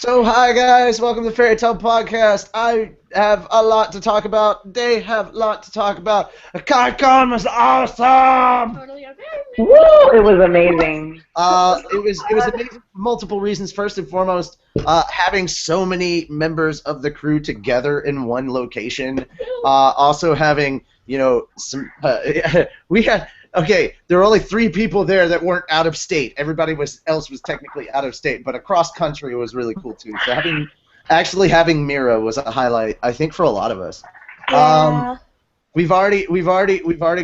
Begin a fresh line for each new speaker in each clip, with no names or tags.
So, hi guys, welcome to Fairy Tale Podcast. I have a lot to talk about. They have a lot to talk about. Akaicon was awesome.
Totally okay.
Woo! It was amazing.
It was amazing for multiple reasons. First and foremost, having so many members of the crew together in one location. Also having some we had. Okay, there were only 3 people there that weren't out of state. Everybody else was technically out of state, but across country was really cool too. So having Mira was a highlight, I think, for a lot of us.
Yeah.
We've already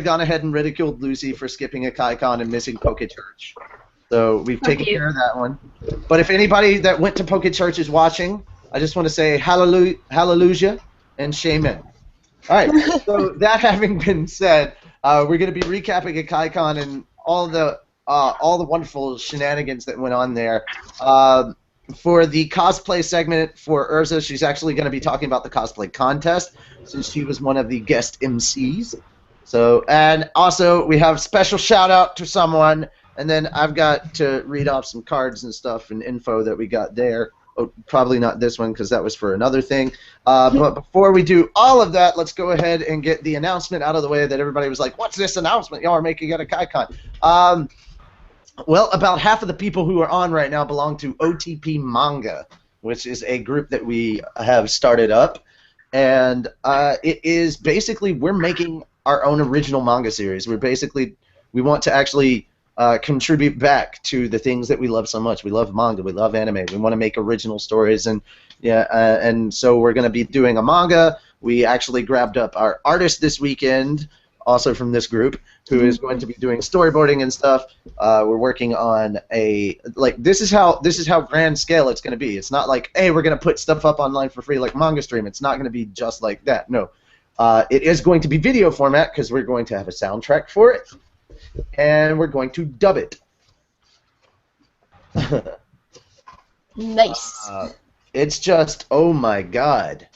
gone ahead and ridiculed Lucy for skipping a Akaicon and missing Poke Church. So we've taken care of that one. But if anybody that went to Poke Church is watching, I just want to say hallelujah and shaman. All right. So that having been said, we're going to be recapping Akaicon and all the wonderful shenanigans that went on there. For the cosplay segment for Urza, she's actually going to be talking about the cosplay contest since she was one of the guest MCs. So, and also we have special shout out to someone, and then I've got to read off some cards and stuff and info that we got there. Oh, probably not this one because that was for another thing. But before we do all of that, let's go ahead and get the announcement out of the way that everybody was like, what's this announcement y'all are making at Akaicon? Well, about half of the people who are on right now belong to OTP Manga, which is a group that we have started up. And it is basically, we're making our own original manga series. We want to actually contribute back to the things that we love so much. We love manga, we love anime, we want to make original stories, and and so we're going to be doing a manga. We actually grabbed up our artist this weekend, also from this group, who is going to be doing storyboarding and stuff. We're working on this is how grand scale it's going to be. It's not like, hey, we're going to put stuff up online for free like Manga Stream. It's not going to be just like that. No, it is going to be video format because we're going to have a soundtrack for it. And we're going to dub it.
Nice.
It's just, oh my god.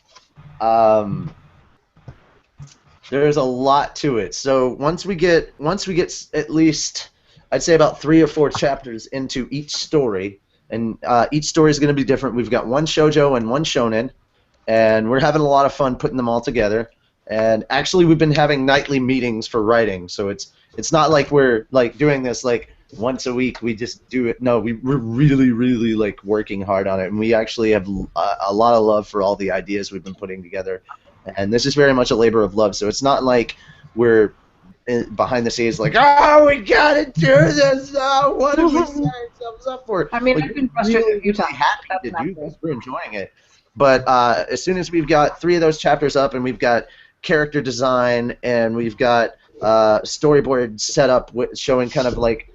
There's a lot to it. So once we get at least, I'd say about 3 or 4 chapters into each story, and each story is going to be different. We've got one shoujo and one shonen, and we're having a lot of fun putting them all together. And actually, we've been having nightly meetings for writing, so it's not like we're like doing this like once a week. We just do it. No, we're really like working hard on it, and we actually have a lot of love for all the ideas we've been putting together. And this is very much a labor of love, so it's not like we're behind the scenes like, oh, we gotta do this. Oh, what are we setting ourselves up for?
I mean,
like,
I've been frustrated a few times.
Happy to do this. We're enjoying it. But as soon as we've got 3 of those chapters up, and we've got character design, and we've got storyboard set up showing kind of like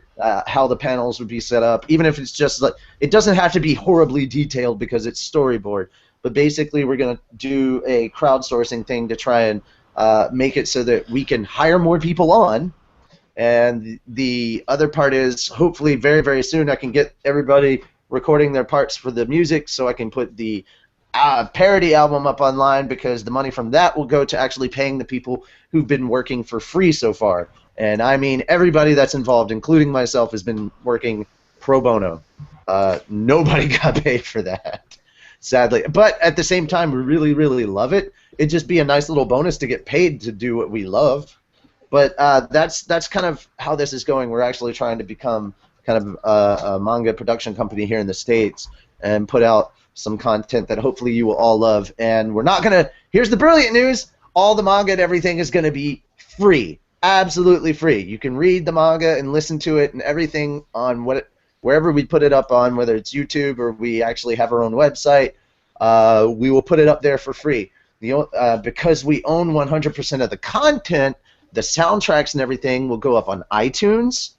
how the panels would be set up, even if it's just like, it doesn't have to be horribly detailed because it's storyboard, but basically we're going to do a crowdsourcing thing to try and make it so that we can hire more people on. And the other part is, hopefully very, very soon I can get everybody recording their parts for the music so I can put the parody album up online, because the money from that will go to actually paying the people who've been working for free so far. And I mean, everybody that's involved, including myself, has been working pro bono. Nobody got paid for that, sadly. But at the same time, we really, really love it. It'd just be a nice little bonus to get paid to do what we love. But that's kind of how this is going. We're actually trying to become kind of a manga production company here in the States and put out some content that hopefully you will all love. And we're not going to, here's the brilliant news, all the manga and everything is going to be free, absolutely free. You can read the manga and listen to it and everything on wherever we put it up on, whether it's YouTube or we actually have our own website, we will put it up there for free. Because we own 100% of the content, the soundtracks and everything will go up on iTunes,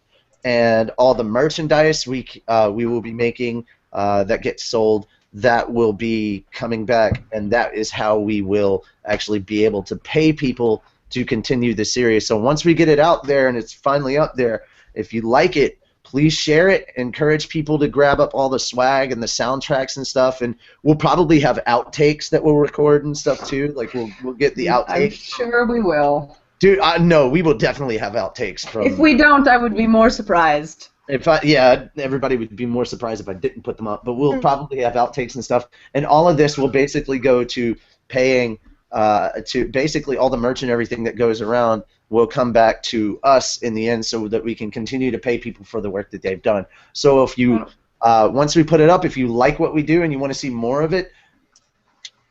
and all the merchandise we will be making that gets sold, that will be coming back, and that is how we will actually be able to pay people to continue the series. So once we get it out there and it's finally up there, if you like it, please share it. Encourage people to grab up all the swag and the soundtracks and stuff, and we'll probably have outtakes that we'll record and stuff too. Like we'll get the outtakes.
I'm sure we will.
Dude, no, we will definitely have outtakes from.
If we don't, I would be more surprised.
Yeah, everybody would be more surprised if I didn't put them up. But we'll probably have outtakes and stuff, and all of this will basically go to paying, to basically all the merch and everything that goes around will come back to us in the end, so that we can continue to pay people for the work that they've done. So if you, once we put it up, if you like what we do and you want to see more of it,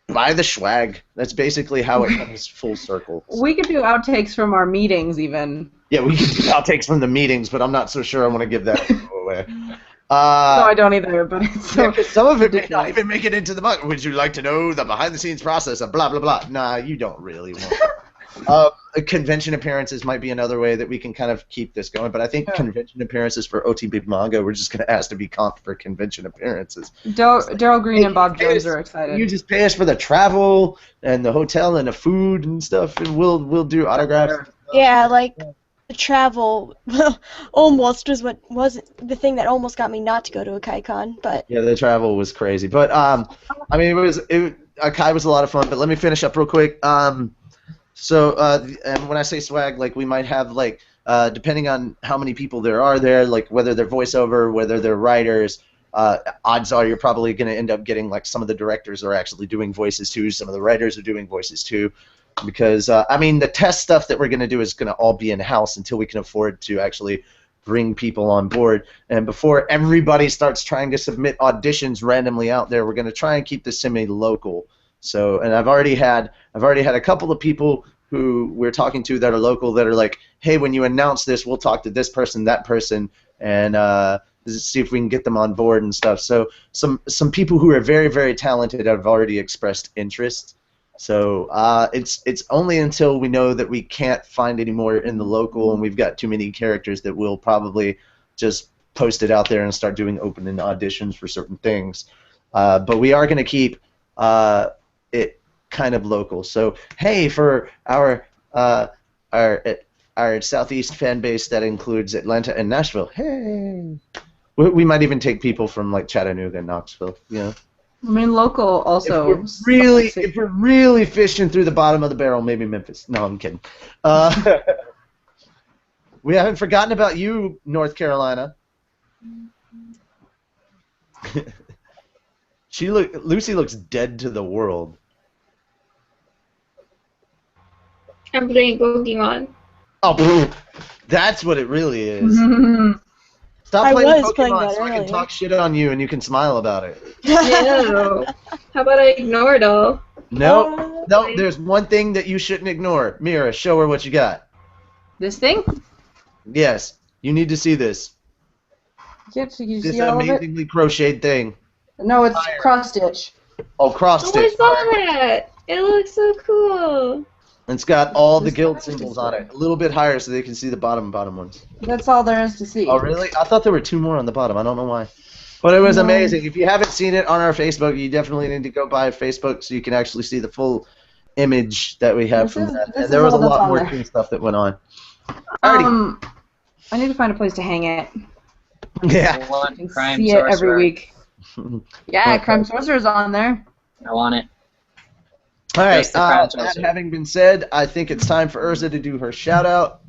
buy the swag. That's basically how it comes full circle.
We could do outtakes from our meetings, even.
Yeah, we can do outtakes from the meetings, but I'm not so sure I want to give that away.
No, I don't either, but it's so
some of it may not even make it into the book. Would you like to know the behind-the-scenes process of blah, blah, blah? Nah, you don't really want convention appearances might be another way that we can kind of keep this going, but I think convention appearances for OTB Manga, we're just going to ask to be comped for convention appearances.
Daryl Green and Bob Jones are excited.
You just pay us for the travel and the hotel and the food and stuff, and we'll do autographs.
Yeah, like the travel almost was the thing that almost got me not to go to Akaicon, but
yeah, the travel was crazy. But I mean, Akai was a lot of fun. But let me finish up real quick. So and when I say swag, like we might have like depending on how many people there are there, like whether they're voiceover, whether they're writers. Odds are you're probably going to end up getting like some of the directors are actually doing voices too. Some of the writers are doing voices too. Because, I mean, the test stuff that we're going to do is going to all be in-house until we can afford to actually bring people on board. And before everybody starts trying to submit auditions randomly out there, we're going to try and keep this semi-local. So, and I've already had a couple of people who we're talking to that are local that are like, hey, when you announce this, we'll talk to this person, that person, and see if we can get them on board and stuff. So some people who are very, very talented have already expressed interest. So it's only until we know that we can't find any more in the local and we've got too many characters that we'll probably just post it out there and start doing open auditions for certain things. But we are going to keep it kind of local. So hey, for our Southeast fan base that includes Atlanta and Nashville, hey, we might even take people from like Chattanooga and Knoxville, you know.
I mean, local also.
If we're really fishing through the bottom of the barrel, maybe Memphis. No, I'm kidding. We haven't forgotten about you, North Carolina. Lucy looks dead to the world.
I'm playing Pokemon.
Oh, that's what it really is. Stop playing Pokemon so I can talk shit on you and you can smile about it.
No. How about I ignore it all?
No, there's one thing that you shouldn't ignore. Mira, show her what you got.
This thing?
Yes, you need to see this.
Yes, you
This
see all
amazingly crocheted thing.
No, it's cross stitch.
Oh, cross stitch.
Oh, I saw that. It looks so cool.
It's got all the guild symbols on it. A little bit higher so they can see the bottom ones.
That's all there is to see.
Oh, really? I thought there were two more on the bottom. I don't know why. But it was amazing. If you haven't seen it on our Facebook, you definitely need to go by Facebook so you can actually see the full image that we have from that. And there was a lot more cool stuff that went on.
I need to find a place to hang it.
Yeah.
And see it every week. Yeah, Crime Sorcerer's on there.
I want it.
All right, that having been said, I think it's time for Urza to do her shout-out.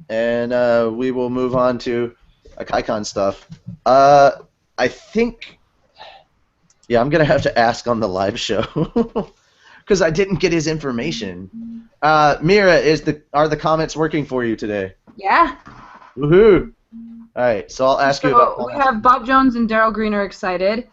And we will move on to Akaicon stuff. I think... Yeah, I'm going to have to ask on the live show. Because I didn't get his information. Mira, are the comments working for you today?
Yeah.
Woohoo! All right, so I'll ask you about...
We have Bob Jones and Daryl Green are excited.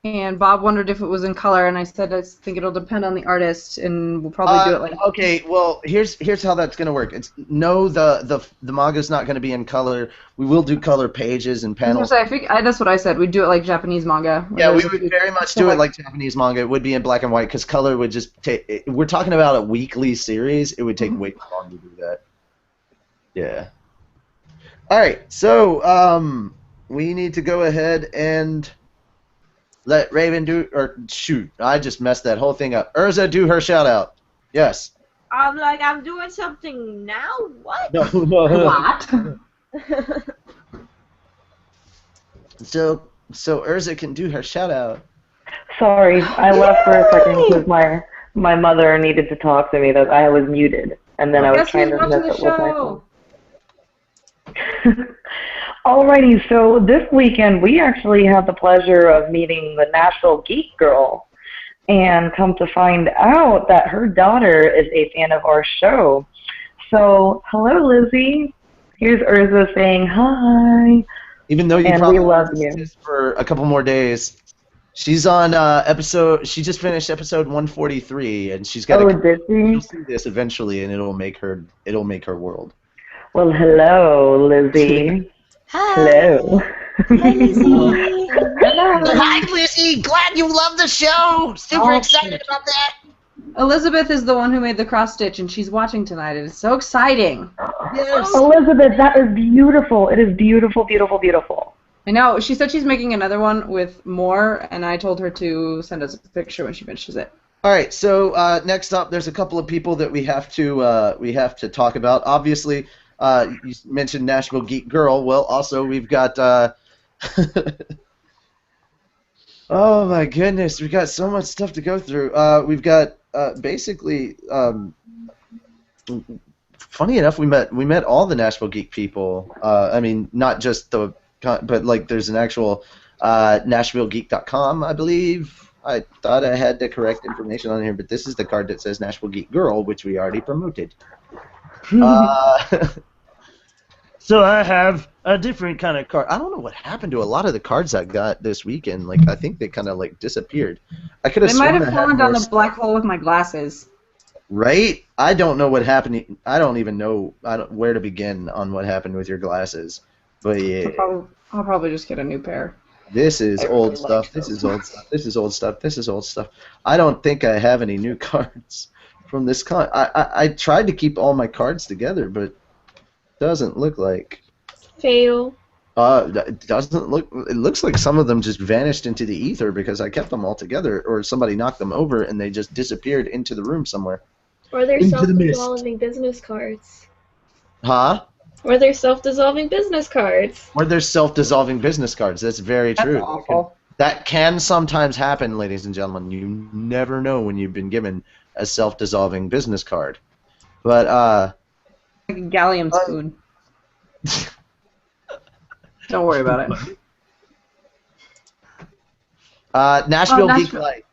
And Bob wondered if it was in color, and I said I think it'll depend on the artist, and we'll probably do it like.
Okay, well here's how that's gonna work. It's the manga's not gonna be in color. We will do color pages and panels.
That's what I said. We'd do it like Japanese manga.
Yeah, we would very much do it like Japanese manga. It would be in black and white because color would just take. We're talking about a weekly series. It would take way too long to do that. Yeah. All right, so we need to go ahead and. Let Raven do, or shoot, I just messed that whole thing up. Urza, do her shout out. Yes.
I'm doing something now? What?
No.
What?
So Urza can do her shout out.
Sorry, I left for a second because my mother needed to talk to me. That I was muted, and then I was trying to mess it with my phone. Alrighty, so this weekend we actually had the pleasure of meeting the Nashville Geek Girl, and come to find out that her daughter is a fan of our show. So, hello, Lizzie. Here's Urza saying hi.
Even though you
And
probably
we love
listen to
you.
this for a couple more days, she's on she just finished episode 143, and she's got
Oh, did
she'll
she?
see this eventually, and it'll make her world.
Well, hello, Lizzie.
Hi.
Hello.
Hi, Lizzie.
Hi, Lizzie. Glad you love the show. Super excited about that.
Elizabeth is the one who made the cross stitch, and she's watching tonight. It is so exciting.
Yes.
Elizabeth, that is beautiful. It is beautiful, beautiful, beautiful.
I know. She said she's making another one with more, and I told her to send us a picture when she finishes it.
All right. So next up, there's a couple of people that we have to talk about. Obviously, you mentioned Nashville Geek Girl. Well, also we've got. Oh my goodness, we got so much stuff to go through. We've got basically. Funny enough, we met all the Nashville Geek people. I mean, not just but like there's an actual NashvilleGeek.com, I believe. I thought I had the correct information on here, but this is the card that says Nashville Geek Girl, which we already promoted. So I have a different kind of card. I don't know what happened to a lot of the cards I got this weekend. Like I think they kind of like disappeared. I could have.
They might have
sworn I had
fallen down
more
the black hole with my glasses.
Right? I don't know what happened. I don't even know where to begin on what happened with your glasses. But yeah,
I'll probably just get a new pair.
this is
I
old
really
stuff.
like
This is old stuff. This is old stuff. This is old stuff. I don't think I have any new cards from this con. I tried to keep all my cards together, but it doesn't look like.
Fail.
It doesn't look. It looks like some of them just vanished into the ether because I kept them all together, or somebody knocked them over and they just disappeared into the room somewhere.
Or they're
Into the mist.
self-dissolving business cards.
Huh?
Or they're self-dissolving business cards.
Or they're self-dissolving business cards. That's very
That's
true.
awful.
That can sometimes happen, ladies and gentlemen. You never know when you've been given a self-dissolving business card. But
Like a gallium spoon. Don't worry about it.
Nashville Geek
Nashville.
Life.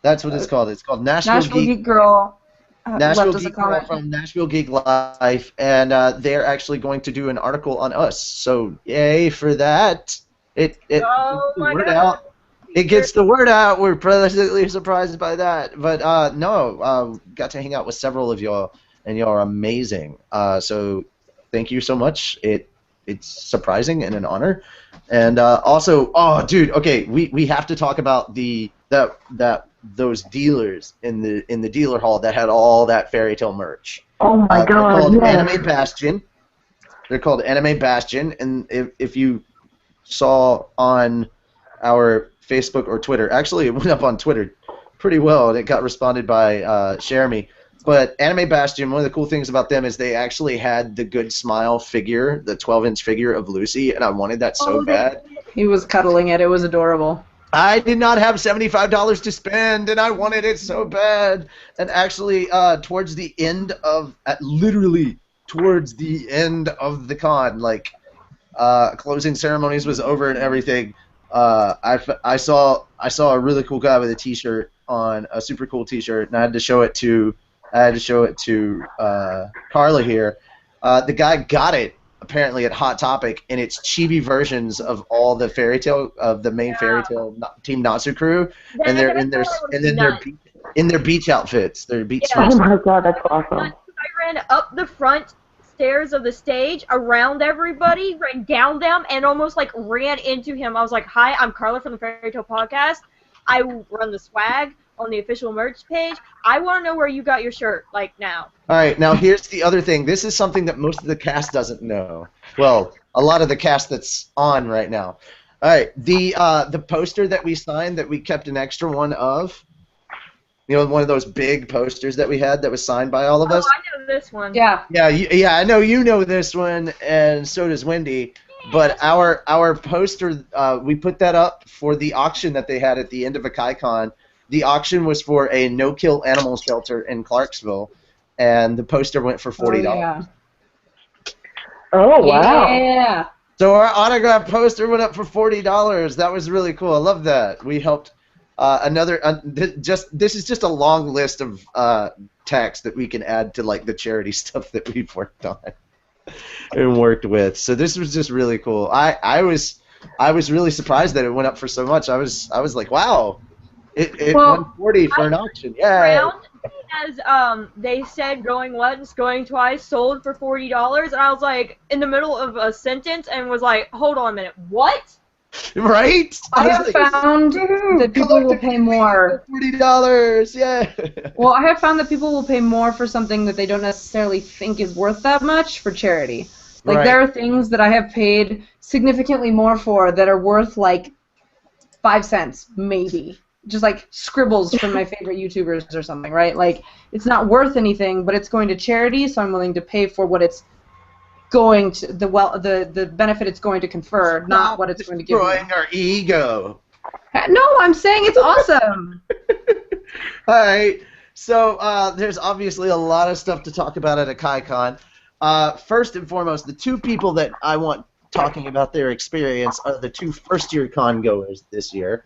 That's what it's called. It's called Nashville,
Nashville
Geek.
Geek Girl
Nashville
left us a
Geek Girl
comment.
from Nashville Geek Life, and they're actually going to do an article on us. So yay for that! It
Oh
gets the
my
word
God.
out. It gets the word out. We're pleasantly surprised by that. But got to hang out with several of y'all, and y'all are amazing. So thank you so much. It's surprising and an honor. And also, oh dude, okay, we have to talk about those dealers in the dealer hall that had all that fairy tale merch.
Oh my
They're
God,
called
yes.
Anime Bastion. They're called Anime Bastion, and if you saw on our Facebook or Twitter, actually it went up on Twitter pretty well, and it got responded by Share Me. But Anime Bastion, one of the cool things about them is they actually had the Good Smile figure, the 12-inch figure of Lucy, and I wanted that so bad.
He was cuddling it. It was adorable.
I did not have $75 to spend, and I wanted it so bad. And actually, towards the end of, literally towards the end of the con, like closing ceremonies was over and everything. I saw a really cool guy with a T-shirt on, a super cool T-shirt, and I had to show it to Carla here. The guy got it apparently at Hot Topic, and it's chibi versions of all the main fairy tale Team Natsu crew, and they're in their beach outfits, their beach
Yeah.
Oh
swimsuits.
my God, that's awesome.
I ran up the front stairs of the stage, around everybody, ran down them, and almost like ran into him. I was like, "Hi, I'm Carla from the Fairy Tale Podcast. I run the swag on the official merch page. I want to know where you got your shirt, like now."
All right, now here's the other thing. This is something that most of the cast doesn't know. Well, a lot of the cast that's on right now. All right, the poster that we signed that we kept an extra one of, you know, one of those big posters that we had that was signed by all of us.
Oh, I know this one.
Yeah.
Yeah, I know you know this one, and so does Wendy. But our poster, we put that up for the auction that they had at the end of Akaicon. The auction was for a no-kill animal shelter in Clarksville, and the poster went for $40.
Oh, yeah.
Oh, wow.
Yeah.
So our autograph poster went up for $40. That was really cool. I love that. We helped this is just a long list of text that we can add to like the charity stuff that we've worked on and worked with. So this was just really cool. I was really surprised that it went up for so much. I was like, wow. It
Well,
won 40 for an auction. Yeah.
Round as they said going once, going twice, sold for $40, and I was like in the middle of a sentence and was like, hold on a minute, what?
Right?
I
was
have
like,
found that people will pay more.
$40. Yeah.
Well, I have found that people will pay more for something that they don't necessarily think is worth that much for charity. Like,
Right.
there are things that I have paid significantly more for that are worth, like, 5 cents, maybe. Just, like, scribbles from my favorite YouTubers or something, right? Like, it's not worth anything, but it's going to charity, so I'm willing to pay for what it's going to, the benefit it's going to confer, not what it's going to give me.
Destroying our ego.
No, I'm saying it's awesome.
All right. So there's obviously a lot of stuff to talk about at Akaicon. First and foremost, the two people that I want talking about their experience are the two first-year con goers this year,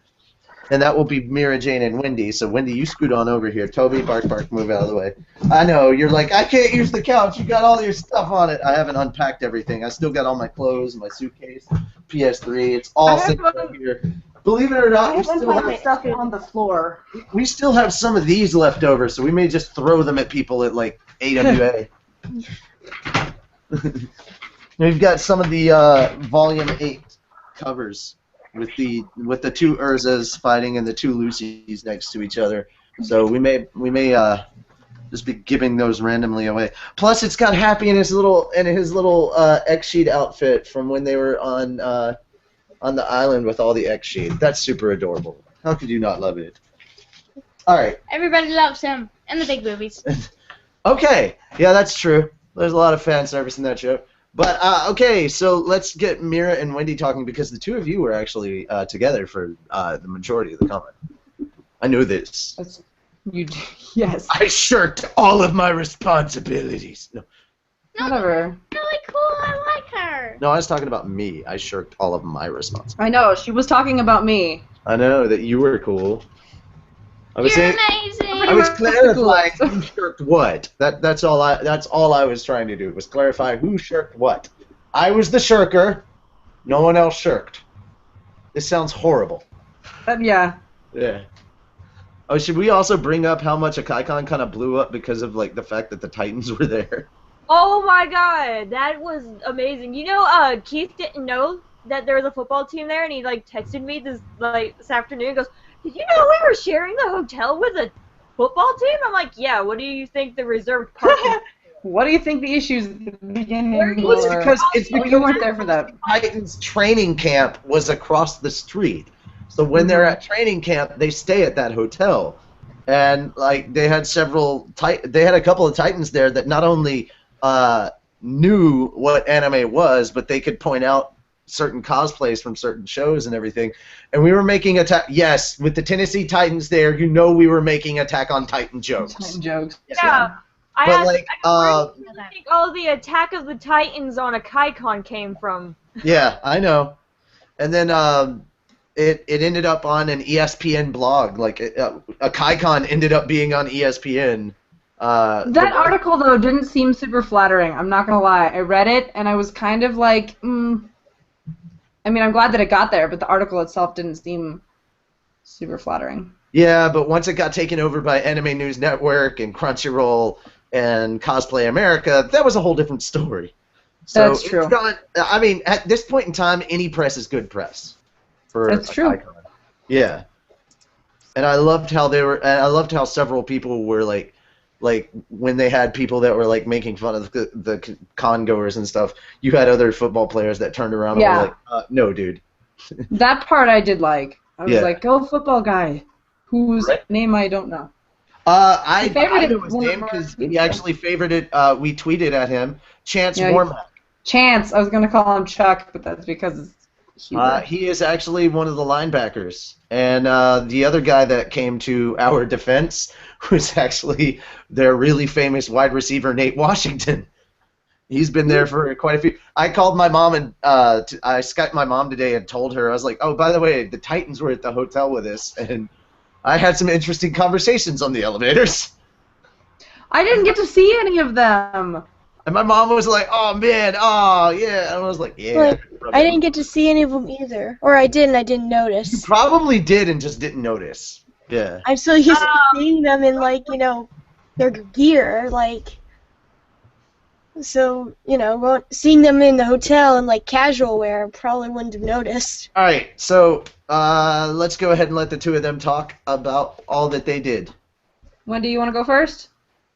and that will be Mira Jane and Wendy. So Wendy, you scoot on over here. Toby, bark, move out of the way. I know you're like, I can't use the couch. You got all your stuff on it. I haven't unpacked everything. I still got all my clothes, my suitcase, PS3. It's all sitting right here. Believe it or not,
Stuff on the floor.
we still have some of these left over, so we may just throw them at people at like AWA. We've got some of the Volume 8 covers with the two Urzas fighting and the two Lucys next to each other. So we may just be giving those randomly away. Plus, it's got Happy in his little X-Sheet outfit from when they were on the island with all the X-Sheet. That's super adorable. How could you not love it? All right.
Everybody loves him and the big movies.
Okay. Yeah, that's true. There's a lot of fan service in that show. But, okay, so let's get Mira and Wendy talking because the two of you were actually together for the majority of the comment. I know this.
Yes.
I shirked all of my responsibilities. No,
Whatever.
Really cool. I like her.
I was talking about me. I shirked all of my responsibilities.
I know. She was talking about me.
I know that you were cool. I was
You're
saying,
amazing.
I was clarifying who shirked what. That's all I was trying to do was clarify who shirked what. I was the shirker. No one else shirked. This sounds horrible.
Yeah.
Yeah. Oh, should we also bring up how much Akaicon kind of blew up because of like the fact that the Titans were there?
Oh my god, that was amazing. You know, Keith didn't know that there was a football team there, and he like texted me this afternoon. He goes, "Did you know we were sharing the hotel with a football team?" I'm like, "Yeah." What do you think the reserved parking?
What do you think the issues at the beginning
Well, it's
were?
because
You weren't there for that.
Titans training camp was across the street. So when they're at training camp, they stay at that hotel. And like they had a couple of Titans there that not only knew what anime was, but they could point out certain cosplays from certain shows and everything. And we were making yes, with the Tennessee Titans there, we were making Attack on Titan jokes.
Titan jokes.
Yeah.
But
Where do you think all the Attack of the Titans on Akaicon came from?
Yeah, I know. And then it ended up on an ESPN blog. Like Akaicon ended up being on ESPN.
That article though didn't seem super flattering. I'm not gonna lie. I read it and I was kind of like, I mean, I'm glad that it got there, but the article itself didn't seem super flattering.
Yeah, but once it got taken over by Anime News Network and Crunchyroll and Cosplay America, that was a whole different story. So
That's true.
I mean, at this point in time, any press is good press.
That's true.
Icon. Yeah. And I loved how several people were like when they had people that were like making fun of the con goers and stuff, you had other football players that turned around and were like, no, dude.
That part I did like. I was
Yeah.
like, go football guy, whose name I don't know.
I
favorited
know his
one of
name
our-
because he actually favored it. We tweeted at him. Chance
Yeah,
Warmack.
Chance. I was gonna call him Chuck, but that's because it's humor.
He is actually one of the linebackers. And the other guy that came to our defense was actually their really famous wide receiver, Nate Washington. He's been there for quite a few. I called my mom and I Skyped my mom today and told her, I was like, oh, by the way, the Titans were at the hotel with us, and I had some interesting conversations on the elevators.
I didn't get to see any of them.
And my mom was like, oh, man, oh, yeah. And I was like, yeah.
Like, I didn't get to see any of them either. Or I did and I didn't
You
notice.
probably did and just didn't notice. Yeah.
I'm so used to seeing them in, like, you know, their gear, like... So, you know, seeing them in the hotel in, like, casual wear, I probably wouldn't have noticed.
All right, so let's go ahead and let the two of them talk about all that they did.
Wendy, you want to go first?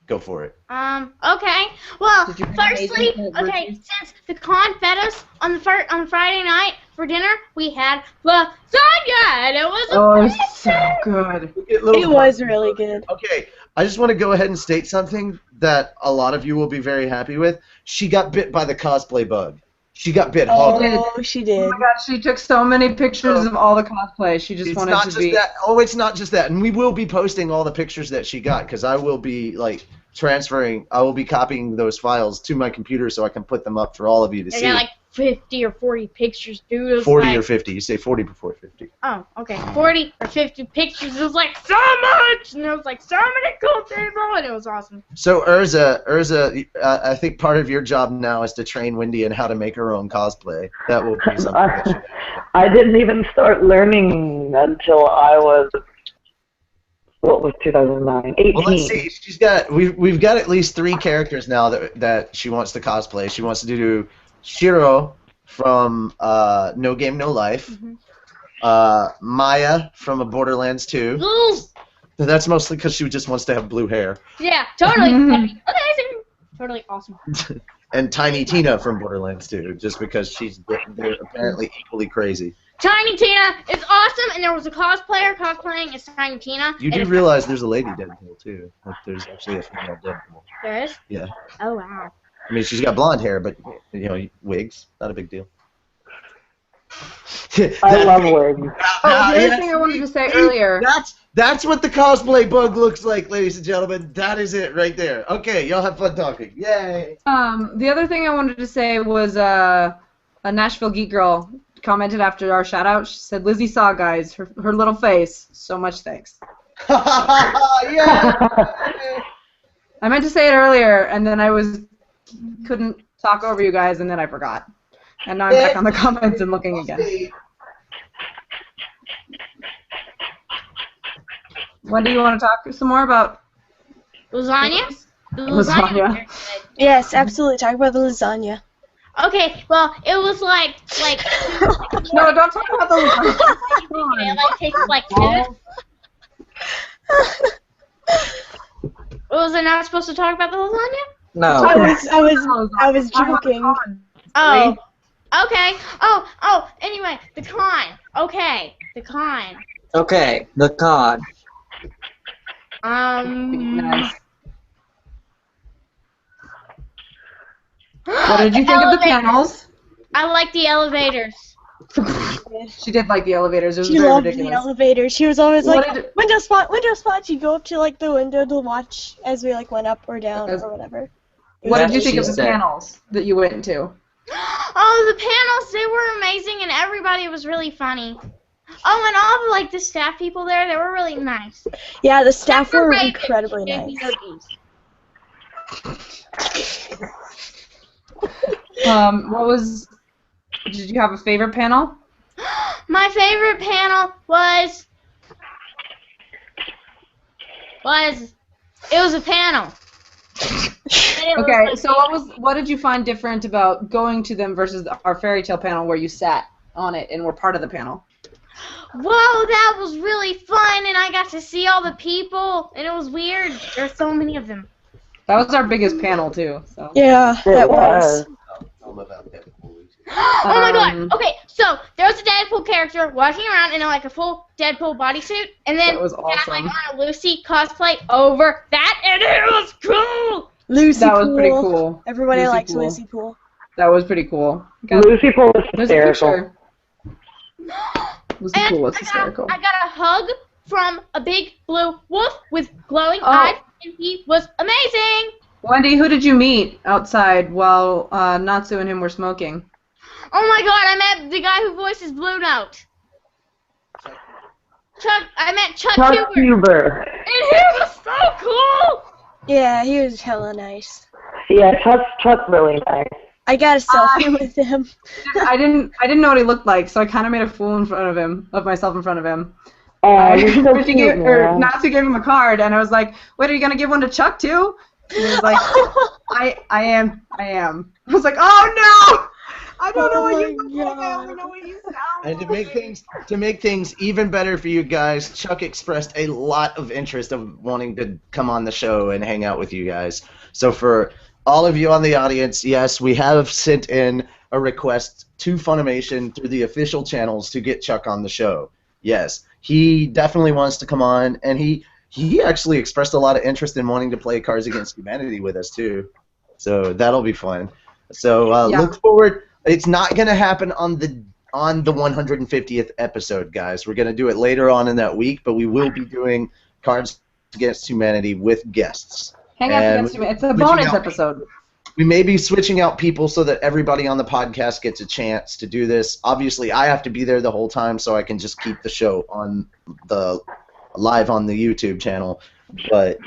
Go for it.
Okay. Well,
Did you have
firstly,
amazing
okay,
reviews?
since the con fed us on the Friday night for dinner, we had lasagna, and it was amazing.
so good.
It was really good.
Okay, I just want to go ahead and state something that a lot of you will be very happy with. She got bit by the cosplay bug. She got bit hard.
Oh, she
Oh
did.
my god, she took so many pictures of all the cosplay. She just
It's
wanted
not
to
just
be.
that. Oh, it's not just that. And we will be posting all the pictures that she got because I will be, like, I will be copying those files to my computer so I can put them up for all of you to
I
see.
got like 50 or 40 pictures, dude. It was
40
like,
or 50. You say 40 before 50.
Oh, okay. 40 or 50 pictures. It was like so much, and there was like so many cool people, and it was awesome.
So Urza, I think part of your job now is to train Wendy in how to make her own cosplay. That will be something that she
I didn't even start learning until I was, what was 2009? 18.
Well, let's see. We've got at least 3 characters now that she wants to cosplay. She wants to do Shiro from No Game No Life, Maya from a Borderlands 2.
Ooh,
That's mostly because she just wants to have blue hair.
yeah, totally amazing, totally awesome.
And Tiny Tina from Borderlands 2, just because they're apparently equally crazy.
Tiny Tina is awesome, and there was a cosplayer cosplaying as Tiny Tina.
You do
and
realize there's a lady Deadpool too. Like there's actually a female Deadpool.
there is?
Yeah.
Oh wow.
I mean, she's got blonde hair, but wigs, not a big deal.
I love wigs.
Oh, the other thing I wanted to say earlier.
That's what the cosplay bug looks like, ladies and gentlemen. That is it right there. Okay, y'all have fun talking. Yay!
The other thing I wanted to say was a Nashville Geek Girl commented after our shout out. She said, Lizzie saw, guys, her little face. So much thanks.
Yeah!
I meant to say it earlier, and then couldn't talk over you guys, and then I forgot. And now I'm back on the comments and looking again. When do you want to talk some more about
Lasagna?
lasagna?
Yes, absolutely. Talk about the lasagna.
Okay, well, it was like
No, don't talk about the lasagna.
it like tastes like food. Was I not supposed to talk about the lasagna?
No.
I was joking.
Oh, okay. Oh. Anyway, the con. Okay, the con.
Okay, the con.
Nice. What did you think of the panels?
I like the elevators.
She did like the elevators. It was
She
very
loved
ridiculous.
the elevator. She was always
What
like,
did-
window spot. She'd go up to like the window to watch as we like went up or down or whatever.
What did you
That's
think
what
of
she
the
said.
panels that you went to?
Oh, the panels, they were amazing, and everybody was really funny. Oh, and all like the staff people there, they were really nice.
Yeah, the staff were
Raven,
incredibly
gave me
nice.
noogies.
What was? Did you have a favorite panel?
My favorite panel was it was a panel. And it was
Okay,
like-
so what did you find different about going to them versus our fairy tale panel where you sat on it and were part of the panel?
Whoa, that was really fun, and I got to see all the people, and it was weird. There are so many of them.
That was our biggest panel too. So.
Yeah, that was.
Tell them about Deadpool.
Oh my
Um,
god. Okay, so there was a Deadpool character walking around in like a full Deadpool bodysuit, and then
That was
had
awesome.
like on a Lucy cosplay over that, and it was cool.
Lucy
That was
Pool.
pretty cool.
Everybody
Lucy
likes
Pool.
Lucy Pool.
That was pretty cool.
Lucy Pool was
There's a
hysterical.
picture. Lucy Pool was hysterical.
I got a hug from a big blue wolf with glowing
Oh.
eyes, and he was amazing.
Wendy, who did you meet outside while Natsu and him were smoking?
Oh my god, I met the guy who voices Blue Note. I met Chuck
Chuck
Huber.
Huber.
And he was so cool!
Yeah, he was hella nice.
Yeah, Chuck's really nice.
I got a selfie with him.
I didn't know what he looked like, so I kind of made a fool of myself in front of him.
He's so cute, man.
Natsu gave him a card, and I was like, "Wait, are you gonna give one to Chuck too?" And he was like, "I am." I was like, "Oh no! I don't know what you look like. I only know what you sound
And
like."
to make things even better for you guys, Chuck expressed a lot of interest of wanting to come on the show and hang out with you guys. So for all of you on the audience, yes, we have sent in a request to Funimation through the official channels to get Chuck on the show. Yes, he definitely wants to come on, and he actually expressed a lot of interest in wanting to play Cards Against Humanity with us too. So that'll be fun. So look forward. It's not going to happen on the 150th episode, guys. We're going to do it later on in that week, but we will be doing Cards Against Humanity with guests.
Hang out against Humanity. It's a bonus episode.
We may be switching out people so that everybody on the podcast gets a chance to do this. Obviously, I have to be there the whole time, so I can just keep the show on the live on the YouTube channel. But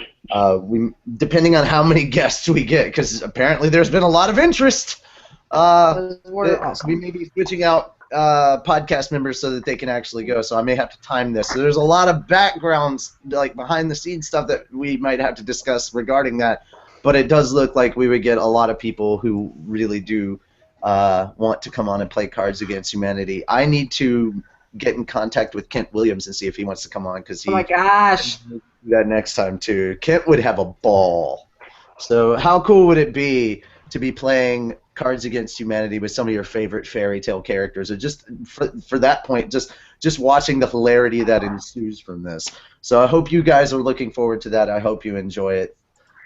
we, depending on how many guests we get, because apparently there's been a lot of interest. We may be switching out podcast members so that they can actually go, so I may have to time this. So there's a lot of backgrounds, like behind-the-scenes stuff that we might have to discuss regarding that, but it does look like we would get a lot of people who really do want to come on and play Cards Against Humanity. I need to get in contact with Kent Williams and see if he wants to come on, because he
Oh my gosh.
do that next time too. Kent would have a ball. So how cool would it be to be playing Cards Against Humanity with some of your favorite fairy tale characters, or just for that point, just watching the hilarity that ensues from this. So I hope you guys are looking forward to that. I hope you enjoy it.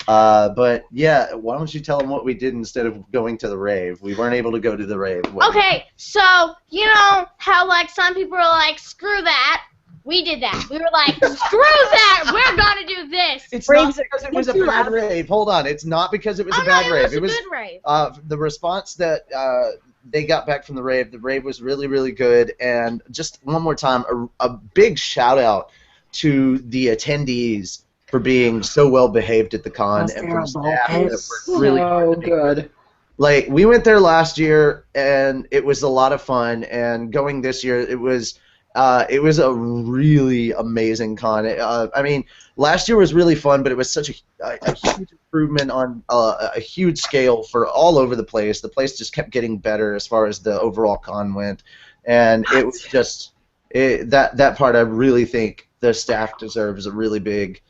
But yeah, why don't you tell them what we did instead of going to the rave? We weren't able to go to the rave.
Okay, so you know how like some people are like, screw that. We did that. We were like, screw that. We're gonna do this.
It's not because it was a bad rave. Hold on, it's not because it was a bad rave.
It was a good rave.
The response that they got back from the rave was really, really good. And just one more time, a big shout out to the attendees for being so well behaved at the con, and from staff that worked really hard to make
good.
Like, we went there last year and it was a lot of fun, and going this year it was a really amazing con. I mean, last year was really fun, but it was such a huge improvement on a huge scale for all over the place. The place just kept getting better as far as the overall con went, and it was just that part. I really think the staff deserves a really big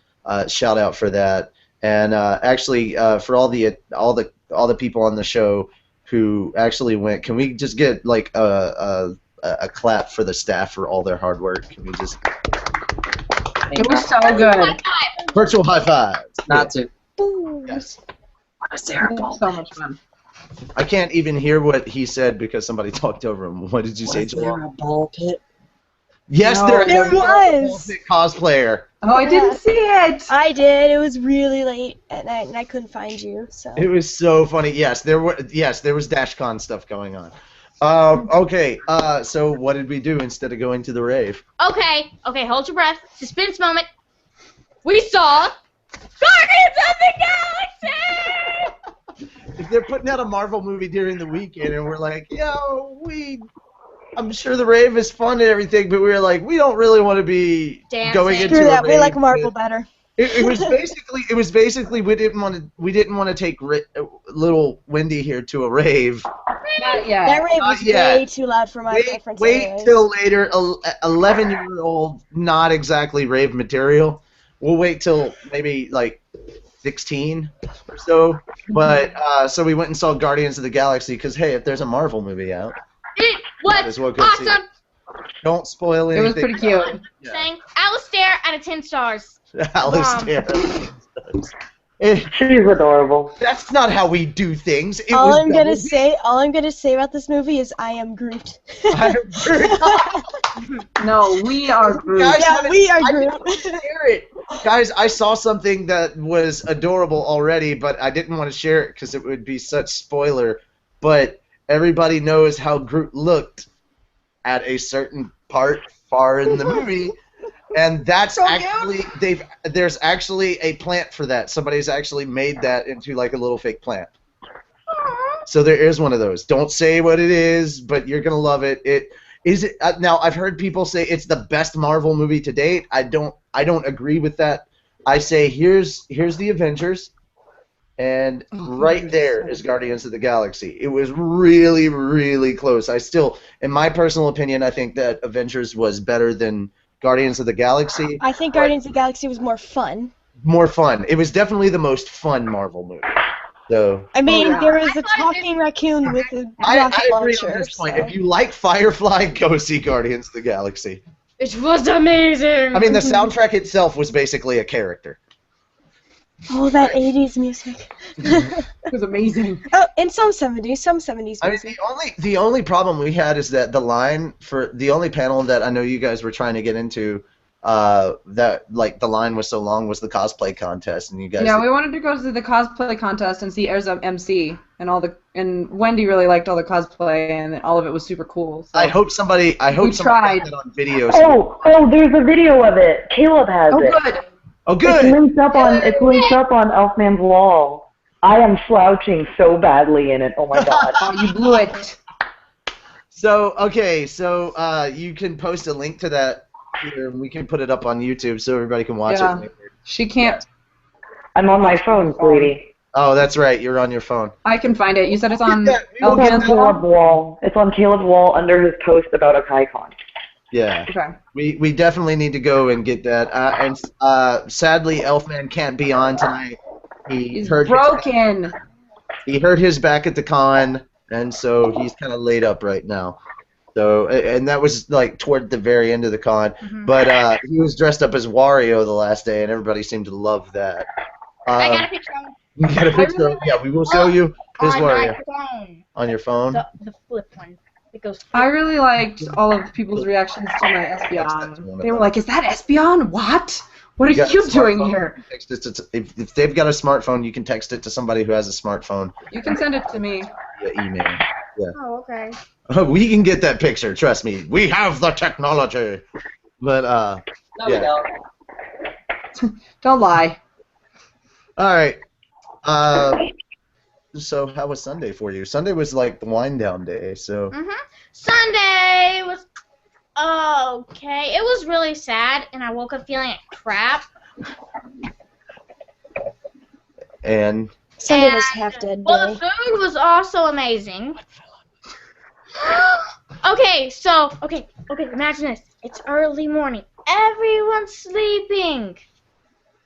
shout out for that. And actually, for all the people on the show who actually went, can we just get like a clap for the staff for all their hard work? Can we just?
It was so good.
Virtual high fives.
Not to.
Yes.
It was so much fun.
I can't even hear what he said because somebody talked over him. What did you say, Joel?
a ball pit?
Yes,
No,
there
was.
Cosplayer.
Oh, I didn't see it.
I did. It was really late at night, and I couldn't find you. So.
It was so funny. Yes, there was DashCon stuff going on. Okay. So what did we do instead of going to the rave?
Okay, hold your breath. Suspense moment. We saw Guardians of the Galaxy!
If they're putting out a Marvel movie during the weekend and we're like, I'm sure the rave is fun and everything, but we were like, we don't really want to be
Dancing.
going into
Screw
a
that.
rave.
We like Marvel better.
It was basically we didn't want to take little Wendy here to a rave.
Not yet.
That rave was way too loud for my preference.
Wait till later. 11-year-old, not exactly rave material. We'll wait till maybe like 16 or so. But so we went and saw Guardians of the Galaxy because hey, if there's a Marvel movie out,
It
might as well
was
go see
awesome.
Don't spoil anything.
It was pretty cute.
Yeah.
Saying Alistair out of 10 stars.
Alistair.
She's adorable.
That's not how we do things. It
All
was
I'm gonna
double
say about this movie is I am Groot.
No, we are Groot.
Guys,
Yeah, we are
I
Groot.
didn't share it. Guys, I saw something that was adorable already, but I didn't want to share it because it would be such spoiler. But everybody knows how Groot looked at a certain part far in the movie, and that's actually there's actually a plant for that. Somebody's actually made that into like a little fake plant. So there is one of those. Don't say what it is, but you're gonna love it. Now I've heard people say it's the best Marvel movie to date. I don't agree with that. I say here's the Avengers, and right there is Guardians of the Galaxy. It was really, really close. In my personal opinion, I think that Avengers was better than Guardians of the Galaxy.
I think Guardians of the Galaxy was more fun.
More fun. It was definitely the most fun Marvel movie. So
I mean,
yeah.
there was a talking raccoon with a
I
rocket
agree
launcher.
on this point.
so-
If you like Firefly, go see Guardians of the Galaxy.
It was amazing.
I mean, the soundtrack itself was basically a character.
Oh, that 80s music.
It was amazing.
Oh, and some 70s
I mean,
music.
the only problem we had is that the only panel that I know you guys were trying to get into, that like the line was so long was the cosplay contest, and you guys.
Yeah, we wanted to go to the cosplay contest and see Erza MC, and Wendy really liked all the cosplay, and all of it was super cool. So.
I hope somebody
tried.
got that on video.
Oh, there's a video of it. Caleb has it.
good.
Oh,
It's
good.
linked up on Elfman's wall. I am slouching so badly in it. Oh my god.
Oh, you blew it.
So you can post a link to that here, and we can put it up on YouTube so everybody can watch
Yeah.
it.
She can't.
I'm on my phone, sweetie.
Oh, that's right. You're on your phone.
I can find it. You said it's on
Yeah, we will
It's on
Elfman's
Caleb's
wall?
wall. It's on Caleb's wall under his post about Akaicon.
Yeah.
Okay.
We definitely need to go and get that. And sadly, Elfman can't be on tonight.
He's broken.
He hurt his back at the con, and so he's kind of laid up right now. So, and that was like toward the very end of the con.
Mm-hmm.
But he was dressed up as Wario the last day, and everybody seemed to love that.
I got a picture of
You got a picture of, yeah, we will show you his
on
Wario
my phone.
on your phone.
The flip one. It goes.
I really liked all of people's reactions to my Espeon. They were like, "Is that Espeon? What? What are
got
you
a
doing
smartphone?
here?"
Text it to, if they've got a smartphone, you can text it to somebody who has a smartphone
You can send it to me.
via email.
Oh, okay.
We can get that picture. Trust me, we have the technology. But
No, we
yeah.
don't.
Don't lie.
All right. So how was Sunday for you? Sunday was like the wind down day. So
Sunday was okay. It was really sad, and I woke up feeling like crap.
and
Sunday was half dead
Well,
day.
the food was also amazing. Okay, imagine this. It's early morning. Everyone's sleeping.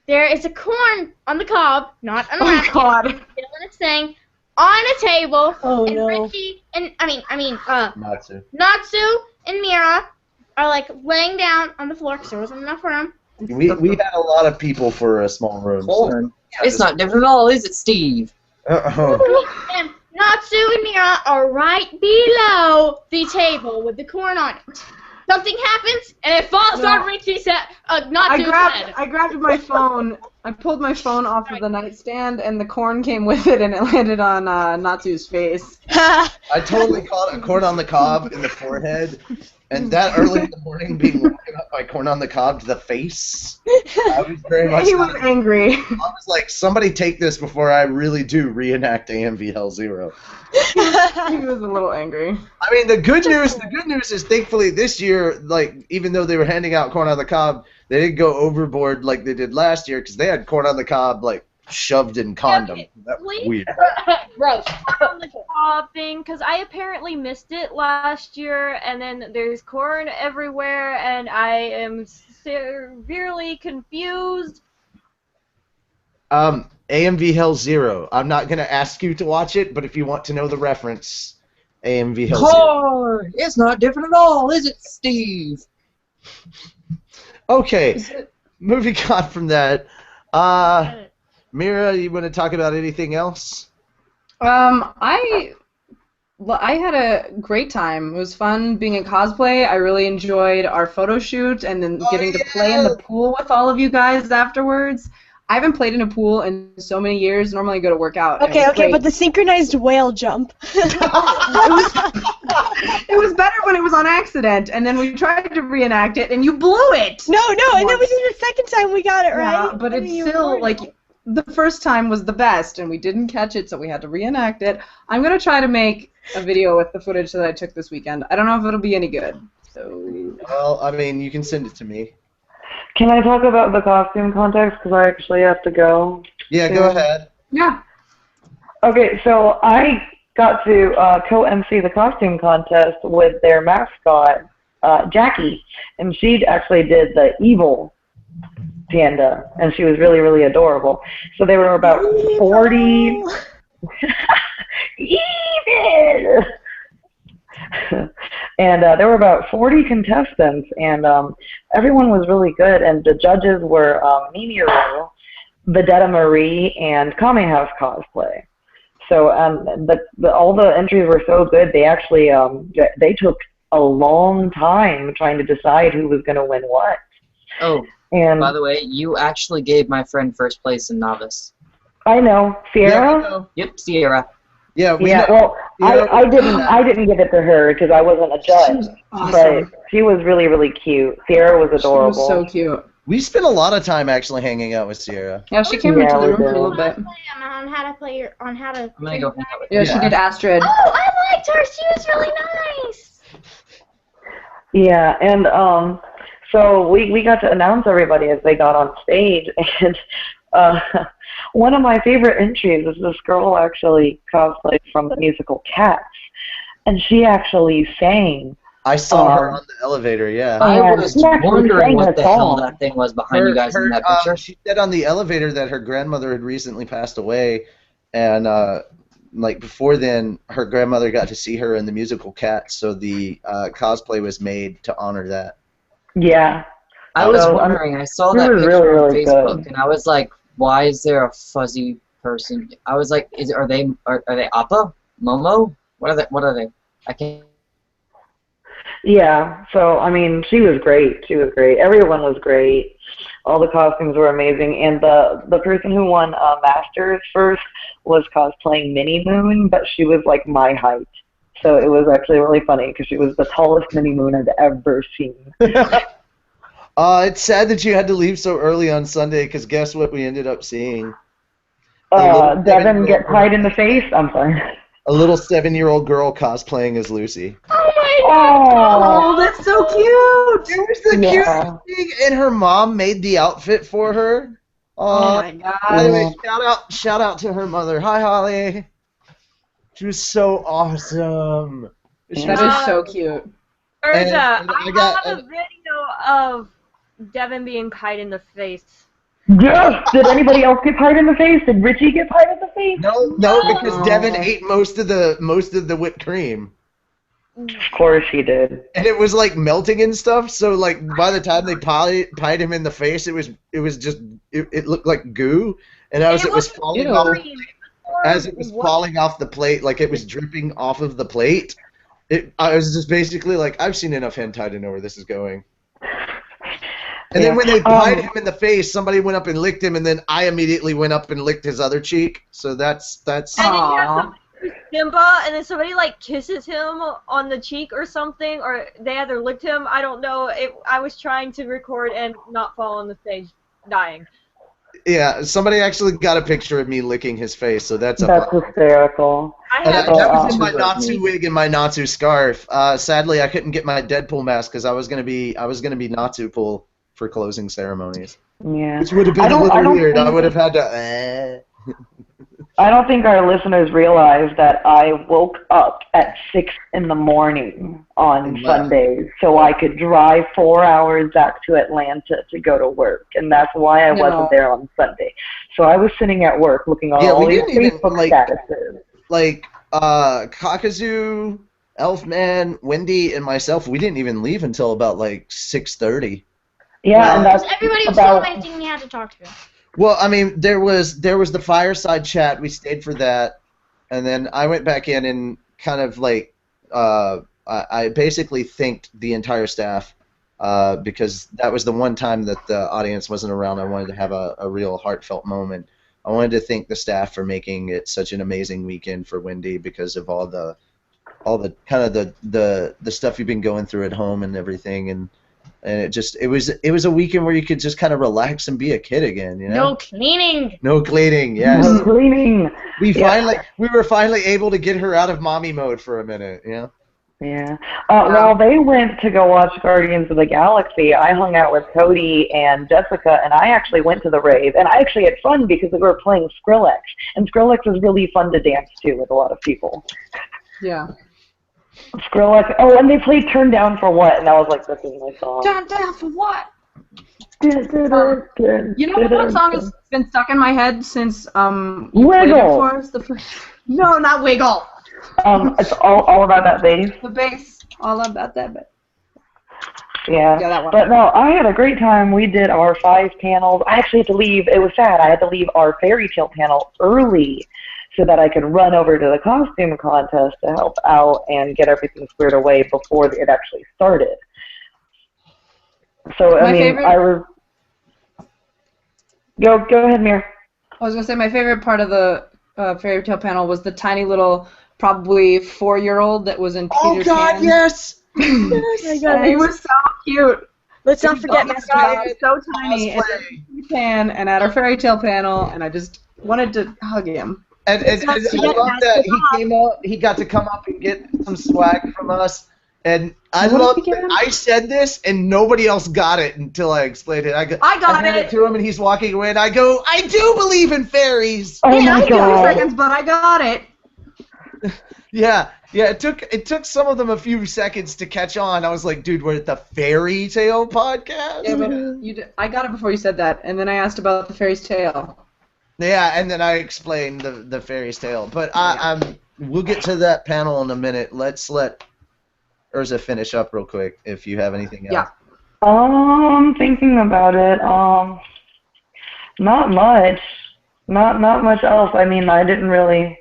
There is a corn on the cob, not on the
Oh
napkin,
God.
doing its thing, on a table,
Oh,
and
no.
Richie and
Natsu.
Natsu and Mira are like laying down on the floor because there wasn't enough room.
We had a lot of people for a small room.
Oh, it's not different at all, is it, Steve?
And Natsu and Mira are right below the table with the corn on it. Something happens, and it falls
No.
on Richie's head. Natsu's head.
I grabbed my phone. I pulled my phone off of the nightstand, and the corn came with it, and it landed on Natsu's face.
I totally caught a corn on the cob in the forehead, and that early in the morning being woken up by corn on the cob to the face. I was very much.
He was angry.
I was like, somebody take this before I really do reenact AMV Hell Zero.
He was a little angry.
I mean, the good news is thankfully this year, like, even though they were handing out corn on the cob, they didn't go overboard like they did last year because they had corn on the cob like shoved in condom. That was weird.
Gross.
Thing, because I apparently missed it last year, and then there's corn everywhere, and I am severely confused.
AMV Hell Zero. I'm not gonna ask you to watch it, but if you want to know the reference, AMV Hell Zero.
Corn! It's not different at all, is it, Steve?
Okay, moving on from that. Mira, you want to talk about anything else?
I had a great time. It was fun being in cosplay. I really enjoyed our photo shoot and then getting to play in the pool with all of you guys afterwards. I haven't played in a pool in so many years. Normally I go to work out. And it
Okay,
was great.
but the synchronized whale jump.
It was better when it was on accident, and then we tried to reenact it, and you blew it!
No, and that was the second time we got it right.
Yeah, but
I
it's
mean, you
still,
warned
like,
me.
the first time was the best, and we didn't catch it, so we had to reenact it. I'm going to try to make a video with the footage that I took this weekend. I don't know if it'll be any good, so...
Well, I mean, you can send it to me.
Can I talk about the costume contest? Because I actually have to go.
Yeah, go ahead.
Yeah.
Okay, so I got to co-MC the costume contest with their mascot, Jackie, and she actually did the evil panda, and she was really, really adorable. So there were about 40... Evil! And there were about 40 contestants, and everyone was really good, and the judges were Mimiru, Vedetta Marie, and Kame House Cosplay. So all the entries were so good, they actually they took a long time trying to decide who was going to win what.
Oh,
and
by the way, you actually gave my friend first place in Novice.
I know, Sierra?
Yep, Sierra.
Yeah,
well, I didn't give it to her because I wasn't a judge.
She was awesome.
But she was really, really cute. Sierra was adorable.
She was so cute.
We spent a lot of time actually hanging out with Sierra.
Yeah, she came into the room for a little bit.
On how to play, on how to.
I'm gonna go hang out with
Yeah, she did Astrid.
Oh, I liked her. She was really nice.
Yeah, and so we got to announce everybody as they got on stage, and one of my favorite entries is this girl actually cosplayed from the musical Cats, and she actually sang.
I saw her on the elevator, yeah.
I was wondering what the hell that thing was behind you guys in that picture.
She said on the elevator that her grandmother had recently passed away, and like before then, her grandmother got to see her in the musical Cats, so the cosplay was made to honor that.
Yeah.
I was wondering, I saw that picture
really,
on
really
Facebook,
good.
and I was like, why is there a fuzzy person? I was like, are they Appa? Momo? What are they? I can't.
Yeah, so, I mean, she was great. She was great. Everyone was great. All the costumes were amazing. And the person who won Masters first was cosplaying Minnie Moon, but she was, like, my height. So it was actually really funny because she was the tallest Minnie Moon I'd ever seen.
It's sad that you had to leave so early on Sunday, because guess what we ended up seeing?
Devin get pied in the face? I'm sorry.
A little 7-year-old girl cosplaying as Lucy.
Oh my god!
Oh, that's so cute!
It was the cutest thing, and her mom made the outfit for her.
Oh my god.
By the way, shout out to her mother. Hi, Holly. She was so awesome.
That is so cute.
Urza, I have a video of Devin being pied in the face.
Yes! Did anybody else get pied in the face? Did Richie get pied in the face?
No, because Devin ate most of the whipped cream.
Of course he did.
And it was like melting and stuff, so like by the time they pied him in the face, it looked like goo, and as it was falling off the plate, like it was dripping off of the plate. I was just basically like, I've seen enough hentai to know where this is going. And then when they pied him in the face, somebody went up and licked him, and then I immediately went up and licked his other cheek. So that's.
Simba, and then somebody like kisses him on the cheek or something, or they either licked him. I don't know. I was trying to record and not fall on the stage, dying.
Yeah, somebody actually got a picture of me licking his face, so that's
hysterical.
That was in my Natsu wig and my Natsu scarf. Sadly, I couldn't get my Deadpool mask because I was gonna be Natsu Pool for closing ceremonies.
Yeah.
Which would have been a little weird. I would have had to.
I don't think our listeners realize that I woke up at 6 in the morning on Sundays so I could drive 4 hours back to Atlanta to go to work, and that's why I wasn't there on Sunday. So I was sitting at work looking at all these Facebook statuses.
Like Kakazu, Elfman, Wendy, and myself, we didn't even leave until about like 6:30.
Yeah, and that's
everybody was
about...
commenting we had to talk to him.
Well, I mean, there was the fireside chat. We stayed for that, and then I went back in and kind of like I basically thanked the entire staff because that was the one time that the audience wasn't around. I wanted to have a real heartfelt moment. I wanted to thank the staff for making it such an amazing weekend for Wendy because of all the kind of the stuff you've been going through at home and everything, and it was a weekend where you could just kind of relax and be a kid again, you know.
No cleaning.
No cleaning, yes.
No cleaning.
We were finally able to get her out of mommy mode for a minute, you know.
Yeah. While they went to go watch Guardians of the Galaxy, I hung out with Cody and Jessica, and I actually went to the rave, and I actually had fun because we were playing Skrillex, and Skrillex is really fun to dance to with a lot of people.
Yeah.
Skrillex. Oh, and they played "Turn Down for What," and I was like, "This is my song."
Turn down for what? You know what song has been stuck in my head since you played it
Wiggle.
for us? No, not Wiggle.
It's all about that bass.
The bass. All about that bass.
Yeah,
Yeah, that one.
but no, I had a great time. We did our 5 panels. I actually had to leave. It was sad. I had to leave our fairy tale panel early so that I could run over to the costume contest to help out and get everything squared away before it actually started. So, I mean, I was... Go ahead, Mir.
I was going to say my favorite part of the fairy tale panel was the tiny little, probably 4-year-old that was in Peter Pan.
Yes!
Oh my God,
He was so cute.
let's not forget Master Bob.
He was so tiny and Peter Pan and at our fairy tale panel, and I just wanted to hug him.
And I love that he came up. He got to come up and get some swag from us. And I love that I said this and nobody else got it until I explained it. I got it to him and he's walking away and I go, I do believe in fairies.
Oh my God.
2 seconds, but I got it.
Yeah. It took some of them a few seconds to catch on. I was like, dude, we're at the fairy tale podcast.
Yeah, but I got it before you said that, and then I asked about the fairy's tale.
Yeah, and then I explained the fairy's tale. But we'll get to that panel in a minute. Let's let Urza finish up real quick if you have anything else.
Yeah.
Thinking about it, not much. Not much else. I mean, I didn't really...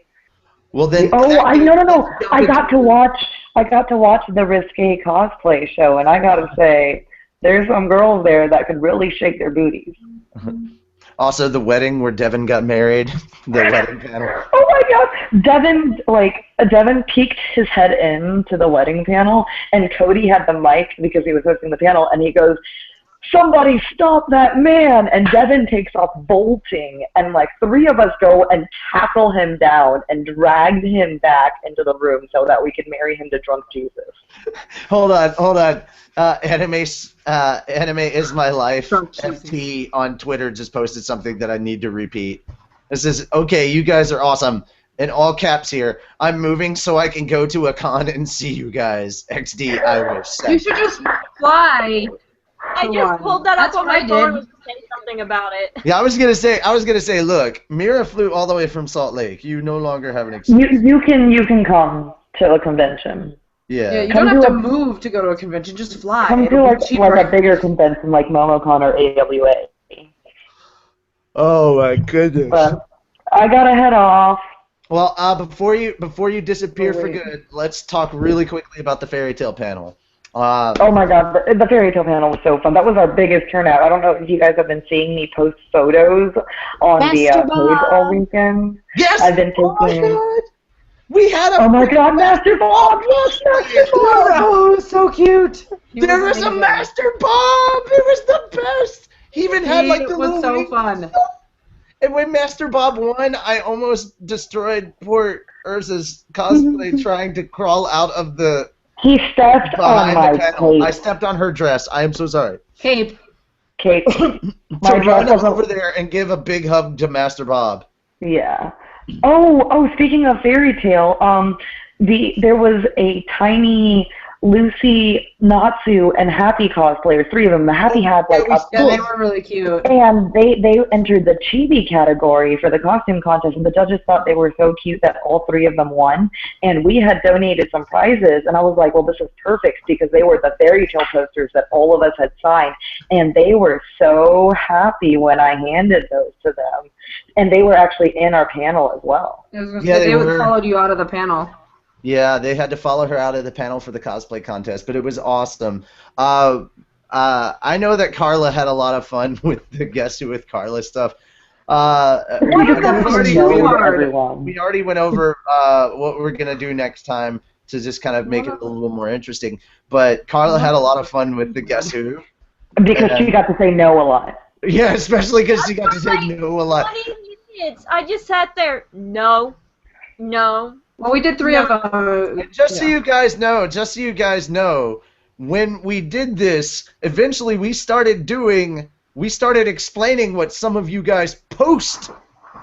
Well then...
No. I got to watch the Risque cosplay show, and I gotta say, there's some girls there that could really shake their booties.
Also, the wedding where Devin got married, the wedding panel.
Oh my God! Devin peeked his head into the wedding panel, and Cody had the mic because he was hosting the panel, and he goes, "Somebody stop that man!" And Devin takes off bolting, and like 3 of us go and tackle him down and dragged him back into the room so that we could marry him to drunk Jesus.
Hold on. Anime is my life. FT on Twitter just posted something that I need to repeat. It says, "Okay, you guys are awesome." In all caps here. I'm moving so I can go to a con and see you guys. XD, I wish.
You should just fly.
I just pulled that up on my phone and said something about it.
Yeah, I was gonna say, look, Mira flew all the way from Salt Lake. You no longer have an excuse.
You can come to a convention.
Yeah.
You don't have to move to go to a convention. Just fly.
Come to like a bigger convention like MomoCon or AWA.
Oh my goodness.
But I gotta head off.
Well, before you disappear for good, let's talk really quickly about the fairy tale panel.
Oh my God, the fairy tale panel was so fun. That was our biggest turnout. I don't know if you guys have been seeing me post photos on the page all weekend.
Yes.
I've been taking.
Oh my God. We had a.
Oh my God, Master Bob! Yes, Master Bob!
Oh, so cute.
There was a Master Bob. It was the best. He even had like the
It was so fun.
And when Master Bob won, I almost destroyed poor Urza's cosplay trying to crawl out of the.
He stepped on my cape.
I stepped on her dress. I am so sorry.
Cape.
Cape.
My dress run over there and give a big hug to Master Bob.
Yeah. Oh, speaking of fairy tale, there was a tiny Lucy, Natsu, and Happy cosplayers. 3 of them. Happy had like a
Yeah, they were really cute.
and they entered the chibi category for the costume contest, and the judges thought they were so cute that all 3 of them won. And we had donated some prizes, and I was like, well, this is perfect because they were the fairy tale posters that all of us had signed, and they were so happy when I handed those to them. And they were actually in our panel as well.
I was gonna
Yeah,
say,
they
would
were.
followed you out of the panel.
Yeah, they had to follow her out of the panel for the cosplay contest, but it was awesome. I know that Carla had a lot of fun with the Guess Who with Carla stuff. We already went over what we're going to do next time to just kind of make it a little more interesting. But Carla had a lot of fun with the Guess Who.
Because she got to say no a lot.
Yeah, especially because she got to say no a lot.
20 minutes. I just sat there. No.
Well, we did 3 of them.
And just so you guys know, when we did this, eventually we started explaining what some of you guys post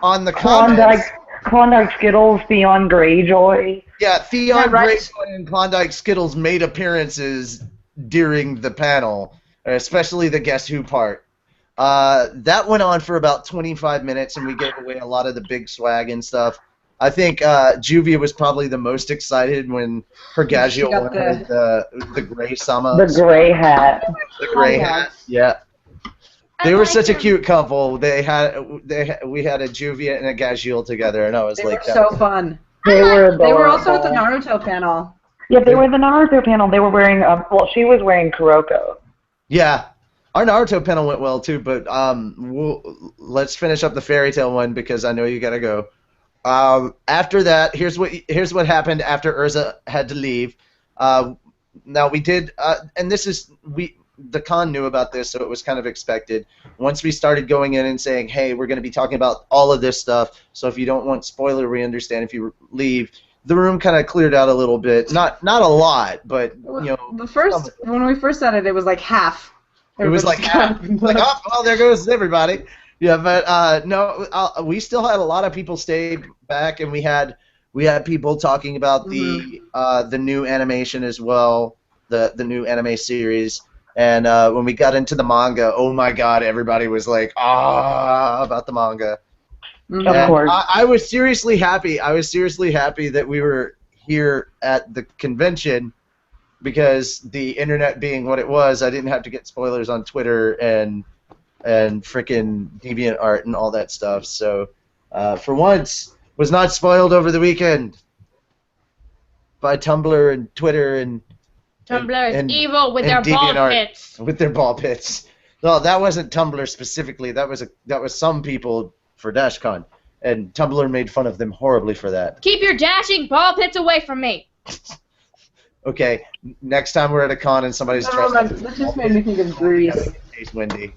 on the comments.
Klondike Skittles, Theon Greyjoy.
Yeah, Theon Greyjoy and Klondike Skittles made appearances during the panel, especially the Guess Who part. That went on for about 25 minutes, and we gave away a lot of the big swag and stuff. I think Juvia was probably the most excited when her Gagiel won the gray Sama.
The gray hat.
The gray hat, yeah. They were such a cute couple. We had a Juvia and a Gagiel together, and I was like,
so fun.
They were adorable.
They were also at the Naruto panel.
Yeah, they were at the Naruto panel. They were wearing, she was wearing Kuroko.
Yeah. Our Naruto panel went well, too, but let's finish up the fairy tale one because I know you gotta go. After that, here's what happened after Urza had to leave. Now we did, and the con knew about this, so it was kind of expected. Once we started going in and saying, hey, we're going to be talking about all of this stuff, so if you don't want spoiler, we understand if you leave. The room kind of cleared out a little bit, not a lot, but when
we first started, it was like half.
It was like half. Like, oh, well, there goes everybody. Yeah, but no, we still had a lot of people stay back, and we had people talking about the new animation as well, the new anime series. And when we got into the manga, oh my God, everybody was like, about the manga.
Of course.
I was seriously happy. I was seriously happy that we were here at the convention because the internet being what it was, I didn't have to get spoilers on Twitter and frickin' DeviantArt and all that stuff. So, for once, was not spoiled over the weekend by Tumblr and Twitter and
Tumblr is evil with their ball pits.
With their ball pits. No, that wasn't Tumblr specifically. That was some people for DashCon, and Tumblr made fun of them horribly for that.
Keep your dashing ball pits away from me.
Okay, next time we're at a con and somebody's dressed up.
That just made me think of Grease.
It's windy.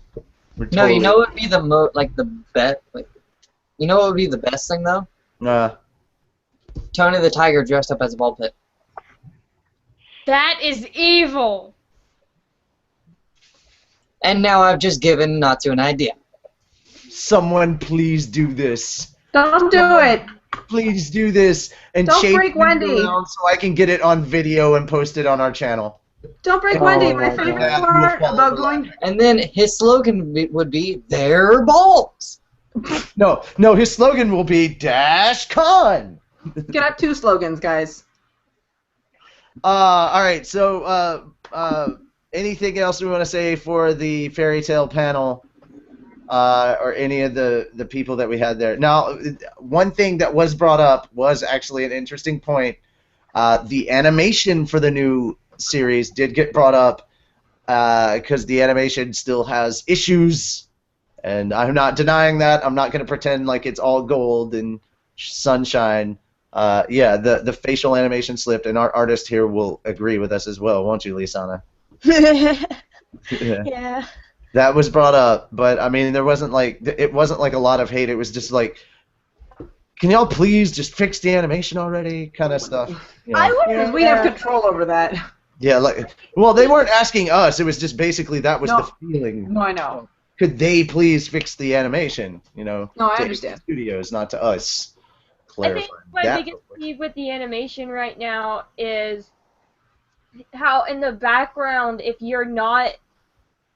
No, you know what would be the best? You know what would be the best thing though? Tony the Tiger dressed up as a ball pit.
That is evil.
And now I've just given Natsu an idea.
Someone please do this.
Don't do it.
Please do this and
Don't
chase
break
me
Wendy.
around so I can get it on video and post it on our channel.
Don't break Wendy. My favorite part about going.
And then his slogan would be "Their balls."
No, his slogan will be DashCon.
Get up 2 slogans, guys.
All right. So, anything else we want to say for the fairy tale panel, or any of the people that we had there? Now, one thing that was brought up was actually an interesting point. The animation for the new series did get brought up because the animation still has issues, and I'm not denying that. I'm not going to pretend like it's all gold and sunshine. Yeah, the facial animation slipped, and our artist here will agree with us as well, won't you, Lisana?
Yeah.
That was brought up, but I mean, it wasn't like a lot of hate. It was just like, can y'all please just fix the animation already, kind of stuff. You know?
I would, because we have control over that.
Yeah, well, they weren't asking us. It was just basically that was the feeling.
No, I know.
Could they please fix the animation? You know,
no, I
to
understand.
Studios, not to us.
I think my biggest beef with the animation right now is how in the background, if you're not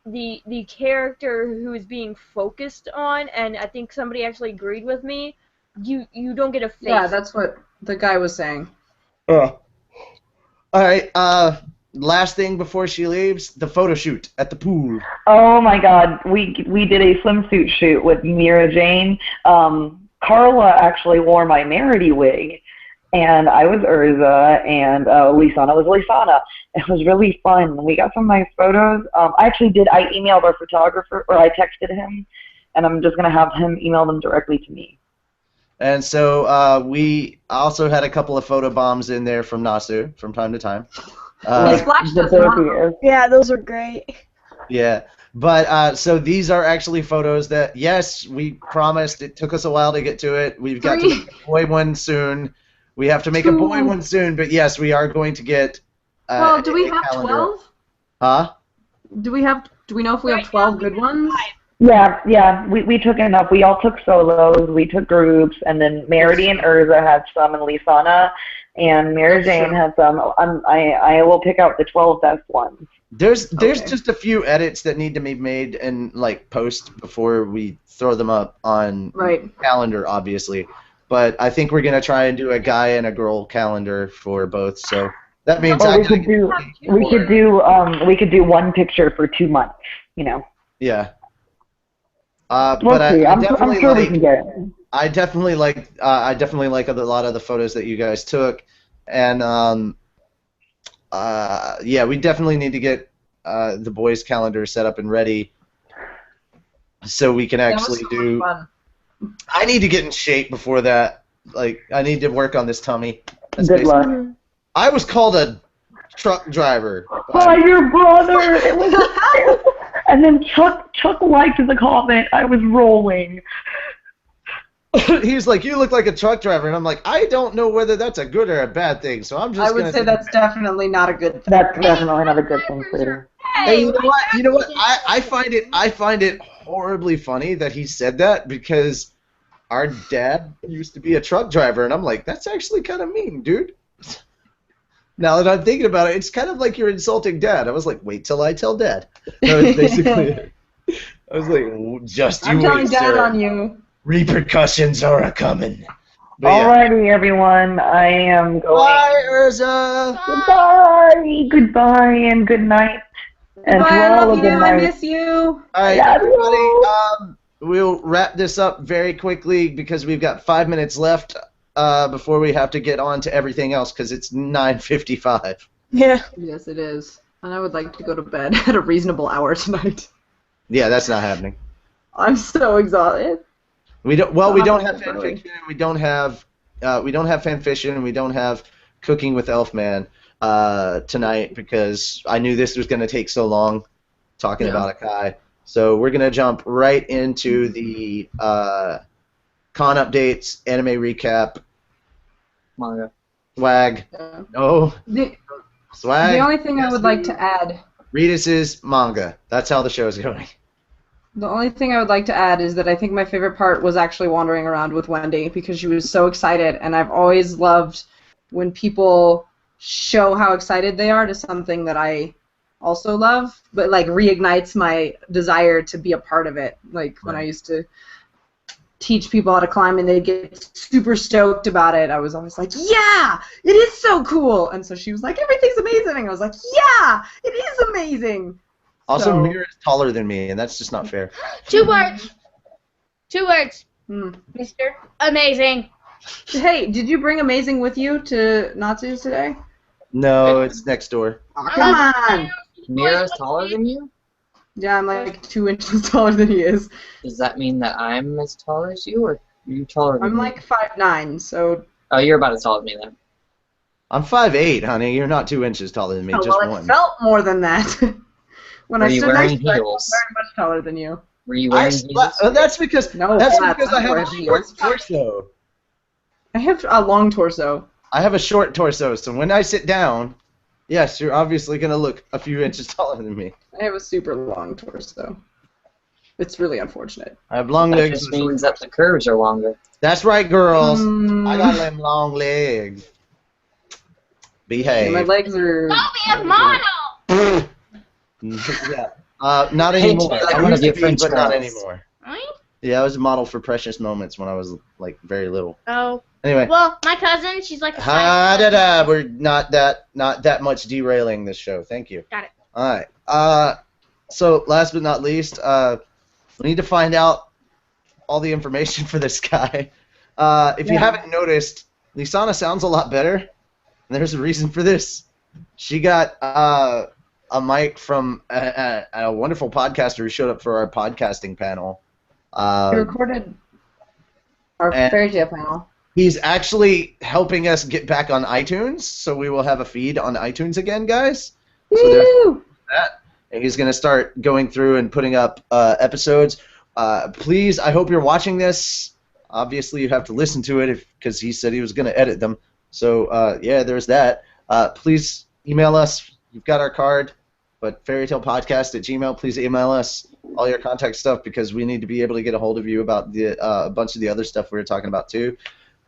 the character who is being focused on, and I think somebody actually agreed with me, you don't get a face.
Yeah, that's what the guy was saying.
All right. Last thing before she leaves, the photo shoot at the pool.
Oh my God, we did a swimsuit shoot with Mira Jane. Carla actually wore my Merity wig, and I was Urza, and Lisana was Lisana. It was really fun. We got some nice photos. I emailed our photographer, or I texted him, and I'm just gonna have him email them directly to me.
And so we also had a couple of photo bombs in there from Nasu from time to time.
He flashed us on.
Yeah, those were great.
Yeah, but so these are actually photos that, yes, we promised. It took us a while to get to it. We've got to make a boy one soon. We have to make a boy one soon, but yes, we are going to get.
Well, do we have
calendar.
12?
Huh?
Do we know if we have 12 good ones?
Yeah, we took enough. We all took solos, we took groups, and then Merity and Urza had some, and Lisana and Mira Jane had some. I will pick out the 12 best ones.
There's just a few edits that need to be made and like post before we throw them up on calendar, obviously. But I think we're gonna try and do a guy and a girl calendar for both. So that means
we could do one picture for 2 months. You know.
Yeah.
We'll
but
see.
I'm sure
we can get it.
I definitely like a lot of the photos that you guys took, and yeah, we definitely need to get the boys' calendar set up and ready so we can actually do. I need to get in shape before that. Like, I need to work on this tummy.
Good luck.
I was called a truck driver.
By your brother. It was. And then Chuck liked the comment. I was rolling.
He's like, you look like a truck driver, and I'm like, I don't know whether that's a good or a bad thing, so I'm just.
I would say that's definitely not a good thing.
That's definitely not a good thing, Peter.
Hey, you know what? You know what? I find it horribly funny that he said that because our dad used to be a truck driver, and I'm like, that's actually kind of mean, dude. Now that I'm thinking about it, it's kind of like you're insulting Dad. I was like, wait till I tell Dad. That was basically it. I was like, just you
I'm telling
wait,
Dad
sir.
on you.
Repercussions are a-coming.
Alrighty, everyone. I am going.
Bye, Urza.
Goodbye, and good night. And
Bye,
to
I
all
love
a good
you. I
night.
miss you.
All right,
Love
everybody. We'll wrap this up very quickly because we've got 5 minutes left before we have to get on to everything else because it's 9:55.
Yeah.
Yes, it is. And I would like to go to bed at a reasonable hour tonight.
Yeah, that's not happening.
I'm so exhausted.
We don't. Well, we don't have fanfiction. We don't have fanfiction, and we don't have cooking with Elfman tonight because I knew this was going to take so long talking about Akai. So we're going to jump right into the con updates, anime recap,
manga,
swag.
Yeah.
Oh, swag.
The only thing I would like to add.
Redis's manga. That's how the show is going.
The only thing I would like to add is that I think my favorite part was actually wandering around with Wendy because she was so excited, and I've always loved when people show how excited they are to something that I also love, but like reignites my desire to be a part of it. Like when I used to teach people how to climb and they'd get super stoked about it, I was always like, yeah, it is so cool. And so she was like, everything's amazing. And I was like, yeah, it is amazing.
Also,
So-
Mira is taller than me, and that's just not fair.
2 words. 2 words.
Hmm.
Mr. Amazing.
Hey, did you bring Amazing with you to Natsu's today?
No, it's next door.
Oh, come on!
Mira's taller than you?
Yeah, I'm like 2 inches taller than he is.
Does that mean that I'm as tall as you, or are you taller than
I'm
me?
like 5'9", so...
Oh, you're about as tall as me then.
I'm 5'8", honey. You're not 2 inches taller than me,
Oh,
just
well, it
one.
felt more than that. When
Were
I
you
stood
wearing
next to you, I
heels?
was very much taller than you.
Were you wearing heels?
That's because
No,
that's
flats.
because I have a
I'm
short
wearing
torso.
I have a long torso.
I have a short torso, so when I sit down, yes, you're obviously gonna look a few inches taller than me.
I have a super long torso. It's really unfortunate.
I have long
That
legs.
just means that the curves are longer.
That's right, girls.
Mm.
I got them long legs.
My
Behave.
legs are.
Oh, we have mono.
Yeah. Not
Hey,
anymore.
like
I
one
used
of
to
your
be,
French
but not
girls.
anymore.
Really?
Yeah, I was a model for Precious Moments when I was like very little.
Oh.
Anyway.
Well, my cousin, she's like a
Ha
size
da da. We're not that much derailing this show. Thank you.
Got it.
All right. So last but not least, we need to find out all the information for this guy. If you haven't noticed, Lisana sounds a lot better, and there's a reason for this. She got a mic from a wonderful podcaster who showed up for our podcasting panel.
We recorded our
and-
fairy tale panel.
He's actually helping us get back on iTunes, so we will have a feed on iTunes again, guys. So there's
Woo!
that. And he's going to start going through and putting up episodes. Please, I hope you're watching this. Obviously, you have to listen to it because he said he was going to edit them. So, yeah, there's that. Please email us. You've got our card. But fairytalepodcast@gmail.com, please email us all your contact stuff because we need to be able to get a hold of you about a bunch of the other stuff we were talking about, too.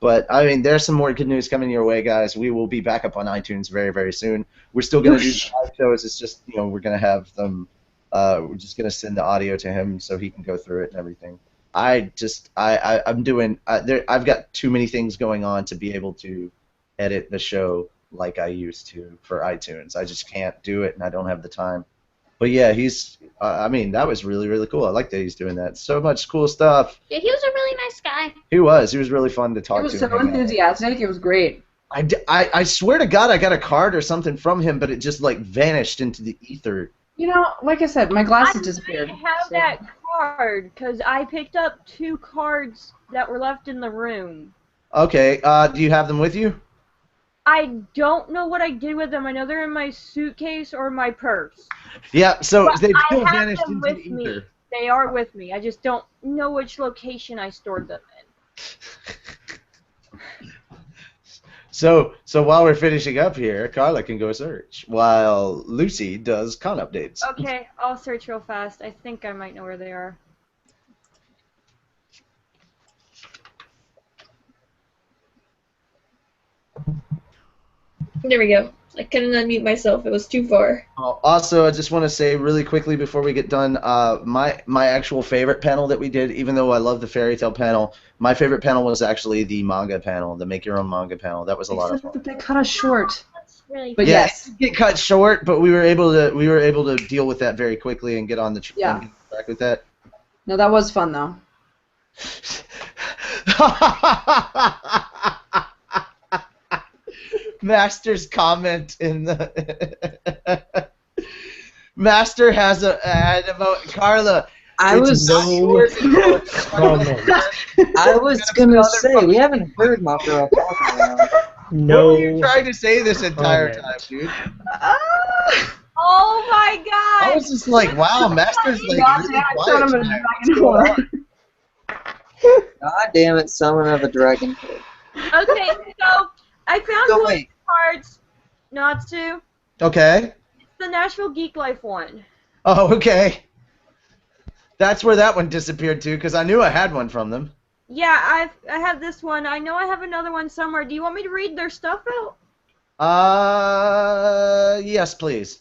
But, I mean, there's some more good news coming your way, guys. We will be back up on iTunes very, very soon. We're still going to do live shows. It's just, we're going to have them, we're just going to send the audio to him so he can go through it and everything. I've got too many things going on to be able to edit the show like I used to for iTunes. I just can't do it, and I don't have the time. But, yeah, that was really, really cool. I like that he's doing that. So much cool stuff.
Yeah, he was a really nice guy.
He was really fun to talk to.
He was so enthusiastic. It was great.
I swear to God, I got a card or something from him, but it just like vanished into the ether.
Like I said, my glasses disappeared.
I have that card because I picked up 2 cards that were left in the room.
Okay, do you have them with you?
I don't know what I did with them. I know they're in my suitcase or my purse.
Yeah, so
But
they've
I
still
have
vanished
them
into
with
the
me.
ether.
They are with me. I just don't know which location I stored them in.
So while we're finishing up here, Carla can go search while Lucy does con updates.
Okay, I'll search real fast. I think I might know where they are.
There we go. I couldn't unmute myself. It was too far.
Also, I just want to say really quickly before we get done, my actual favorite panel that we did, even though I love the fairy tale panel, my favorite panel was actually the manga panel, the make your own manga panel. That was a lot of fun.
Except that they cut us short.
That's really
But
Yeah,
yes.
it did get cut short, but we were able to deal with that very quickly and get on the track with that.
No, that was fun though.
Master's comment in the Master has an emote. Carla,
I was
comment.
I was gonna say we haven't heard Makara talk about.
No.
What were you trying to say this entire time,
comment.
dude?
Oh my god!
I was just like, wow, Master's like really quiet tonight.
God damn it, summon of a dragon.
Okay, so I found
Go
one of
away.
the cards. Natsu.
Okay.
It's the Nashville Geek Life one.
Oh, okay. That's where that one disappeared to, because I knew I had one from them.
Yeah, I have this one. I know I have another one somewhere. Do you want me to read their stuff out?
Yes, please.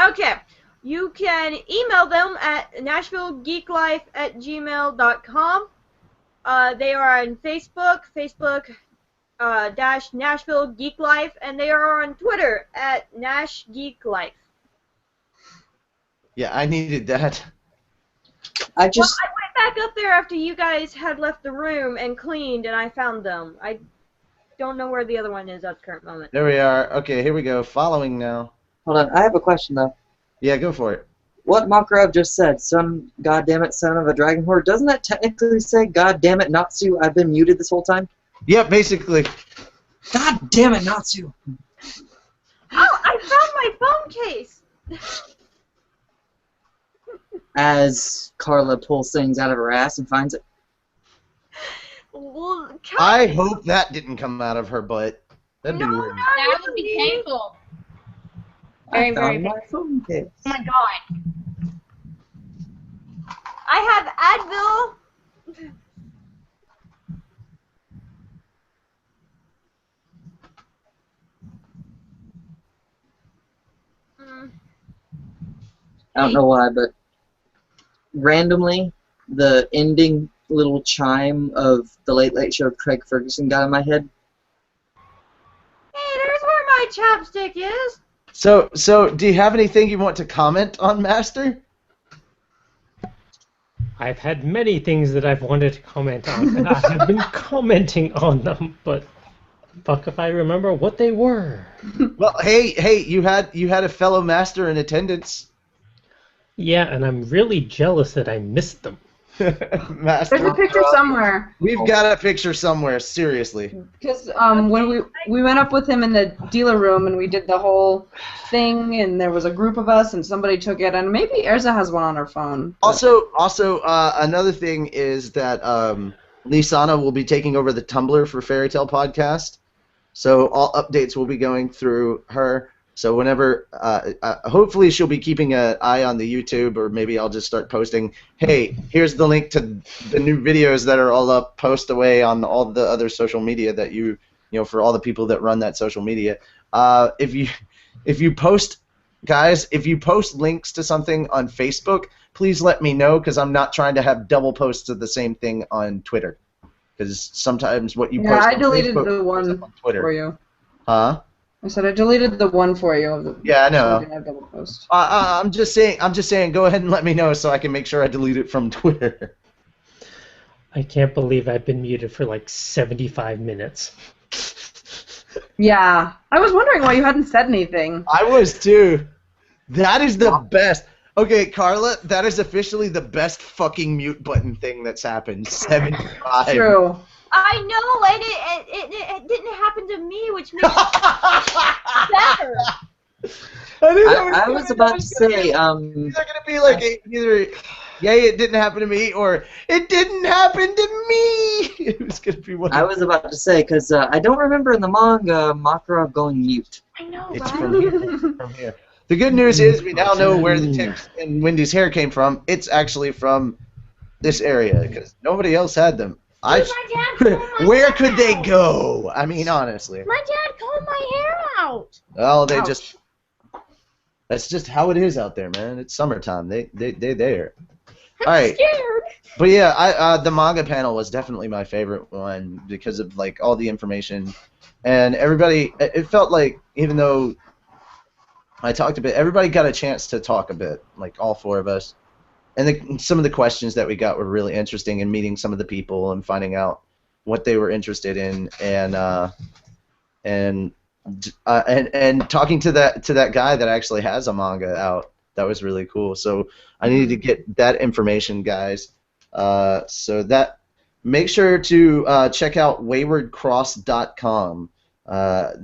Okay. You can email them at nashvillegeeklife@gmail.com. They are on Facebook dash Nashville Geek Life, and they are on Twitter at Nash Geek Life.
Yeah, I needed that.
I just
Well, I went back up there after you guys had left the room and cleaned, and I found them. I don't know where the other one is at the current moment.
There we are. Okay, here we go. Following now.
hold on. I have a question though.
Yeah, go for it.
What Makarov just said, son, goddammit, son of a dragon whore, doesn't that technically say, goddammit, Natsu, I've been muted this whole time?
Yeah, basically.
God damn it, Natsu!
Oh, I found my phone case!
As Carla pulls things out of her ass and finds it.
Well,
I hope that didn't come out of her butt. That'd be weird.
That would be painful. Very,
I
very
found my phone case.
Oh my god.
I have Advil.
I don't know why, but randomly, the ending little chime of the Late Late Show of Craig Ferguson got in my head.
Hey, there's where my chapstick is.
So do you have anything you want to comment on, Master?
I've had many things that I've wanted to comment on, and I have been commenting on them, but fuck if I remember what they were.
Well, hey, you had a fellow master in attendance.
Yeah, and I'm really jealous that I missed them.
Master,
There's a picture somewhere.
we've got a picture somewhere. Seriously.
Because when we went up with him in the dealer room and we did the whole thing, and there was a group of us, and somebody took it, and maybe Erza has one on her phone.
Also, another thing is that Lisana will be taking over the Tumblr for Fairy Tale Podcast, so all updates will be going through her. So whenever, hopefully she'll be keeping an eye on the YouTube, or maybe I'll just start posting, hey, here's the link to the new videos that are all up, post away on all the other social media that you know, for all the people that run that social media. If you post, guys, if you post links to something on Facebook, please let me know, because I'm not trying to have double posts of the same thing on Twitter. Because sometimes what you post
I
on
deleted
Facebook
the one
on Twitter.
for you.
Huh?
I said I deleted the one for you. Of the,
Yeah, I know.
so I didn't have double post.
I'm just saying. Go ahead and let me know so I can make sure I delete it from Twitter.
I can't believe I've been muted for like 75 minutes.
Yeah, I was wondering why you hadn't said anything.
I was too. That is the best. Okay, Carla, that is officially the best fucking mute button thing that's happened. 75.
True.
I know, and it didn't happen to me, which makes it better.
I was about to say,
It's gonna be like either, yay, it didn't happen to me, or it didn't happen to me. It was gonna be one.
I was about to say, because I don't remember in the manga Makara going mute.
I know,
It's
right?
from here. It's from here. The good news is we now know where the tips in Wendy's hair came from. It's actually from this area, because nobody else had them.
My dad combed my
Where
hair
could they
out.
go? I mean, honestly.
My dad combed my hair out.
Well, they
Ouch.
just. That's just how it is out there, man. It's summertime. They there.
I'm
All right.
scared.
But yeah, the manga panel was definitely my favorite one because of like all the information, and everybody. It felt like, even though I talked a bit, everybody got a chance to talk a bit, like all four of us. And some of the questions that we got were really interesting, and meeting some of the people and finding out what they were interested in, and talking to that guy that actually has a manga out. That was really cool. So I needed to get that information, guys. So that, make sure to check out waywardcross.com.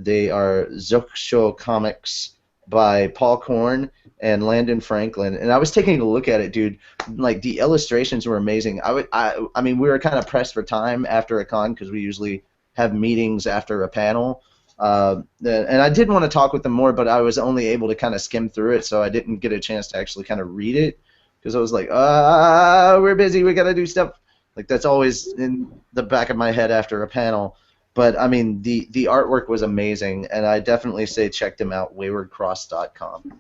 They are Zokusho comics by Paul Korn and Landon Franklin, and I was taking a look at it, dude. Like, the illustrations were amazing. I mean, we were kind of pressed for time after a con because we usually have meetings after a panel, and I did want to talk with them more, but I was only able to kind of skim through it, so I didn't get a chance to actually kind of read it because I was like, we're busy, we gotta do stuff. Like, that's always in the back of my head after a panel. But, I mean, the artwork was amazing, and I definitely say check them out, waywardcross.com.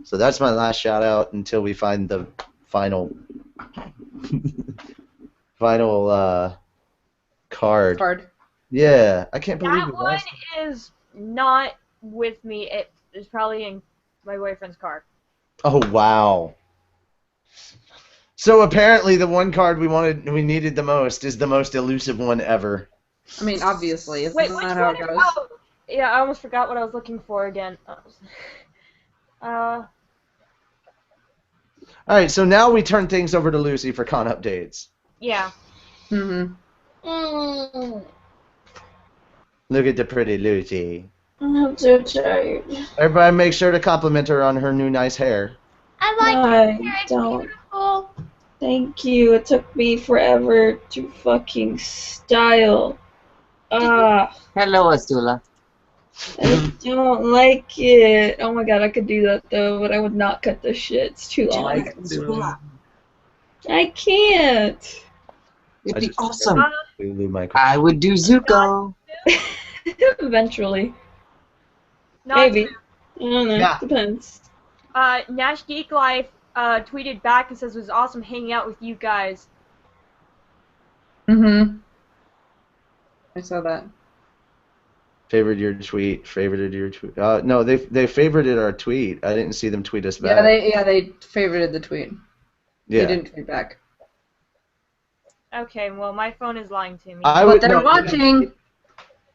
So that's my last shout-out until we find the final card. Yeah, I can't believe
That
it.
one is not with me. It is probably in my boyfriend's car.
Oh, wow. So apparently the one card we needed the most is the most elusive one ever.
I mean, obviously, isn't
Wait, which
that how
one?
it goes?
Oh, yeah, I almost forgot what I was looking for again.
All right, so now we turn things over to Lucy for con updates.
Yeah.
Mm-hmm.
Look at the pretty Lucy.
I'm so tired.
Everybody make sure to compliment her on her new nice hair.
I like
I
your hair. It's
don't.
beautiful.
Thank you. It took me forever to fucking style.
Hello, Astula.
I don't like it. Oh my god, I could do that though, but I would not cut this shit. It's too long. I can't.
It'd
I
be
just-
awesome.
Lulu Michael.
I would do Zuko.
Eventually.
Not
Maybe. I don't know.
Yeah.
Depends.
Nash Geek Life tweeted back and says it was awesome hanging out with you guys.
Mm-hmm. I saw that.
Favorited your tweet. No, they favorited our tweet. I didn't see them tweet us back.
Yeah, they favorited the tweet.
Yeah.
They didn't tweet back.
Okay, well, my phone is lying to me.
But they're watching.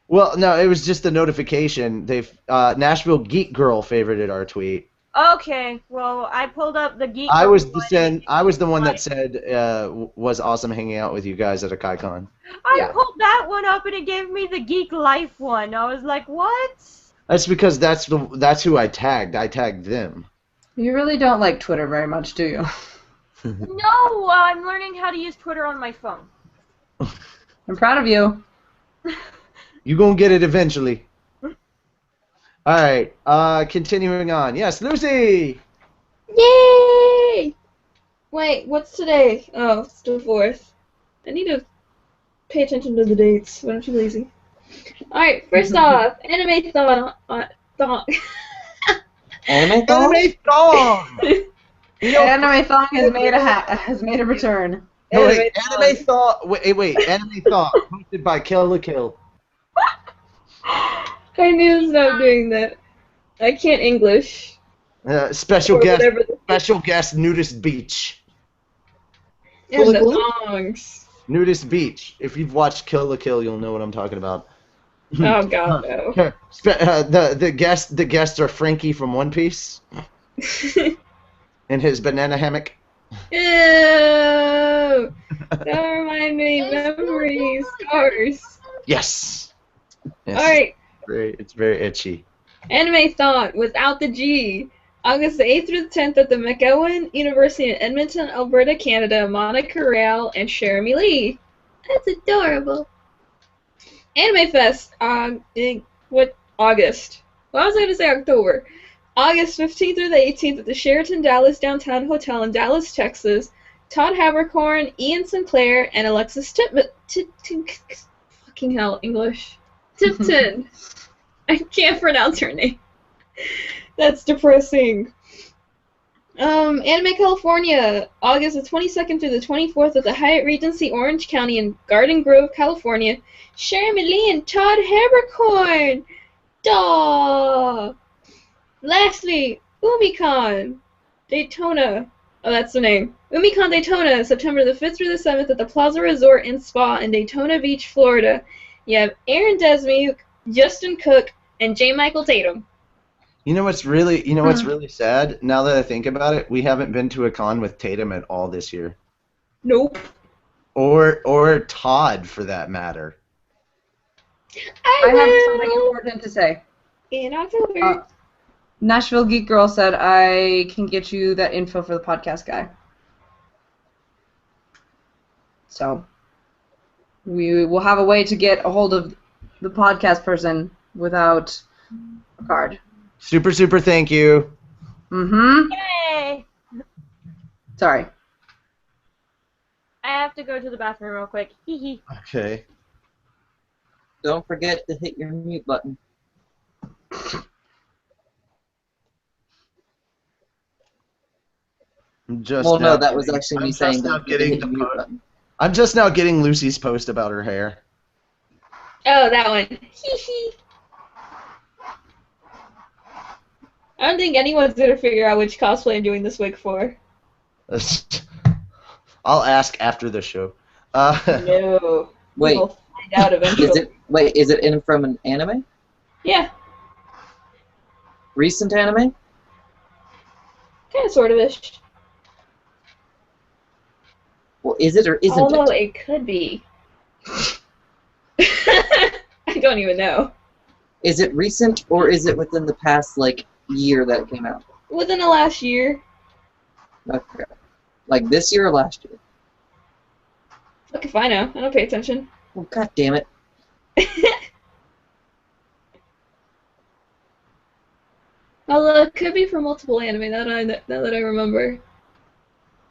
Well, no, it was just a notification. Nashville Geek Girl favorited our tweet.
Okay, well, I pulled up the Geek.
I was the one that said was awesome hanging out with you guys at Akaicon.
I pulled that one up and it gave me the Geek Life one. I was like, what?
That's because that's who I tagged. I tagged them.
You really don't like Twitter very much, do you?
No, I'm learning how to use Twitter on my phone.
I'm proud of you.
You gonna get it eventually. Alright, continuing on. Yes, Lucy!
Yay! Wait, what's today? Oh, it's the 4th. I need to pay attention to the dates, but I'm too lazy. Alright, first off, anime thought.
Anime thought?
Anime thought!
Anime Thong has made a return.
No, wait, Anime Thought. Wait, Anime Thought, hosted by Kill la Kill.
I need to stop doing that. I can't English.
Special guest, Nudist Beach.
And the songs.
Nudist Beach. If you've watched Kill la Kill, you'll know what I'm talking about.
Oh God, no.
The guests are Frankie from One Piece. In his banana hammock.
Ew! That reminded me of memories. Scars.
Yes.
Alright.
It's very itchy.
Anime Thought without the G. August the 8th through the 10th at the McGowan University in Edmonton, Alberta, Canada. Monica Rao and Jeremy Lee. That's adorable. Anime Fest August. Well, I was going to say October. August 15th through the 18th at the Sheraton Dallas Downtown Hotel in Dallas, Texas. Todd Habercorn, Ian Sinclair, and Alexis fucking hell, English. Tipton. I can't pronounce her name. That's depressing. Anime California, August the 22nd through the 24th at the Hyatt Regency Orange County in Garden Grove, California. Jeremy Lee and Todd Habercorn. Duh. Lastly, UmiCon Daytona. Oh, that's the name. UmiCon Daytona, September the 5th through the 7th at the Plaza Resort and Spa in Daytona Beach, Florida. You have Aaron Desmuke, Justin Cook, and J. Michael Tatum.
You know what's really sad? Now that I think about it, we haven't been to a con with Tatum at all this year.
Nope.
Or Todd, for that matter.
I have something important to say.
In October.
Nashville Geek Girl said I can get you that info for the podcast guy. So we will have a way to get a hold of the podcast person without a card.
Super thank you.
Mm-hmm.
Yay!
Sorry.
I have to go to the bathroom real quick. Hee hee.
Okay.
Don't forget to hit your mute button. No, that was actually me saying that.
I'm just now getting Lucy's post about her hair.
Oh, that one. Hee hee. I don't think anyone's gonna figure out which cosplay I'm doing this wig for.
I'll ask after the show.
No.
Wait.
We'll find out eventually.
Is it in from an anime?
Yeah.
Recent anime?
Kind of, sort of ish.
Well, is it or isn't
Although
it?
it could be. I don't even know.
Is it recent or is it within the past, year that it came out?
Within the last year.
Okay. Like this year or last year?
Look if I know. I don't pay attention.
Well, god damn it.
Although it could be for multiple anime, now that I remember.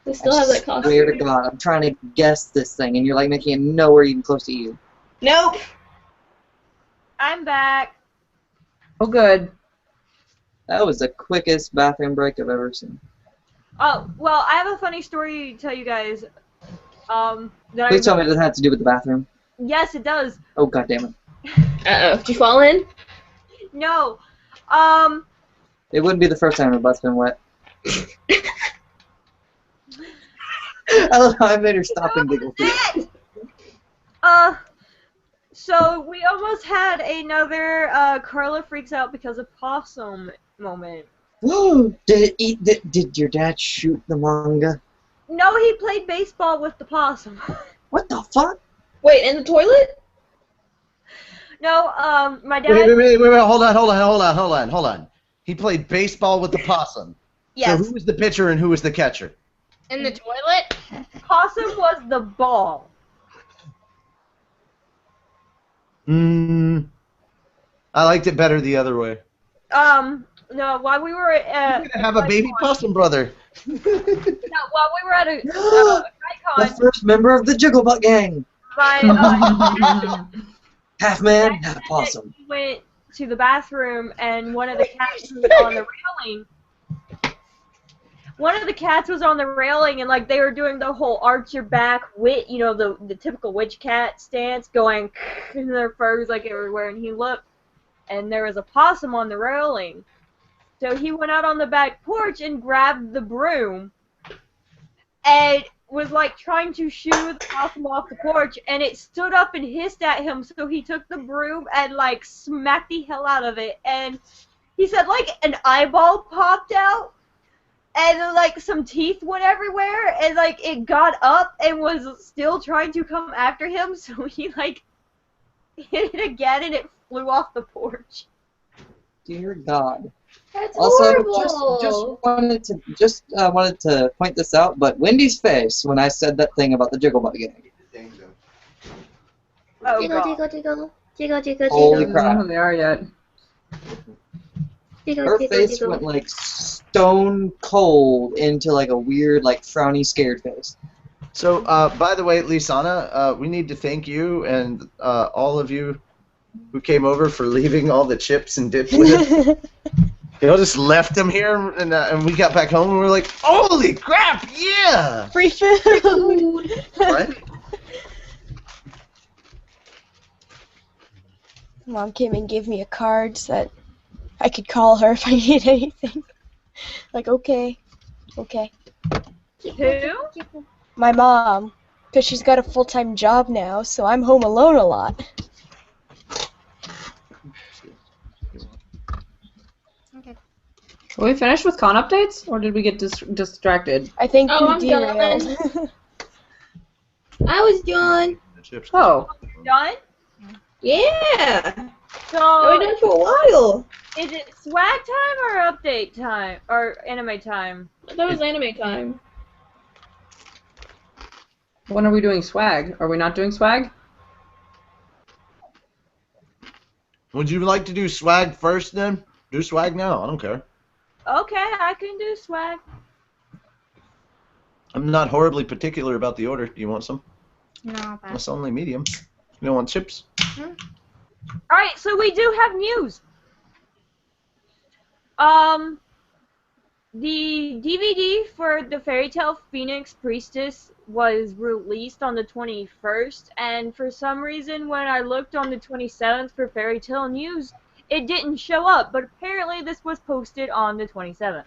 They still have that costume.
Swear to God, I'm trying to guess this thing, and you're making it nowhere even close to you.
Nope.
I'm back.
Oh, good.
That was the quickest bathroom break I've ever seen.
Oh, well, I have a funny story to tell you guys. That
Please tell me it doesn't have to do with the bathroom.
Yes, it does.
Oh, god damn it.
Uh-oh. Did you fall in?
No.
It wouldn't be the first time the butt's been wet. I love how I made her stop and giggle.
So we almost had another Carla freaks out because of possum moment.
Did your dad shoot the manga?
No, he played baseball with the possum.
What the fuck?
Wait, in the toilet?
No, my dad.
Wait, hold on. He played baseball with the possum.
Yes.
So who was the pitcher and who was the catcher?
In the toilet?
Possum was the ball.
I liked it better the other way.
No, while we were at.
You're gonna have a baby possum brother.
No, while we were at a Akaicon,
The first member of the Jigglebutt gang.
my
Half man, half possum.
he went to the bathroom and one of the cats was on the railing. One of the cats was on the railing and like they were doing the whole arch your back wit, you know, the typical witch cat stance, going and their furs like everywhere, and he looked and there was a possum on the railing. So he went out on the back porch and grabbed the broom and was like trying to shoo the possum off the porch, and it stood up and hissed at him, so he took the broom and like smacked the hell out of it, and he said like an eyeball popped out and then, like some teeth went everywhere, and like it got up and was still trying to come after him, so he like hit it again and it flew off the porch.
Dear God.
That's
Also,
horrible.
just wanted to point this out, but Wendy's face when I said that thing about the Jigglebutt gang.
Oh
Jiggle,
god.
jiggle, jiggle. Jiggle, jiggle,
Holy
jiggle.
I don't know
crap.
who they are yet.
Jiggle,
Her
jiggle,
face
jiggle.
went like stone cold into like a weird, like frowny, scared face.
So, by the way, Lisana, we need to thank you and all of you who came over for leaving all the chips and dip with us. They all just left them here, and we got back home and we were like, holy crap, yeah!
Free food.
What?
Mom came and gave me a card so that I could call her if I need anything. Like, okay.
Who?
My mom, because she's got a full-time job now, so I'm home alone a lot.
Are we finished with con updates, or did we get distracted?
I think
Oh,
you
I'm done.
derailed.
I was done.
Oh.
Done?
Yeah. I
So
was done for a while.
is it swag time or update time or anime time?
That was anime time.
When are we doing swag? Are we not doing swag?
Would you like to do swag first then? Do swag now, I don't care.
Okay, I can do swag.
I'm not horribly particular about the order. Do you want some?
No, pass.
That's only medium. You don't want chips?
Alright, so we do have news. The DVD for the Fairy Tail Phoenix Priestess was released on the 21st, and for some reason when I looked on the 27th for Fairy Tail News, it didn't show up, but apparently this was posted on the 27th.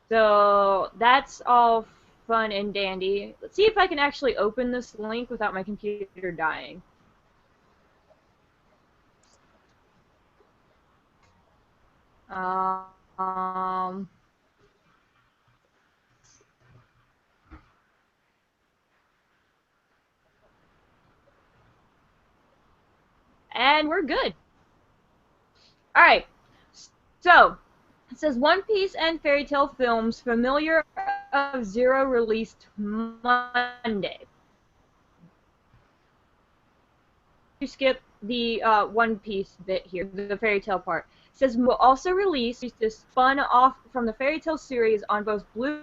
So that's all fun and dandy. Let's see if I can actually open this link without my computer dying. And we're good. Alright, so it says One Piece and Fairy Tail Films Familiar of Zero released Monday. You skip the One Piece bit here, the Fairy Tail part. It says will also release this spun off from the Fairy Tail series on both Blue.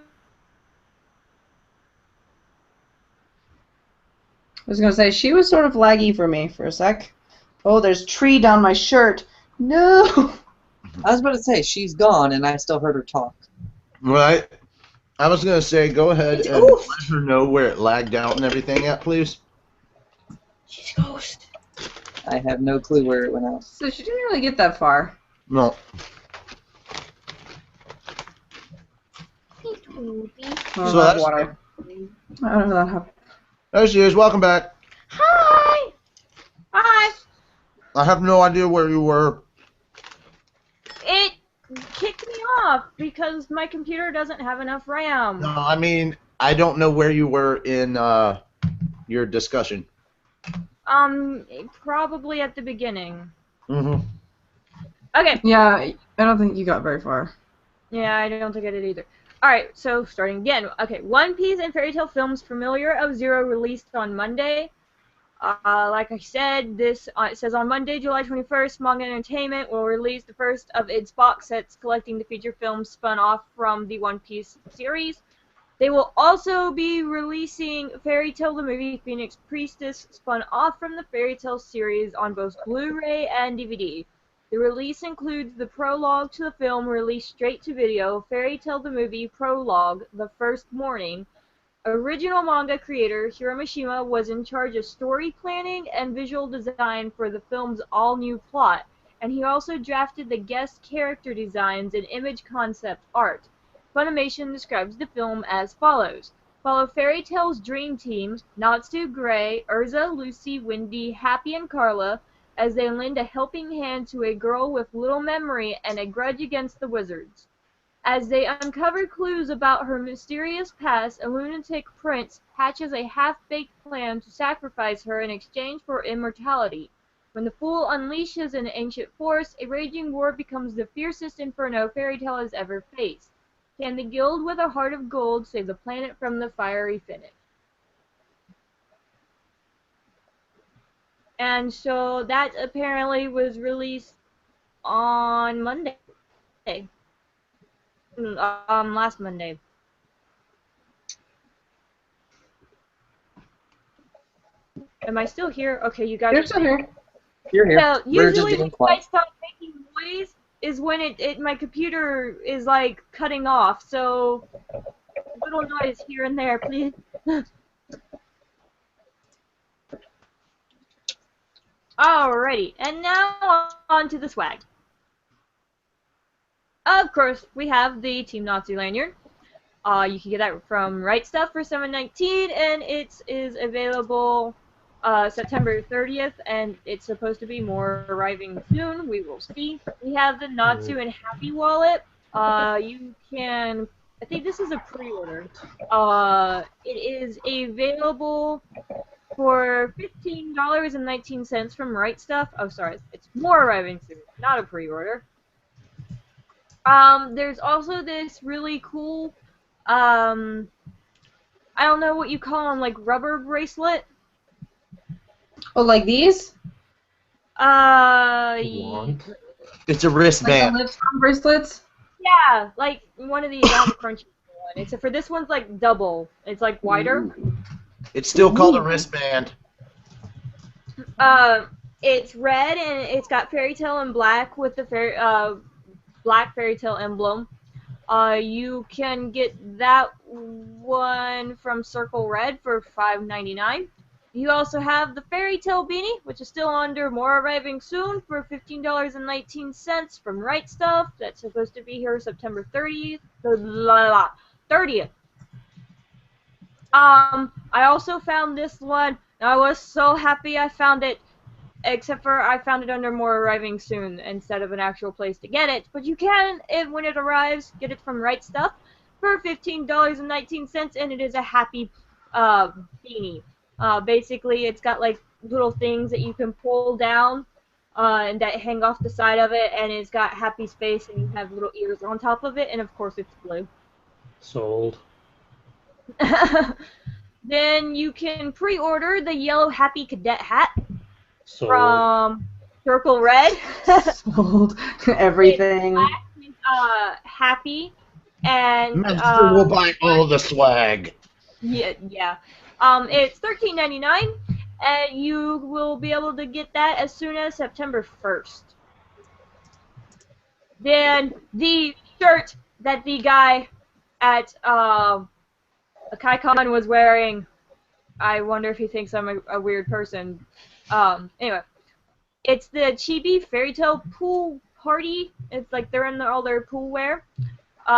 I was gonna say she was sort of laggy for me for a sec. Oh, there's tree down my shirt. No.
I was about to say, she's gone, and I still heard her talk.
Right. I was gonna say, go ahead and let her know where it lagged out and everything at, please.
She's a ghost.
I have no clue where it went out.
So she didn't really get that far.
No.
Oh,
So
that
that's
water. I don't know that happened.
There she is. Welcome back.
Hi! Hi!
I have no idea where you were.
It kicked me off because my computer doesn't have enough RAM.
No, I mean, I don't know where you were in your discussion.
Probably at the beginning.
Mm-hmm.
Okay.
Yeah, I don't think you got very far.
Yeah, I don't think I did either. Alright, so starting again. Okay, One Piece and Fairy Tail Films Familiar of Zero released on Monday. Like I said, this it says on Monday, July 21st, Manga Entertainment will release the first of its box sets collecting the feature films spun off from the One Piece series. They will also be releasing Fairy Tail the Movie Phoenix Priestess spun off from the Fairy Tail series on both Blu-ray and DVD. The release includes the prologue to the film released straight to video, Fairy Tail the Movie Prologue, The First Morning. Original manga creator Hiroshima was in charge of story planning and visual design for the film's all-new plot, and he also drafted the guest character designs and image concept art. Funimation describes the film as follows. Follow Fairy Tail's dream teams, Natsu, Gray, Urza, Lucy, Wendy, Happy, and Carla, as they lend a helping hand to a girl with little memory and a grudge against the wizards. As they uncover clues about her mysterious past, a lunatic prince hatches a half-baked plan to sacrifice her in exchange for immortality. When the fool unleashes an ancient force, a raging war becomes the fiercest inferno Fairy Tail has ever faced. Can the guild with a heart of gold save the planet from the fiery phoenix? And so that apparently was released on Monday. Last Monday. Am I still here? Okay, you guys
You're
are
still here.
You're here.
So
We're just
usually
being
when I
quiet.
stop making noise is when my computer is like cutting off. So little noise here and there, please. Alrighty, and now on to the swag. Of course, we have the Team Natsu lanyard. You can get that from Right Stuff for $7.19, and it is available September 30th, and it's supposed to be more arriving soon. We will see. We have the Natsu and Happy wallet. You can, I think this is a pre-order. It is available for $15.19 from Right Stuff. Oh, sorry, it's more arriving soon, not a pre-order. There's also this really cool, I don't know what you call them, like rubber bracelet.
Oh, like these?
It's a
Like
wristband.
the Lipstone bracelets?
Yeah, like one of these on the crunchy one. Except for this one's like double. It's like wider.
It's still called a wristband.
It's red and it's got Fairy Tail in black with the black Fairy Tail emblem. You can get that one from Circle Red for $5.99. You also have the Fairy Tail beanie, which is still under more arriving soon for $15.19 from Right Stuff. That's supposed to be here September 30th. 30th. I also found this one. I was so happy I found it. Except for I found it under more arriving soon instead of an actual place to get it. But you can, when it arrives, get it from Right Stuff for $15.19, and it is a happy beanie. Basically, it's got like little things that you can pull down and that hang off the side of it, and it's got happy space, and you have little ears on top of it, and of course it's blue.
Sold.
Then you can pre-order the yellow Happy Cadet hat.
Sold.
From Circle Red.
Sold. Everything.
It's Happy and
Master will buy all the swag.
yeah. It's $13.99, and you will be able to get that as soon as September 1st. Then the shirt that the guy at Akaicon was wearing. I wonder if he thinks I'm a weird person. Anyway, it's the Chibi Fairy Tale Pool Party. It's like they're in all their pool wear.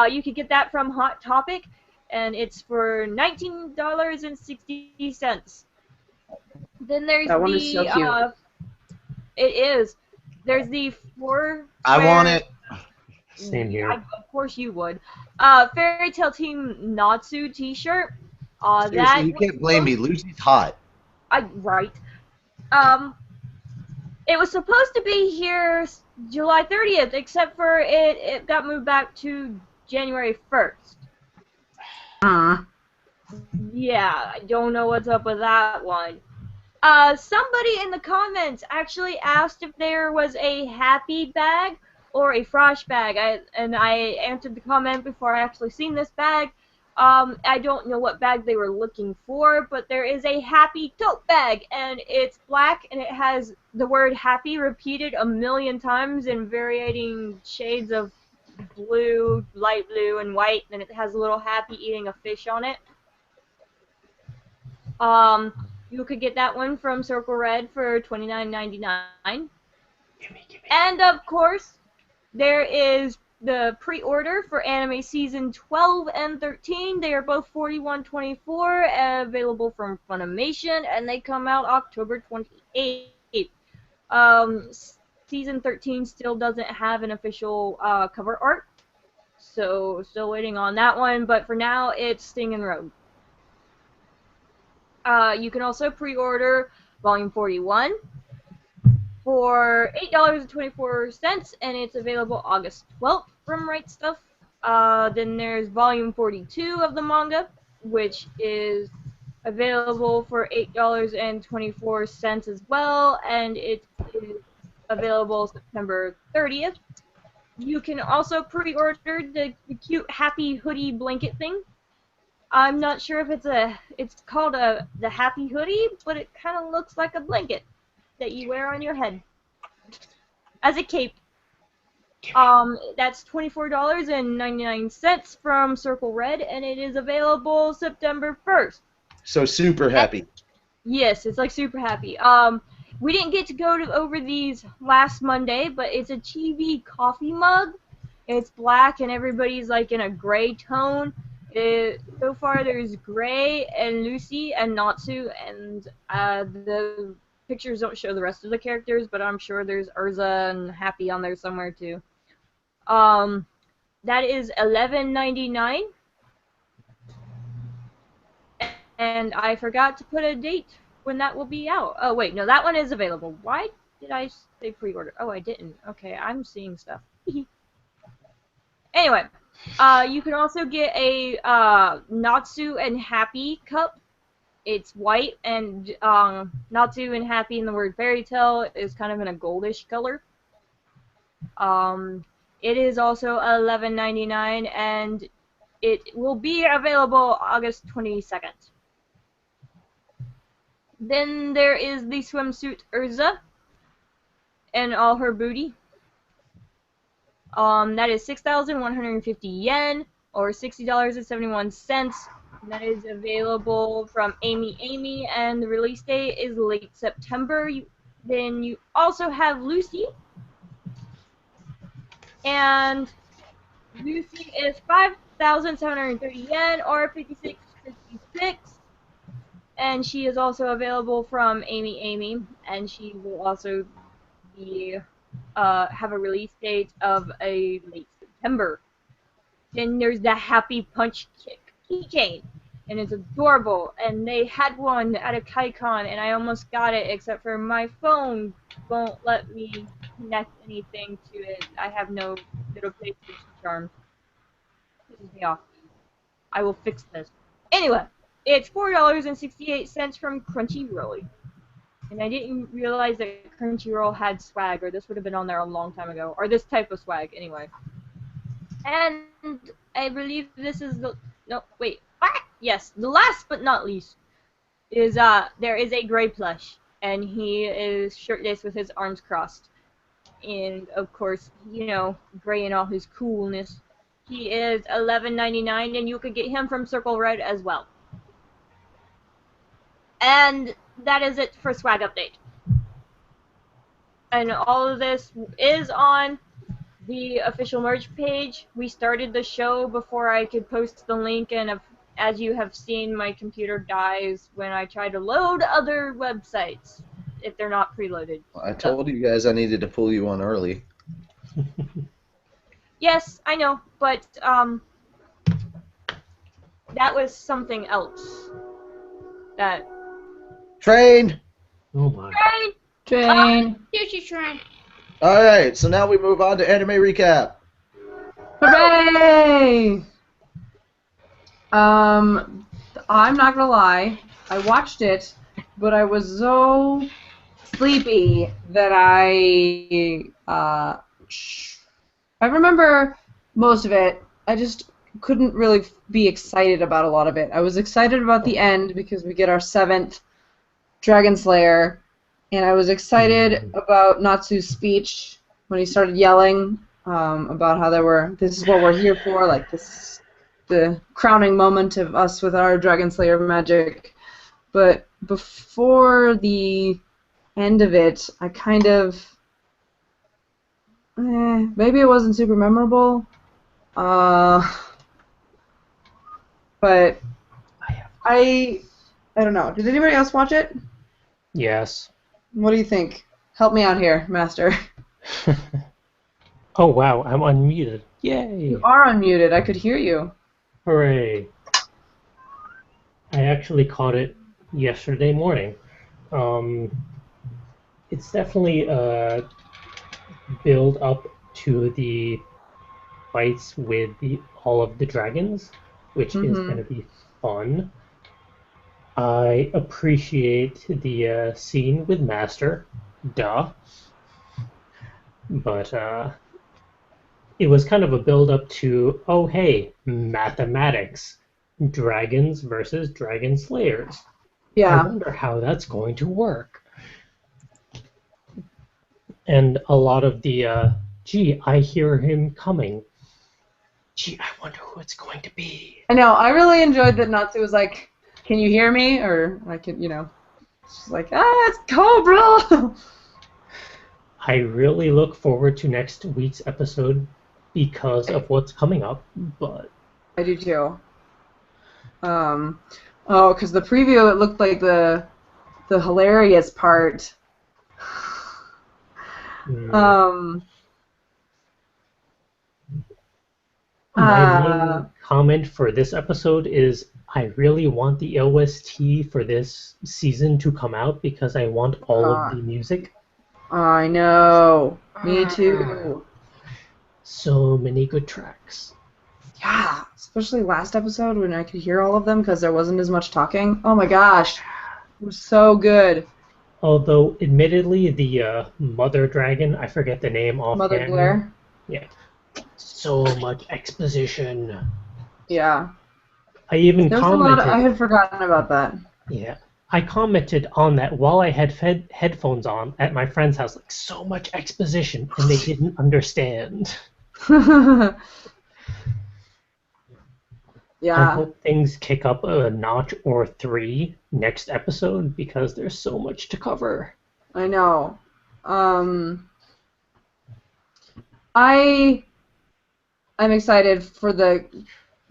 You could get that from Hot Topic, and it's for $19.60. Then there's
That one is so cute.
It is. There's the four.
I want it.
Same here.
Of course you would. Fairy Tale Team Natsu T-shirt.
Seriously,
That
you can't blame me. Lucy's hot.
Right. It was supposed to be here July 30th, except for it got moved back to January 1st. Yeah, I don't know what's up with that one. Somebody in the comments actually asked if there was a happy bag or a frosh bag. I answered the comment before I actually seen this bag. I don't know what bag they were looking for, but there is a happy tote bag, and it's black, and it has the word happy repeated 1,000,000 times in varying shades of blue, light blue, and white, and it has a little happy eating a fish on it. You could get that one from Circle Red for $29.99. And of course, there is the pre-order for anime season 12 and 13. They are both $41.24, available from Funimation, and they come out October 28th. Season 13 still doesn't have an official cover art, so still waiting on that one, but for now it's Sting and Rogue. You can also pre-order Volume 41 for $8.24, and it's available August 12th from Right Stuff. Then there's Volume 42 of the manga, which is available for $8.24 as well, and it is available September 30th. You can also pre-order the cute happy hoodie blanket thing. I'm not sure if it's called the happy hoodie, but it kind of looks like a blanket that you wear on your head as a cape. That's $24.99 from Circle Red, and it is available September 1st.
So super happy.
Yes, it's like super happy. We didn't get to go over these last Monday, but it's a chibi coffee mug. It's black, and everybody's like in a gray tone. So far, there's Gray and Lucy and Natsu, and the pictures don't show the rest of the characters, but I'm sure there's Urza and Happy on there somewhere too. That is $11.99, and I forgot to put a date when that will be out. Oh wait, no, that one is available. Why did I say pre-order? Oh, I didn't. Okay, I'm seeing stuff. Anyway. You can also get a Natsu and Happy cup. It's white, and Natsu and Happy in the word fairy tale is kind of in a goldish color. It is also $11.99, and it will be available August 22nd. Then there is the swimsuit Urza and all her booty. That is 6,150 yen, or $60.71. That is available from Amy, and the release date is late September. Then you also have Lucy, and Lucy is 5,730 yen, or $56.56. And she is also available from Amy, and she will also be have a release date of a late September. Then there's the Happy Punch Kick keychain, and it's adorable. And they had one at Akaicon, and I almost got it, except for my phone won't let me connect anything to it. I have no little PlayStation charm. Pisses me off. I will fix this. Anyway, it's $4.68 from Crunchyroll. And I didn't realize that Crunchyroll had swag, or this would have been on there a long time ago. Or this type of swag, anyway. And I believe this is the... No, wait. What? Yes, the last but not least is, there is a Gray plush. And he is shirtless with his arms crossed. and of course, Gray and all his coolness. He is $11.99, and you could get him from Circle Red as well. And that is it for Swag Update. And all of this is on the official merch page. We started the show before I could post the link, and as you have seen, my computer dies when I try to load other websites if they're not preloaded.
I told you guys I needed to pull you on early.
Yes, I know, but that was something else. That
Train!
Oh my.
Train.
Sushi shrine.
Alright, so now we move on to anime recap.
Hooray! I'm not gonna lie. I watched it, but I was so sleepy that I remember most of it. I just couldn't really be excited about a lot of it. I was excited about the end because we get our 7th Dragon Slayer, and I was excited about Natsu's speech when he started yelling about how this is what we're here for, like this, the crowning moment of us with our Dragon Slayer magic. But before the end of it, I kind of, maybe it wasn't super memorable, but I don't know. Did anybody else watch it?
Yes.
What do you think? Help me out here, Master.
Oh wow, I'm unmuted. Yay!
You are unmuted. I could hear you.
Hooray! I actually caught it yesterday morning. It's definitely a build up to the fights with all of the dragons, which is going to be fun. I appreciate the scene with Master, duh. But it was kind of a build up to, oh hey, mathematics. Dragons versus Dragon Slayers.
Yeah.
I wonder how that's going to work. And a lot of the, gee, I hear him coming. Gee, I wonder who it's going to be.
I know. I really enjoyed that Natsu was like, can you hear me? Or, like, she's like, it's Cobra!
I really look forward to next week's episode because of what's coming up, but...
I do too. Because the preview, it looked like the hilarious part.
My main comment for this episode is I really want the OST for this season to come out because I want all of the music.
I know. Me too.
So many good tracks.
Yeah, especially last episode when I could hear all of them because there wasn't as much talking. Oh my gosh, it was so good.
Although, admittedly, the Mother Dragon, I forget the name offhand.
Mother Glare?
Yeah. So much exposition.
Yeah.
I even commented...
I had forgotten about that.
Yeah. I commented on that while I had headphones on at my friend's house, like, so much exposition, and they didn't understand.
Yeah.
I hope things kick up a notch or 3 next episode because there's so much to cover.
I know. I'm excited for the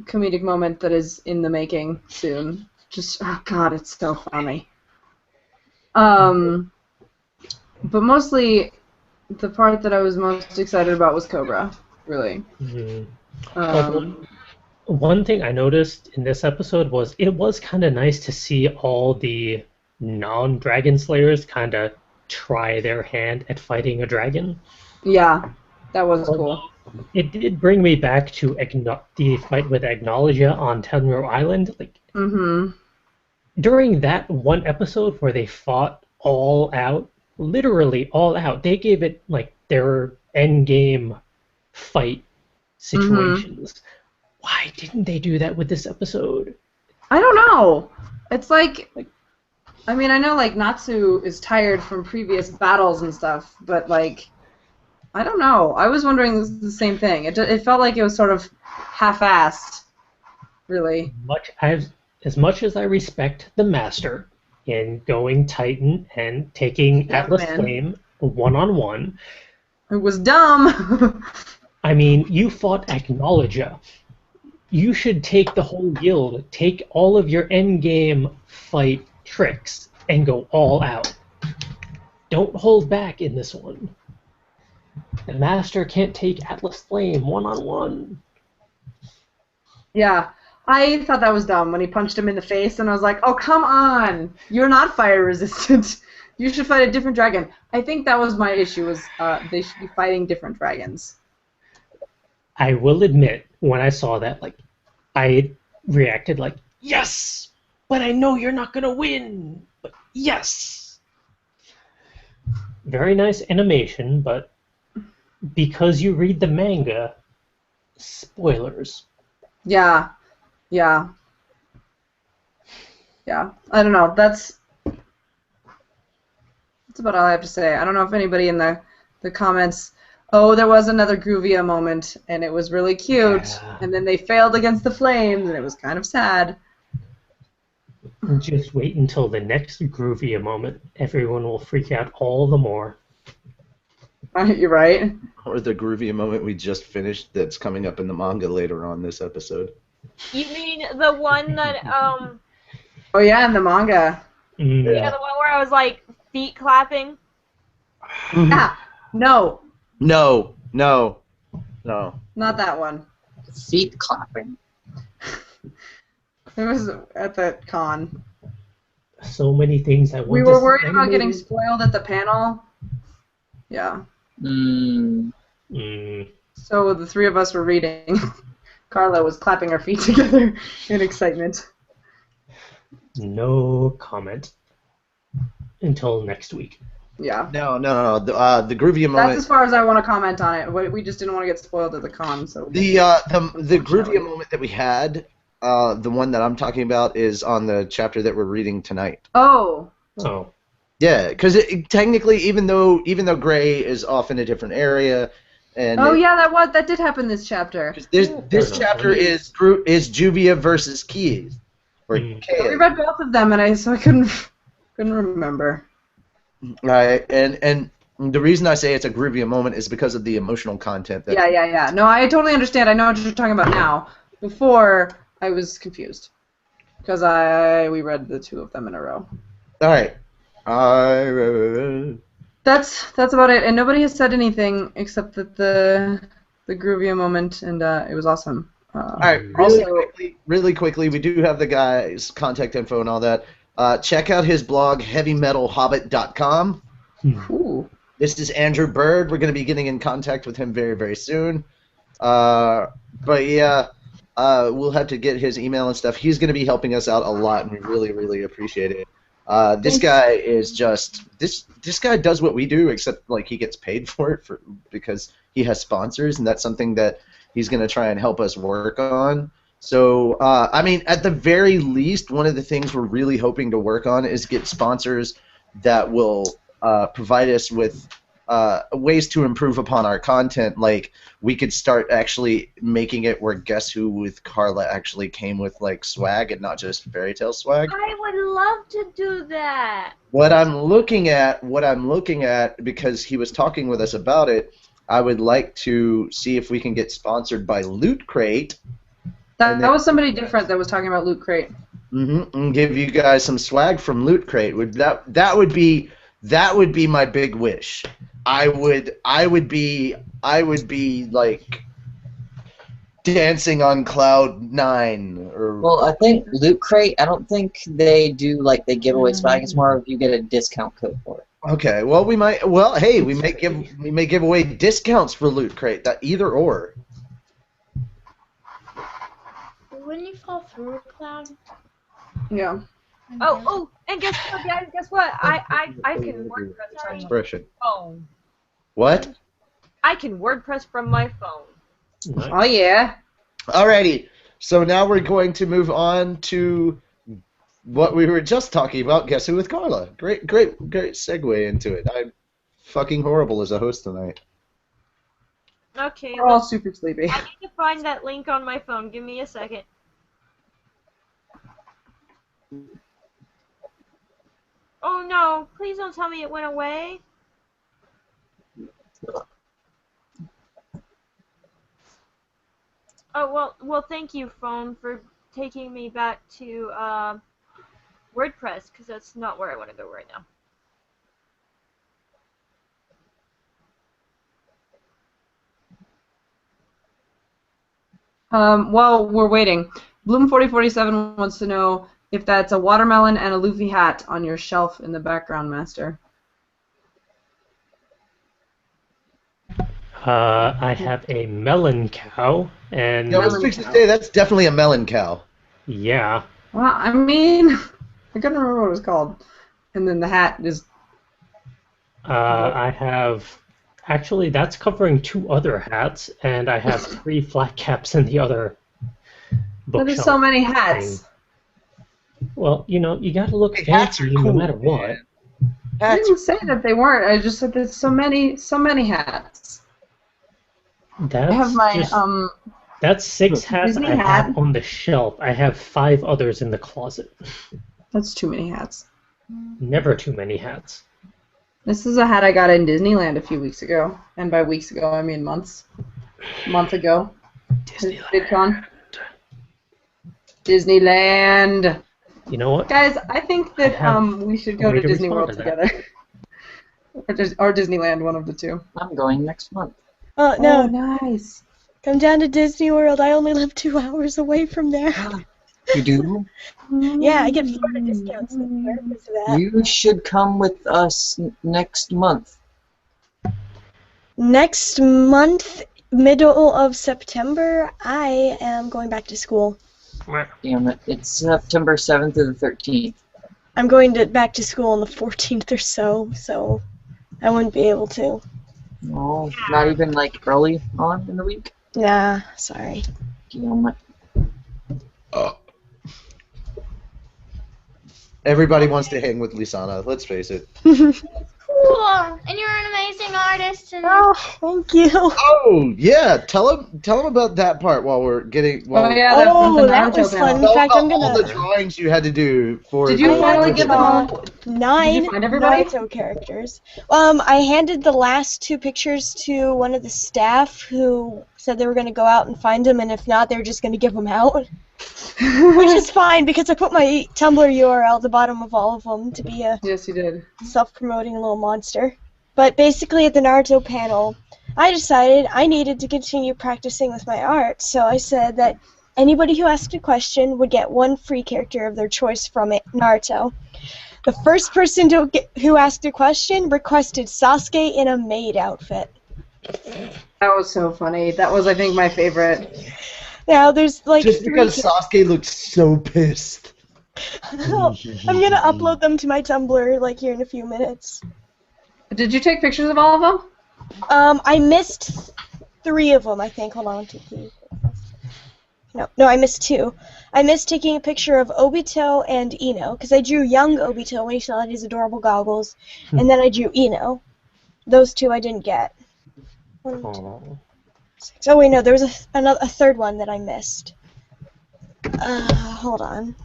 comedic moment that is in the making soon. Just, oh god, it's so funny. But mostly, the part that I was most excited about was Cobra, really.
One thing I noticed in this episode was it was kind of nice to see all the non-Dragon Slayers kind of try their hand at fighting a dragon.
Yeah, that was cool.
It did bring me back to the fight with Agnologia on Tenro Island. Like, during that one episode where they fought all out, literally all out, they gave it like their endgame fight situations. Why didn't they do that with this episode?
I don't know. It's like I mean, I know like Natsu is tired from previous battles and stuff, but like I don't know. I was wondering the same thing. It felt like it was sort of half-assed, really.
As much as I respect the Master in going Titan and taking
Yeah,
Atlas
man.
Flame one-on-one,
It was dumb.
I mean, you fought Acknowledger. You should take the whole guild, take all of your endgame fight tricks, and go all out. Don't hold back in this one. The Master can't take Atlas Flame one-on-one.
Yeah, I thought that was dumb when he punched him in the face, and I was like, oh, come on. You're not fire resistant. You should fight a different dragon. I think that was my issue, was they should be fighting different dragons.
I will admit, when I saw that, like, I reacted like, yes! But I know you're not gonna win! But yes! Very nice animation, but because you read the manga, spoilers.
Yeah. Yeah. Yeah. I don't know. That's about all I have to say. I don't know if anybody in the comments... Oh, there was another Groovia moment, and it was really cute.
Yeah.
And then they failed against the flames, and it was kind of sad.
Just wait until the next Groovia moment. Everyone will freak out all the more.
You're right.
Or the groovy moment we just finished that's coming up in the manga later on this episode.
You mean the one that,
Oh, yeah, in the manga.
yeah, the one where I was like, feet clapping?
Ah, no.
No.
Not that one.
Feet clapping.
It was at the con.
So many things I want
We
to
were
see
worried about getting
animated.
spoiled at the panel. Yeah.
Mm.
So the three of us were reading. Carla was clapping her feet together in excitement.
No comment until next week.
Yeah.
No. The groovy moment.
That's as far as I want to comment on it. We just didn't want to get spoiled at the con, so.
The groovy moment that we had, the one that I'm talking about, is on the chapter that we're reading tonight.
Oh.
Oh.
Yeah, because technically, even though Gray is off in a different area, and
Oh yeah, that did happen this chapter.
this chapter is Juvia versus Keys, or
We
Kea.
read both of them, and I couldn't remember.
Right, and the reason I say it's a groovy moment is because of the emotional content. That
Yeah. No, I totally understand. I know what you're talking about now. Before, I was confused because we read the two of them in a row.
All right.
That's about it, and nobody has said anything except that the Groovia moment, and it was awesome.
All right, really quickly, we do have the guy's contact info and all that. Check out his blog, heavymetalhobbit.com.
Ooh.
This is Andrew Bird. We're going to be getting in contact with him very, very soon. But yeah, we'll have to get his email and stuff. He's going to be helping us out a lot, and we really, really appreciate it. This guy is just this guy does what we do, except like he gets paid for it because he has sponsors, and that's something that he's going to try and help us work on. So I mean, at the very least, one of the things we're really hoping to work on is get sponsors that will provide us with ways to improve upon our content. Like, we could start actually making it where Guess Who with Carla actually came with like swag and not just fairy tale swag.
I would love to do that.
What I'm looking at, because he was talking with us about it, I would like to see if we can get sponsored by Loot Crate.
That was somebody different that was talking about Loot Crate.
And give you guys some swag from Loot Crate. That would be my big wish. I would be like dancing on cloud 9 or.
Well, I think Loot Crate, I don't think they do, like, they give away swag. It's more if you get a discount code for it.
Okay, well we may give away discounts for Loot Crate. That either or.
Wouldn't you fall through a cloud?
Yeah.
Oh, and guess what, guys? Guess what? I can WordPress from my
Expression.
phone.
What?
I can WordPress from my phone.
Oh yeah.
Alrighty, so now we're going to move on to what we were just talking about, Guess Who with Carla. Great segue into it. I'm fucking horrible as a host tonight.
Okay,
We're all super sleepy.
I need to find that link on my phone. Give me a second. Oh no, please don't tell me it went away. Oh, well, thank you, phone, for taking me back to WordPress, because that's not where I want to go right now.
While we're waiting, Bloom4047 wants to know if that's a watermelon and a Luffy hat on your shelf in the background, Master.
I have a melon cow, and
Yeah, I was fixing to say that's definitely a melon cow.
yeah.
Well, I mean, I couldn't remember what it was called. And then the hat is...
I have... Actually, that's covering 2 other hats, and I have 3 flat caps in the other bookshelf.
That is so many hats.
thing. Well, you know, you gotta look
Hey, hats are
fancy
cool,
no matter what.
man.
I
Hats.
didn't say that they weren't. I just said there's so many hats.
That's
I have my
just, that's 6 hats
Disney
I
hat.
have on the shelf. I have 5 others in the closet.
That's too many hats.
Never too many hats.
This is a hat I got in Disneyland a few weeks ago, and by weeks ago I mean months. A month ago.
Disneyland.
VidCon. Disneyland.
You know what?
Guys, I think that we should go
a way
to
to
Disney World
respond to
together. or Disneyland, one of the two.
I'm going next month.
No,
Oh, nice.
come down to Disney World. I only live 2 hours away from there.
You do?
Yeah, I get Florida discounts there because of that.
You should come with us next month.
Next month, middle of September, I am going back to school.
Damn it. It's September 7th to the 13th.
I'm going back to school on the 14th or so I wouldn't be able to.
Oh, not even like early on in the week?
Nah, sorry.
Damn it.
Everybody wants to hang with Lisana, let's face it.
Cool. And you're an amazing artist. And
Oh, thank you.
Oh, yeah, tell him about that part while we're getting...
Oh,
While
yeah,
Oh,
the
that
Naruto
was
panel.
fun. In
Tell
fact, I'm
about all the
gonna...
drawings you had to do for...
Did you
the-
finally get them all?
9
Did you find everybody?
Naruto characters. I handed the last 2 pictures to one of the staff who said they were going to go out and find them, and if not, they were just going to give them out. Which is fine, because I put my Tumblr URL at the bottom of all of them to be a
Yes, you did.
self-promoting little monster. But basically at the Naruto panel, I decided I needed to continue practicing with my art, so I said that anybody who asked a question would get 1 free character of their choice from it, Naruto. The first person who asked a question requested Sasuke in a maid outfit.
That was so funny. That was, I think, my favorite.
Now there's like
Just
3
because Sasuke looked so pissed.
I'm gonna upload them to my Tumblr like here in a few minutes.
Did you take pictures of all of them?
I missed 3 of them, I think. Hold on, 1, 2, 3. No, I missed 2. I missed taking a picture of Obito and Ino, because I drew young Obito when he still had his adorable goggles, and then I drew Ino. Those 2 I didn't get. 1, 2,
Aw.
6. Oh wait, no, there was a 3rd one that I missed. Hold on.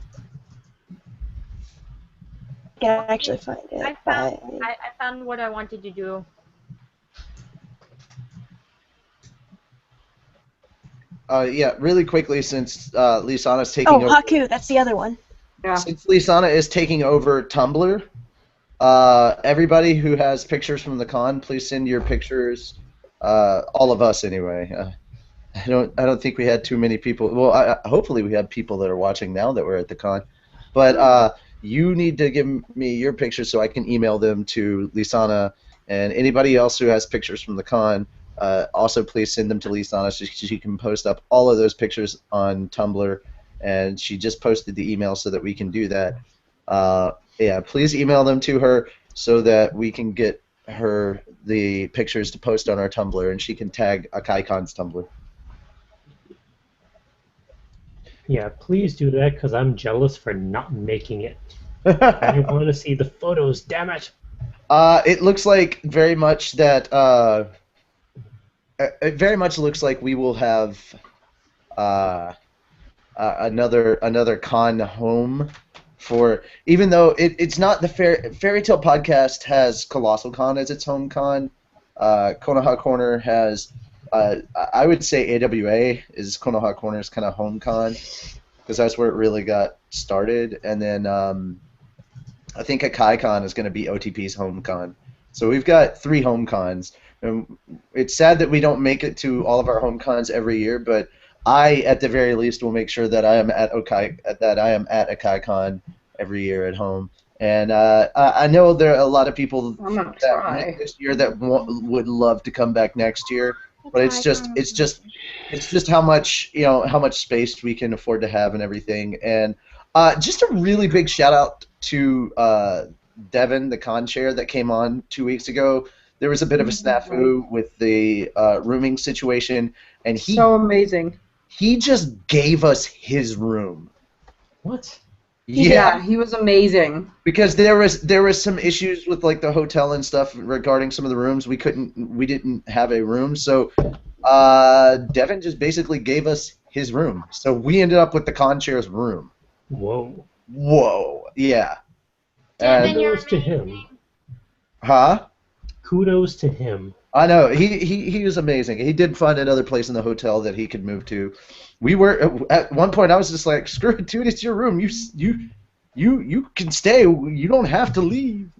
I can actually find it.
I found what I wanted to do.
Yeah, really quickly, since Lisana's taking over...
Haku, that's the other one.
Yeah.
Since Lisana is taking over Tumblr, everybody who has pictures from the con, please send your pictures. All of us, anyway. I don't think we had too many people. Well, hopefully we have people that are watching now that were at the con. But you need to give me your pictures so I can email them to Lisana, and anybody else who has pictures from the con. Also, please send them to Lisana so she can post up all of those pictures on Tumblr. And she just posted the email so that we can do that. Yeah, please email them to her so that we can get her the pictures to post on our Tumblr, and she can tag Akaicon's Tumblr.
Yeah, please do that, because I'm jealous for not making it. I want to see the photos, damn it!
It looks like very much that it very much looks like we will have another con home for, even though it's not the Fairy Tale Podcast has Colossal Con as its home con. Konoha Corner has, I would say AWA is Konoha Corner's kind of home con, because that's where it really got started. And then I think Akaicon is going to be OTP's home con. So we've got 3 home cons. And it's sad that we don't make it to all of our home cons every year, but I, at the very least, will make sure that I am at Akaicon every year at home. And I know there are a lot of people that went this year that would love to come back next year, but it's just how much space we can afford to have and everything. And just a really big shout out to Devin, the con chair that came on 2 weeks ago. There was a bit of a snafu with the rooming situation, and
so amazing.
He just gave us his room.
What?
Yeah, he was amazing.
Because there was some issues with like the hotel and stuff regarding some of the rooms. We didn't have a room, so Devin just basically gave us his room. So we ended up with the con chair's room. Whoa. Yeah.
Kudos to him.
Huh?
Kudos to him.
I know, he was amazing. He did find another place in the hotel that he could move to. We were at one point. I was just like, "Screw it, dude! It's your room. You can stay. You don't have to leave."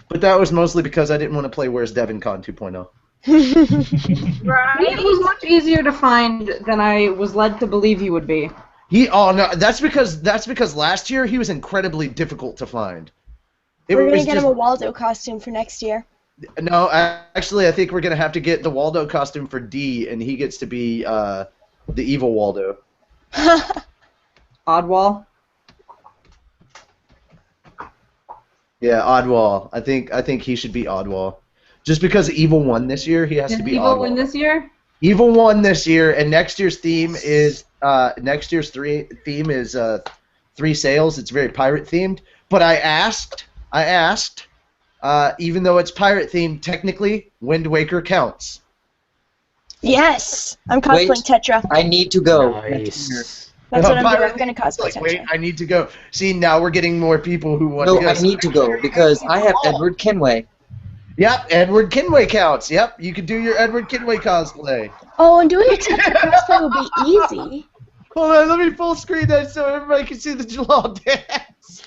But that was mostly because I didn't want to play Where's Devin Con 2.0.
Right. It was much easier to find than I was led to believe he would be.
No, that's because last year he was incredibly difficult to find.
We're going to get him a Waldo costume for next year.
No, actually, I think we're going to have to get the Waldo costume for D, and he gets to be the evil Waldo.
Oddwall?
Yeah, Oddwall. I think he should be Oddwall. Just because Evil won this year, he has to be Oddwall.
Evil win this year?
Evil won this year, and next year's theme is Three Sails. It's very pirate themed. But I asked, even though it's pirate themed, technically Wind Waker counts.
Yes, I'm cosplaying Tetra.
I need to go.
Nice.
That's what I'm doing. I'm going to cosplay Tetra.
Wait, I need to go. See, now we're getting more people who want to go.
No, I need to go because I have Edward Kenway.
Yep, Edward Kenway counts. Yep, you can do your Edward Kenway cosplay.
Oh, and doing a Tetra cosplay will be easy.
Hold on, let me full screen that so everybody can see the Jalal dance.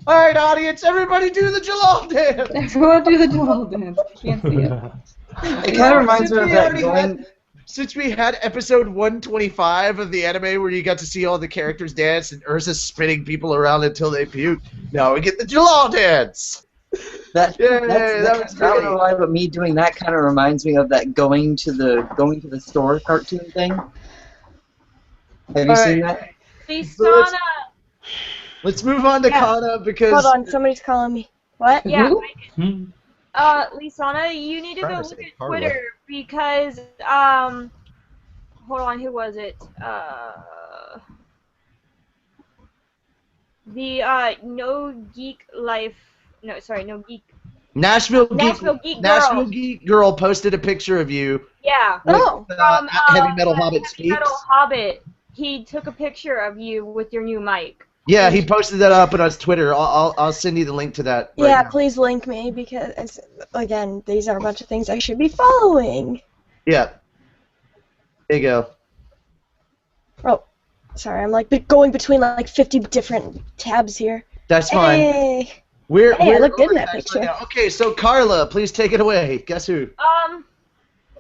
All right, audience, everybody do the Jalal dance.
Everyone do the Jalal dance. I can't see it.
It kind of reminds me of that going...
Since we had episode 125 of the anime where you got to see all the characters dance and Ursa spinning people around until they puke, now we get the Jalal dance.
That was not gonna lie, but me doing that kind of reminds me of that going to the store cartoon thing. Have you seen that?
Lisana!
Let's move on to Kana because...
Hold on, somebody's calling me. What?
Yeah. Lisana, you need to go look at Twitter because, hold on, who was it? The, No Geek
Nashville Geek Girl posted a picture of you.
Yeah.
From Heavy Metal Hobbit Speaks.
Heavy Metal Hobbit. He took a picture of you with your new mic.
Yeah, he posted that up on his Twitter. I'll send you the link to that.
Yeah, please link me because, again, these are a bunch of things I should be following.
Yeah. There you go.
Oh, sorry, I'm like going between like 50 different tabs here.
That's fine.
Hey,
We're
I looked in that picture.
Right now. Okay, so Carla, please take it away. Guess who?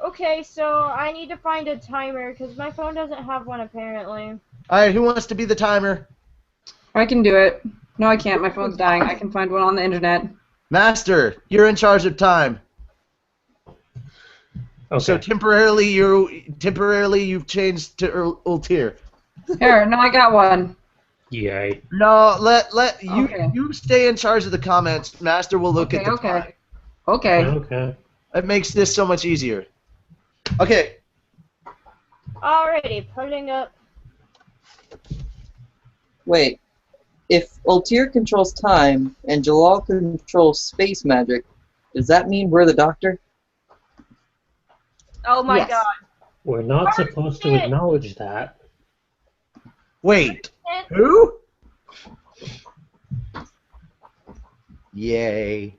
Okay, so I need to find a timer because my phone doesn't have one apparently.
All right, who wants to be the timer?
I can do it. No, I can't. My phone's dying. I can find one on the internet.
Master, you're in charge of time.
Okay.
So temporarily you've changed to Ultir.
Here, no, I got one.
Yay.
No, let you stay in charge of the comments. Master will look at the time.
Okay.
It makes this so much easier. Okay.
Alrighty, putting up.
Wait. If Ultir controls time and Jalal controls space magic, Does that mean we're the doctor?
Oh my
Yes.
god.
We're not supposed to acknowledge that.
Wait. Who? Yay.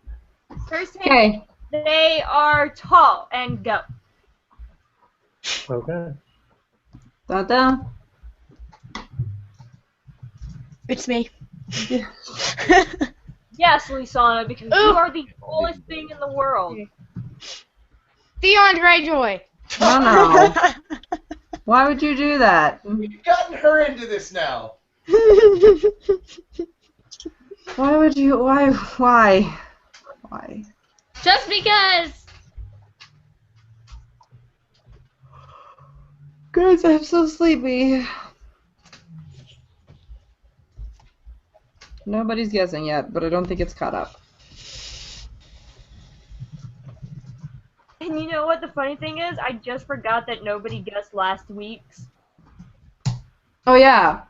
First hint,
Okay.
they are tall and go.
Okay.
Dun-dun.
It's me.
Yes, Lisana, because you
Ooh.
are the coolest thing in the world.
Theon Greyjoy.
No. Why would you do that?
You've gotten her into this now.
Why would you? Why?
Just because.
Guys, I'm so sleepy. Nobody's guessing yet, but I don't think it's caught up.
And you know what the funny thing is? I just forgot that nobody guessed last week's.
Oh yeah.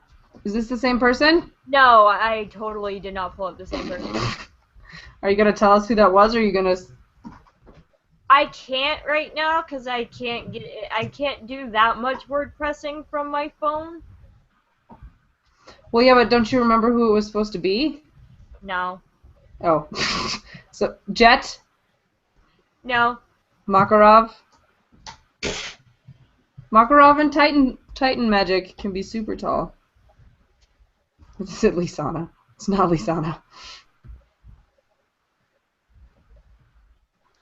Is this the same person?
No, I totally did not pull up the same person.
Are you gonna tell us who that was, or are you gonna?
I can't right now because I can't do that much word pressing from my phone.
Well, yeah, but don't you remember who it was supposed to be?
No.
Oh. So Jet,
No.
Makarov. Makarov and Titan magic can be super tall. Is it Lisana? It's not Lisana.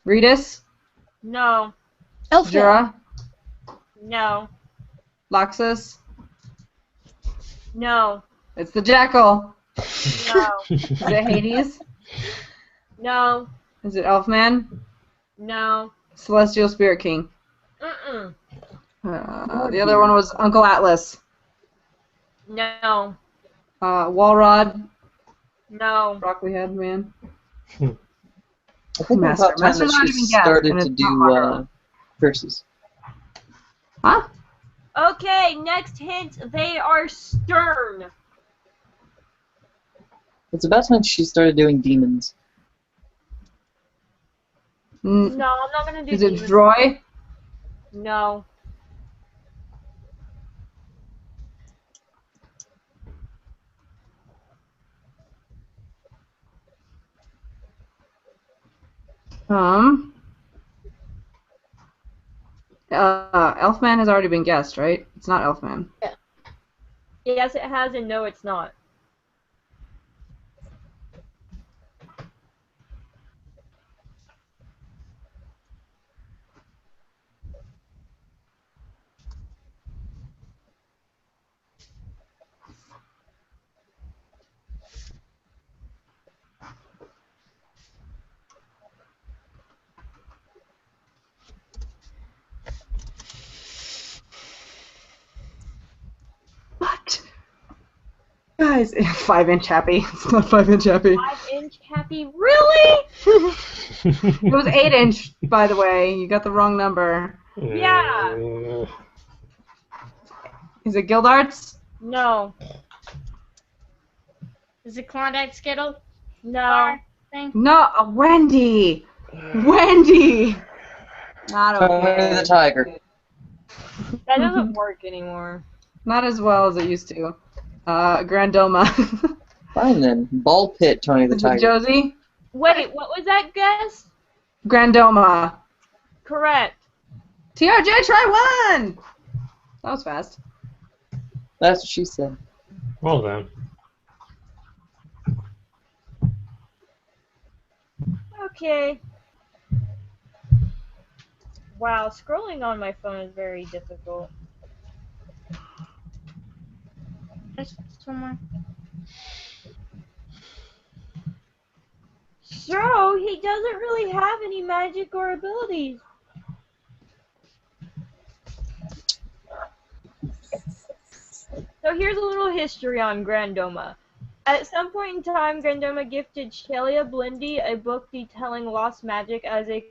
Redis,
No.
Elfman.
Jura,
No.
Laxus.
No.
It's the Jackal.
No.
Is it Hades?
No.
Is it Elfman?
No.
Celestial Spirit King.
Mm-mm.
The other one was Uncle Atlas.
No.
Walrod.
No.
Broccoli Head Man.
I think
Master.
about time
Master's
that
not
she
even guessed,
started
and
to
it's
do
not Makarov.
curses.
Huh?
Okay, next hint. They are stern.
It's about time she started doing demons.
No, I'm not gonna do
Is it
demons.
Droy?
No.
Elfman has already been guessed, right? It's not Elfman.
Yes, it has, and no, it's not.
What? Guys, 5-inch happy. It's not 5-inch happy.
5-inch happy? Really?
It was 8-inch, by the way. You got the wrong number.
Yeah.
Is it Gildarts?
No.
Is it Klondike Skittle?
No.
Thing?
No, Wendy. Wendy. Not
Tony
okay.
the Tiger.
That doesn't work anymore.
Not as well as it used to. Grandoma.
Fine then. Ball pit, Tony the
Is it
Tiger.
Josie?
Wait, what was that guess?
Grandoma.
Correct.
TRJ, try one. That was fast.
That's what she said.
Well then.
Okay. Wow, scrolling on my phone is very difficult.
There's somewhere.
So, he doesn't really have any magic or abilities. So here's a little history on Grandoma. At some point in time, Grandoma gifted Shelia Blindy a book detailing lost magic as a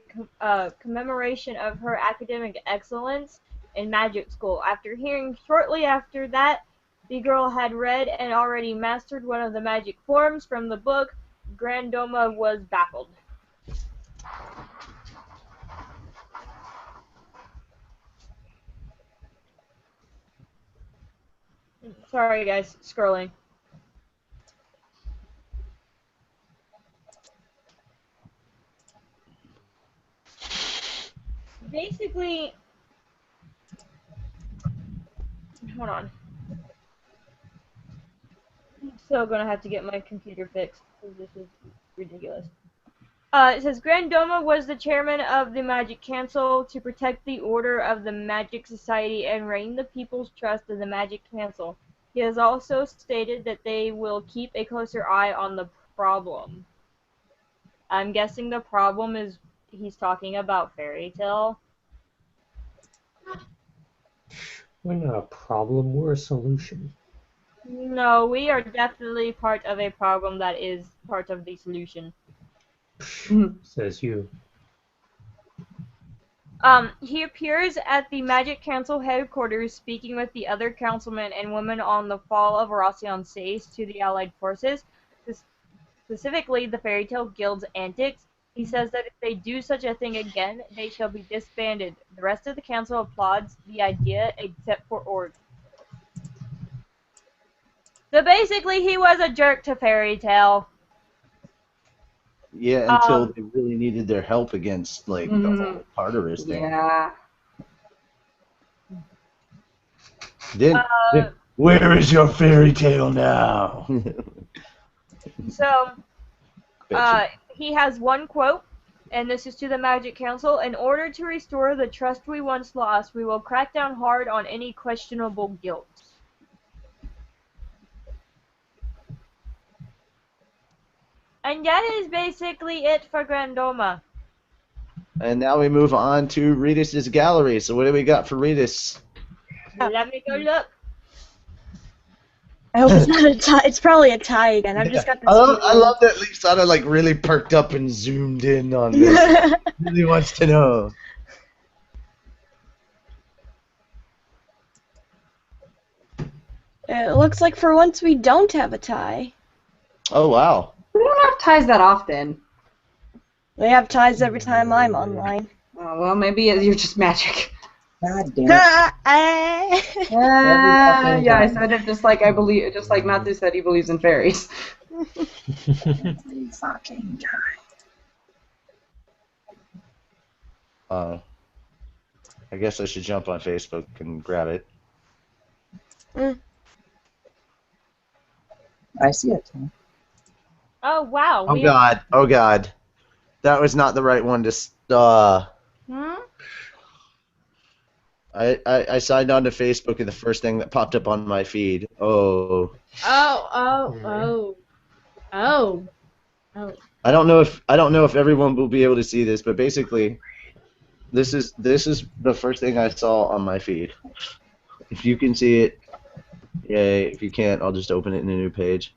commemoration of her academic excellence in magic school. After hearing shortly after that the girl had read and already mastered one of the magic forms from the book, Grandoma was baffled. Sorry, guys. Scrolling. Basically, hold on. I'm so gonna have to get my computer fixed because this is ridiculous. It says Grandoma was the chairman of the Magic Council to protect the order of the Magic Society and regain the people's trust in the Magic Council. He has also stated that they will keep a closer eye on the problem. I'm guessing the problem is he's talking about Fairy Tale.
We're not a problem, we're a solution.
No, we are definitely part of a problem that is part of the solution.
Says you.
He appears at the Magic Council headquarters speaking with the other councilmen and women on the fall of Rossian Sace to the Allied forces, specifically the Fairy Tale Guild's antics. He says that if they do such a thing again, they shall be disbanded. The rest of the council applauds the idea, except for Ord. So basically, he was a jerk to Fairy Tale.
Yeah, until they really needed their help against like the whole Tartarus thing.
Yeah.
Then, where is your fairy tale now?
So, he has one quote, and this is to the Magic Council. In order to restore the trust we once lost, we will crack down hard on any questionable guilt. And that is basically it for Grandoma.
And now we move on to Redis's gallery. So what do we got for Redis?
Let me go look.
I hope it's not a tie. It's probably a tie again. I've just got this.
I love that Lisana like really perked up and zoomed in on this. Really wants to know.
It looks like for once we don't have a tie.
Oh wow.
We don't have ties that often.
We have ties every time I'm online.
Oh, well, maybe you're just magic.
God damn it.
Yeah, I said it just like I believe, just like Matthew said he believes in fairies.
Every fucking time.
I guess I should jump on Facebook and grab it.
I see it.
Oh, wow.
Oh god. Oh god. That was not the right one to I signed on to Facebook and the first thing that popped up on my feed. Oh.
Oh.
I don't know if everyone will be able to see this, but basically this is the first thing I saw on my feed. If you can see it, yay. If you can't, I'll just open it in a new page.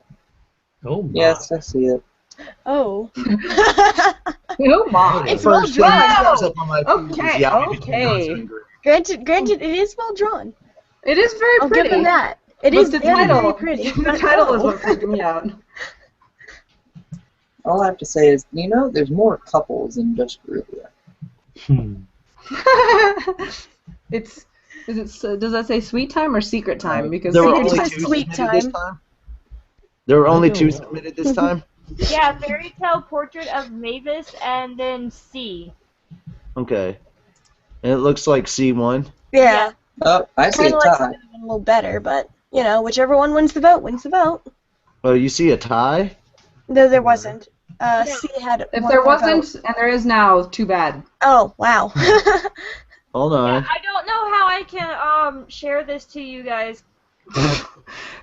Oh my.
Yes, I see it.
Oh.
Oh my.
It's well
First thing that comes
drawn.
up on my feed is
Okay,
the
okay.
Granted, it is well drawn.
It is very
I'll
pretty.
give them that. It
But
is
the
very,
title,
very pretty.
The title is what freaked me out.
All I have to say is, there's more couples than just Rubia.
Does that say sweet time or secret time? Because
there were
Secret
only
time,
two
sweet
submitted this
time.
time. There were only two submitted this time.
Yeah, Fairy Tale Portrait of Mavis and then C.
Okay. And it looks like C1.
Yeah.
Oh, I see
Kind
a
of like
tie.
something a little better, but whichever one wins the vote wins the vote.
Oh, you see a tie?
No, there wasn't. C had.
If
one
there
more
wasn't,
vote.
and there is now, too bad.
Oh wow.
Hold on.
I don't know how I can share this to you guys.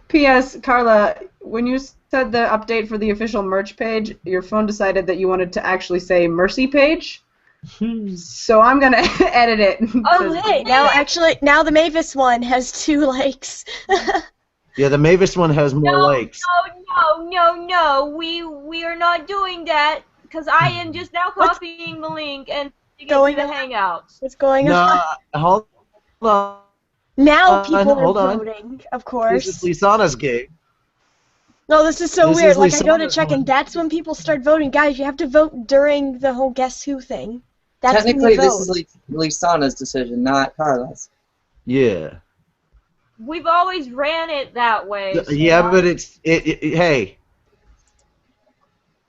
P.S. Carla, when you said the update for the official merch page, your phone decided that you wanted to actually say Mercy page. So I'm gonna edit it.
Oh hey, now the Mavis one has 2 likes.
Yeah, the Mavis one has more likes.
No. We are not doing that because I am just now copying the link and going to the Hangouts.
What's going on?
Hold on.
Now people
hold
are
on.
voting, of course.
This is Lisana's game.
No, this is so
This
weird.
is
Like, I go to
Lisana's
check,
one.
and that's when people start voting. Guys, you have to vote during the whole Guess Who thing. That's when
Technically,
you
this
vote.
is Lisana's decision, not Carla's.
Yeah.
We've always ran it that way. So
Yeah, but hey,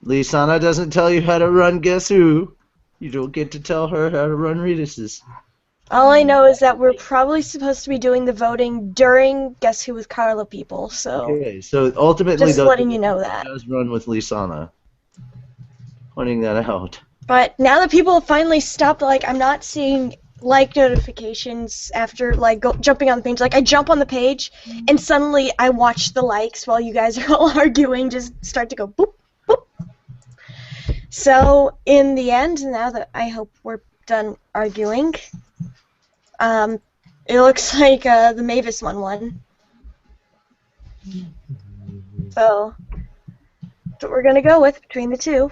Lisana doesn't tell you how to run Guess Who. You don't get to tell her how to run Redis's.
All I know is that we're probably supposed to be doing the voting during Guess Who with Carla people, so
Okay, so ultimately,
just letting you know that.
it does run with Lisana. Pointing that out.
But now that people have finally stopped, like, I'm not seeing like notifications after like jumping on the page. Like, I jump on the page and suddenly I watch the likes while you guys are all arguing just start to go boop, boop. So in the end, now that I hope we're done arguing, it looks like the Mavis won. So that's what we're gonna go with between the two.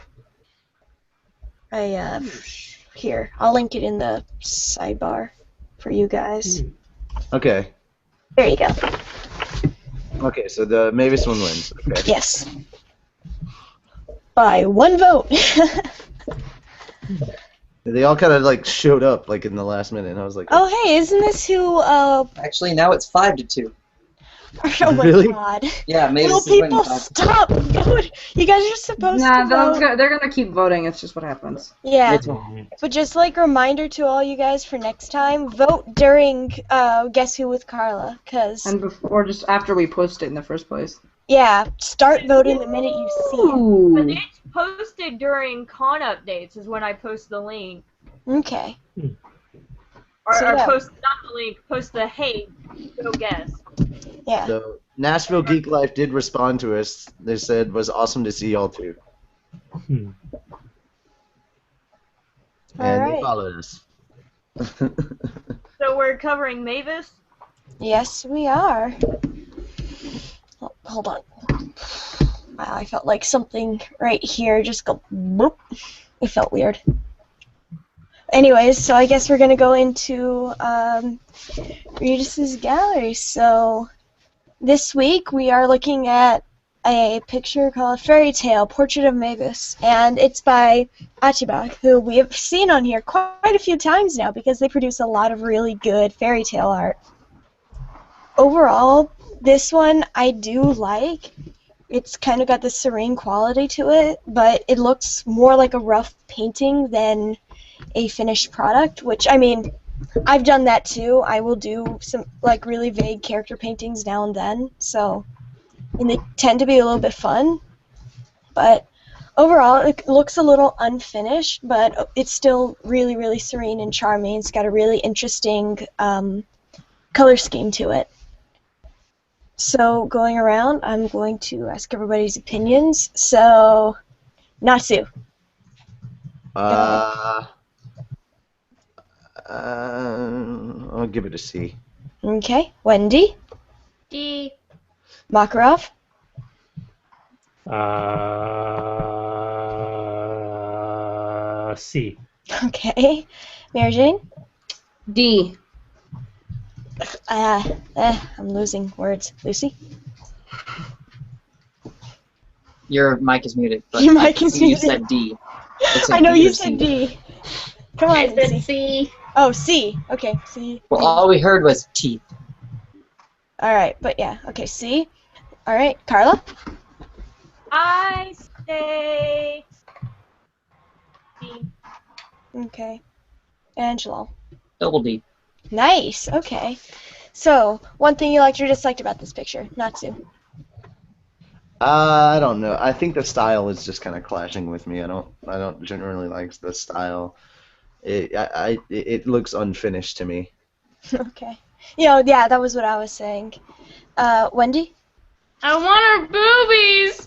Here, I'll link it in the sidebar for you guys.
Okay.
There you go.
Okay, so the Mavis one wins. Okay.
Yes. By 1 vote.
They all kind of like showed up like in the last minute, and I was like,
Oh, hey, isn't this who,
Actually, now it's 5-2.
oh my
Really?
god.
Yeah, Mavis
Will
is winning
people
5-2.
stop voting? You guys are supposed
Nah,
to vote.
they're gonna keep voting. It's just what happens.
Yeah,
It's one.
but just like reminder to all you guys for next time, vote during Guess Who with Carla, cause
And before, just after we post it in the first place.
yeah, start voting the minute you see it.
Ooh.
It's posted during con updates is when I post the link.
Okay.
Or,
So,
or
yeah.
post, not the link, post the, hey, go guess.
Yeah.
So Nashville Geek Life did respond to us. They said was awesome to see y'all too, and they
Alright.
followed us.
So we're covering Mavis?
Yes, we are. Oh, hold on. Wow, I felt like something right here just go boop. It felt weird. Anyways, so I guess we're gonna go into Regis' gallery. So this week we are looking at a picture called Fairy Tale Portrait of Mavis, and it's by Achibak, who we have seen on here quite a few times now because they produce a lot of really good fairy tale art. Overall, this one I do like. It's kind of got this serene quality to it, but it looks more like a rough painting than a finished product, which, I mean, I've done that too. I will do some, like, really vague character paintings now and then, so, and they tend to be a little bit fun, but overall, it looks a little unfinished, but it's still really, really serene and charming. It's got a really interesting color scheme to it. So, going around, I'm going to ask everybody's opinions. So, Natsu.
I'll give it a C.
Okay. Wendy.
D.
Makarov.
C.
Okay. Mary Jane.
D.
I'm losing words. Lucy.
Your mic is muted. But
Your mic is
you
muted.
said D. It's a
I know
D
you
or
said
C.
D. Come on,
I said
Lucy.
C.
Oh, C. Okay, C.
Well, all we heard was teeth.
Alright, but yeah. Okay, C. Alright, Carla.
I say D.
Okay. Angelo.
Double D.
Nice. Okay. So, one thing you liked or disliked about this picture, Natsu.
I don't know. I think the style is just kind of clashing with me. I don't generally like the style. It looks unfinished to me.
Okay. Yeah, that was what I was saying. Wendy?
I want her boobies.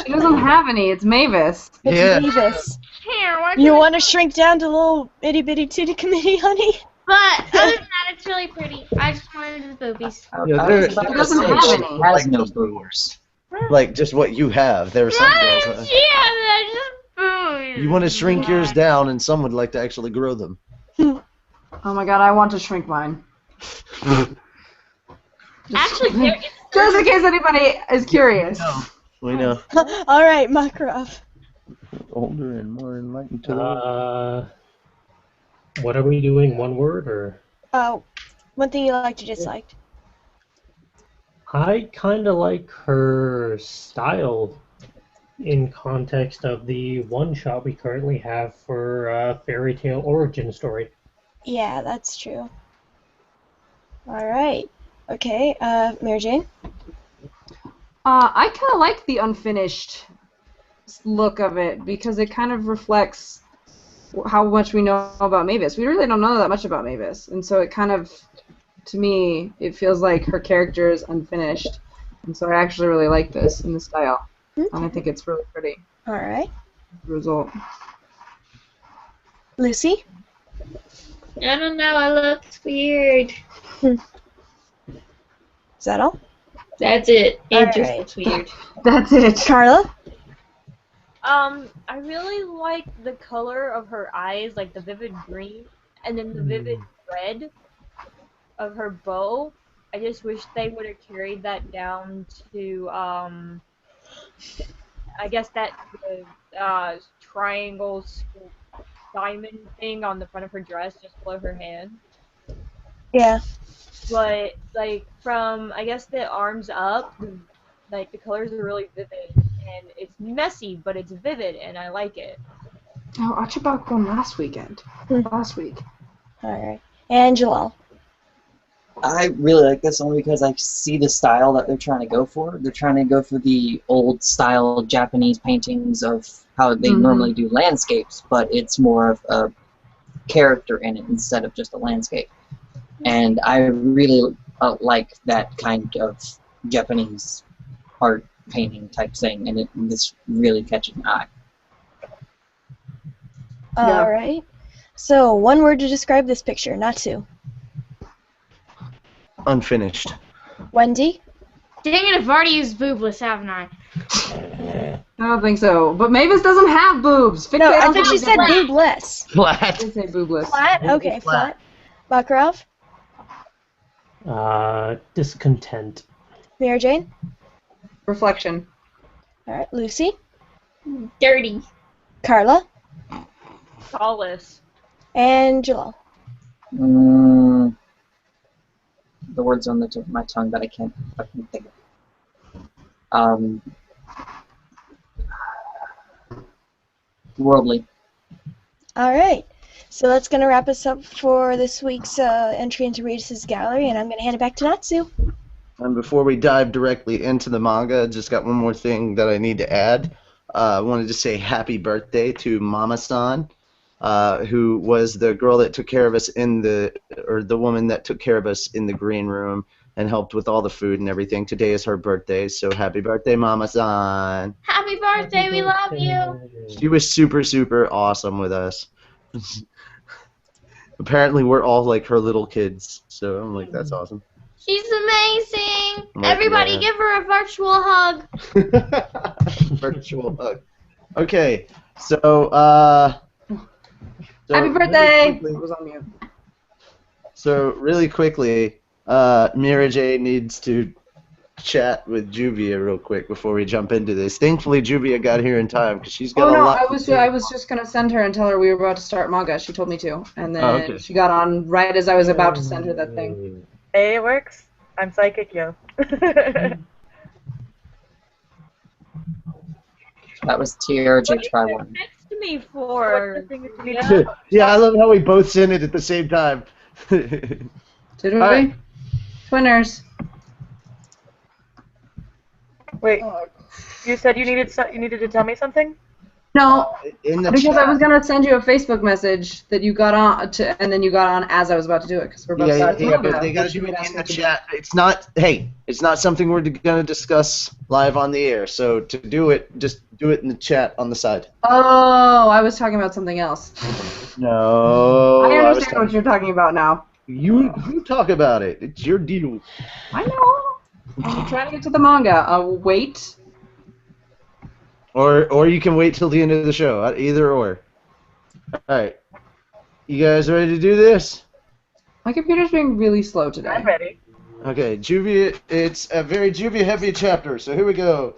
She doesn't have any. It's Mavis.
It's
Yeah.
Mavis.
Here, why
You want to shrink down to little itty bitty titty committee, honey?
But other than that, it's really pretty. I just wanted the boobies.
Yeah,
I
there-
was about
there
to
are
doesn't
say,
have
she
any.
has
like
no
those
boobs.
Like just what you have. There are some girls.
What does she have? That's just boobies.
You want to shrink yours down, and some would like to actually grow them.
Oh my god, I want to shrink mine.
Actually, there is
Just in case anybody is curious.
We know.
Alright, Makarov.
Older and more enlightened to the
What are we doing? One word or?
One thing you liked or disliked.
I kind of like her style in context of the one-shot we currently have for Fairy Tale Origin Story.
Yeah, that's true. Alright. Okay, Mary Jane?
I kind of like the unfinished look of it because it kind of reflects how much we know about Mavis. We really don't know that much about Mavis, and so it kind of, to me, it feels like her character is unfinished, and so I actually really like this in the style, and I think it's really pretty.
Alright.
Result.
Lucy?
I don't know, I looked weird.
Is that all?
That's it. It just
Alright.
looks weird.
That's it.
Carla?
I really like the color of her eyes, like the vivid green, and then the vivid red of her bow. I just wish they would have carried that down to, I guess that triangle diamond thing on the front of her dress just below her hand.
Yeah.
But, like, from, I guess, the arms up, like, the colors are really vivid, and it's messy, but it's vivid, and I like it.
Oh, Archibald won last week.
Alright. And Jalal?
I really like this only because I see the style that they're trying to go for. They're trying to go for the old style Japanese paintings of how they normally do landscapes, but it's more of a character in it instead of just a landscape. And I really like that kind of Japanese art painting type thing, and this really catches my eye.
Alright. So, one word to describe this picture, not two.
Unfinished.
Wendy?
Dang it, I've already used boobless, haven't I?
I don't think so. But Mavis doesn't have boobs.
No, I think she said boobless.
Flat.
I did say boobless.
Flat? Okay, flat. Makarov?
Discontent.
Mary Jane?
Reflection.
Alright, Lucy?
Dirty.
Carla?
Solace.
And Jalal?
The words on the tip of my tongue that I can't fucking think of. Worldly.
Alright. So that's going to wrap us up for this week's entry into Regis' gallery, and I'm going to hand it back to Natsu.
And before we dive directly into the manga, I just got one more thing that I need to add. I wanted to say happy birthday to Mama-san, who was the girl that took care of us the woman that took care of us in the green room and helped with all the food and everything. Today is her birthday, so happy birthday, Mama-san.
Happy birthday, we love you.
She was super, super awesome with us. Apparently, we're all like her little kids, so I'm like, that's awesome.
She's amazing.
Like,
Everybody
yeah.
give her a virtual hug.
Virtual hug. Okay, so,
Happy birthday!
Really
It was on mute.
So really quickly, Mira J needs to chat with Juvia real quick before we jump into this. Thankfully, Juvia got here in time because she's got a lot.
I was just gonna send her and tell her we were about to start manga. She told me to, and then she got on right as I was about to send her that thing.
Hey, it works. I'm psychic, yo.
That was TRJ try one.
Text me for.
Yeah, I love how we both sent it at the same time.
Did we?
Right.
Twinners.
Wait, you said you needed to tell me something?
No,
in the
because
chat.
I was gonna send you a Facebook message that you got on and then you got on as I was about to do it because we're about to start.
But they gotta do it in the chat. It's not something we're gonna discuss live on the air. So to do it, just do it in the chat on the side.
Oh, I was talking about something else.
No.
I understand what you're talking about now.
You talk about it. It's your deal.
I know. I'm trying to get to the manga. Wait.
Or you can wait till the end of the show. Either or. Alright. You guys ready to do this?
My computer's being really slow today.
I'm ready.
Okay, Juvia, it's a very Juvia-heavy chapter, so here we go.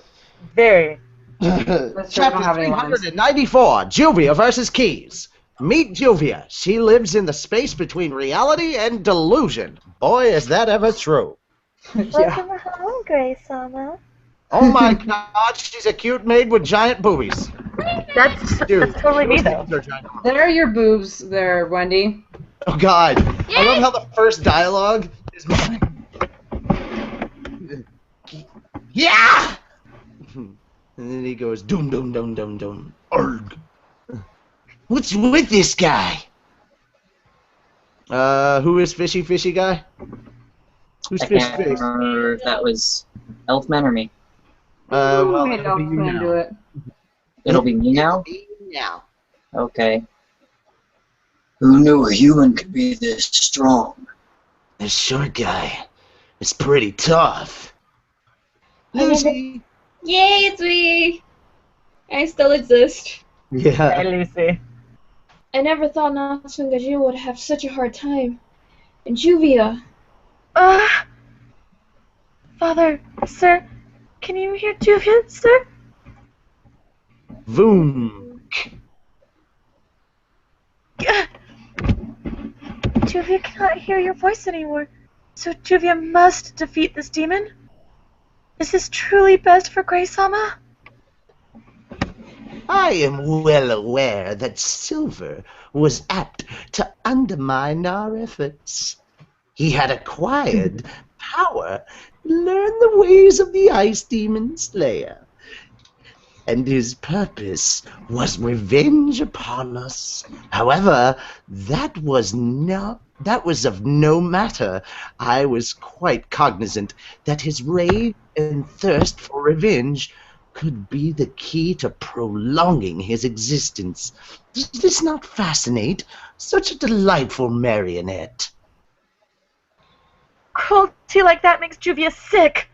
Very.
Chapter 394, Juvia versus Keys. Meet Juvia. She lives in the space between reality and delusion. Boy, is that ever true.
Welcome home, Gray-sama.
Oh my god, she's a cute maid with giant boobies.
That's
Dude,
totally me
those
though.
boobs are giant.
There are your boobs there, Wendy.
Oh god. I love how the first dialogue is yeah! And then he goes, dum dum dum dum dum. Arg. What's with this guy? Who is Fishy Fishy guy? Who's
I
Fish
can't
Fish?
remember if that was Elfman or me.
Well,
Made
it'll be you
Elfman
now.
do it.
It'll be me now?
Now.
Okay. Who knew a human could be this strong?
This short guy is pretty tough. Lucy!
Yay, it's me! I still exist.
Yeah.
Hey, Lucy.
I never thought Natsun Gaju would have such a hard time. And Juvia.
Father, sir, can you hear Juvia, sir?
Voom.
Juvia cannot hear your voice anymore, so Juvia must defeat this demon. Is this truly best for Gray-sama?
I am well aware that Silver was apt to undermine our efforts. He had acquired power, learned the ways of the Ice Demon Slayer, and his purpose was revenge upon us. However, that was of no matter. I was quite cognizant that his rage and thirst for revenge could be the key to prolonging his existence. Does this not fascinate? Such a delightful marionette.
Cruelty like that makes Juvia sick.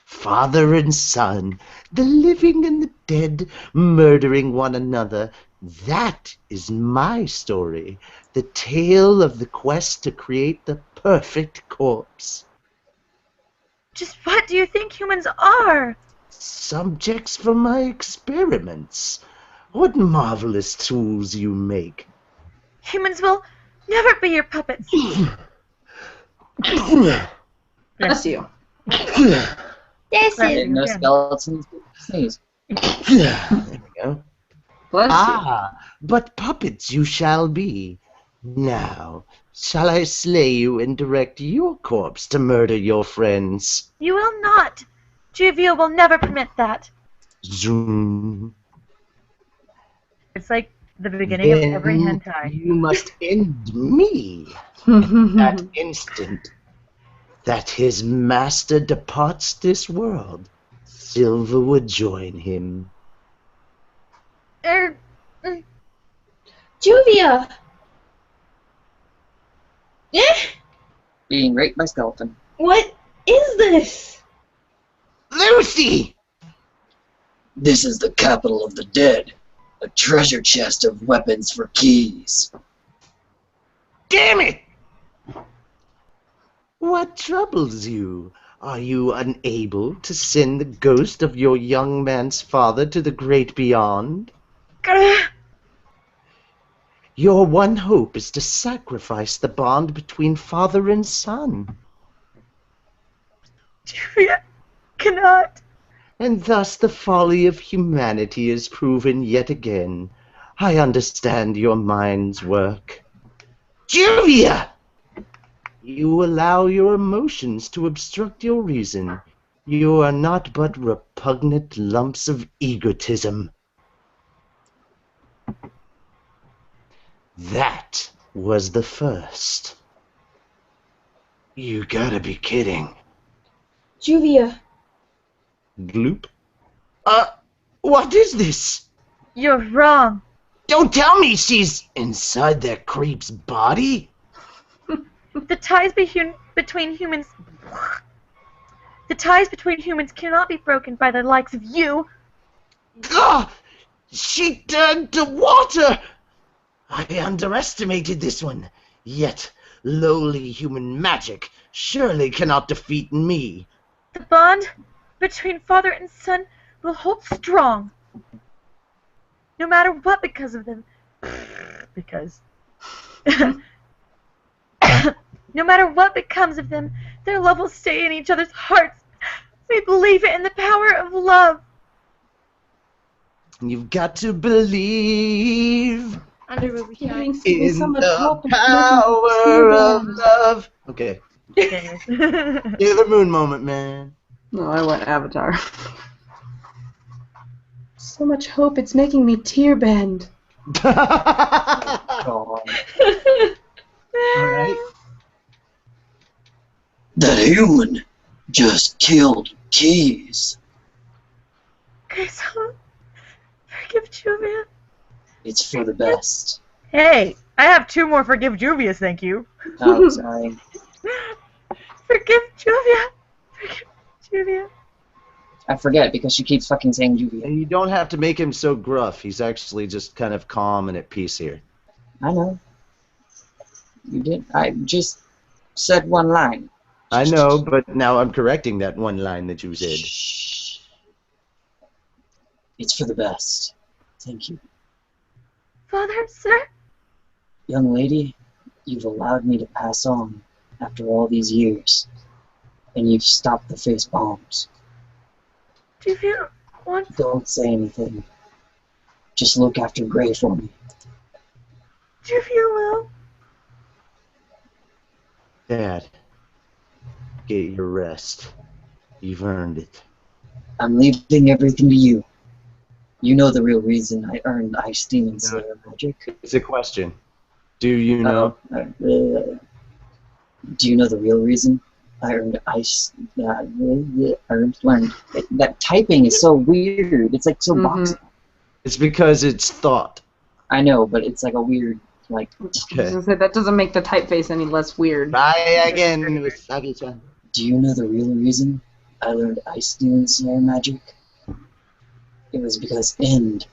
Father and son, the living and the dead, murdering one another. That is my story. The tale of the quest to create the perfect corpse.
Just what do you think humans are?
Subjects for my experiments. What marvelous tools you make.
Humans will never be your puppets.
Bless you.
Yes,
I didn't know skeletons could sneeze.
There we go.
Bless
But puppets you shall be. Now, shall I slay you and direct your corpse to murder your friends?
You will not. Juvia will never permit that.
Zoom.
It's like the beginning of every
Then
hentai.
you must end me that instant that his master departs this world. Silver would join him.
Juvia!
Being raped by skeleton.
What is this?
Lucy!
This is the capital of the dead. A treasure chest of weapons for keys.
Damn it! What troubles you? Are you unable to send the ghost of your young man's father to the great beyond? Your one hope is to sacrifice the bond between father and son,
Juvia cannot.
and thus the folly of humanity is proven yet again. I understand your mind's work. Juvia! You allow your emotions to obstruct your reason. You are not but repugnant lumps of egotism. That was the first. You gotta be kidding.
Juvia.
Gloop. What is this?
You're wrong.
Don't tell me she's inside that creep's body.
The ties between humans. The ties between humans cannot be broken by the likes of you.
Gah! She turned to water! I underestimated this one. Yet, lowly human magic surely cannot defeat me.
The bond between father and son will hold strong. No matter what because of them. Because. No matter what becomes of them, their love will stay in each other's hearts. We believe it in the power of love.
You've got to believe
Underwood, we can't.
in the power of love. Okay. Sailor Moon moment, man.
No, I went Avatar. So much hope, it's making me tear bend.
God.
Alright.
The human just killed Keys.
Grace-sama, forgive Juvia.
It's for the best.
Hey, I have 2 more Forgive Juvias, thank you.
Oh, sorry.
Forgive Juvia. Forgive Juvia.
I forget because she keeps fucking saying Juvia.
And you don't have to make him so gruff. He's actually just kind of calm and at peace here.
I know. You did. I just said one line.
I know, but now I'm correcting that one line that you said.
Shh. It's for the best. Thank you.
Father, sir.
Young lady, you've allowed me to pass on after all these years. And you've stopped the face bombs.
Juvia wants...
Don't say anything. Just look after Gray for me.
Juvia will.
Dad, get your rest. You've earned it.
I'm leaving everything to you. You know the real reason I earned Ice Demon Slayer magic.
It's a question. Do you know?
Do you know the real reason I earned Ice? Learned. That typing is so weird. It's like so boxy.
It's because it's thought.
I know, but it's like a weird, like.
Okay.
That doesn't make the typeface any less weird.
Try again with Sagi-chan.
Do you know the real reason I learned Ice Demon Slayer magic? It was because End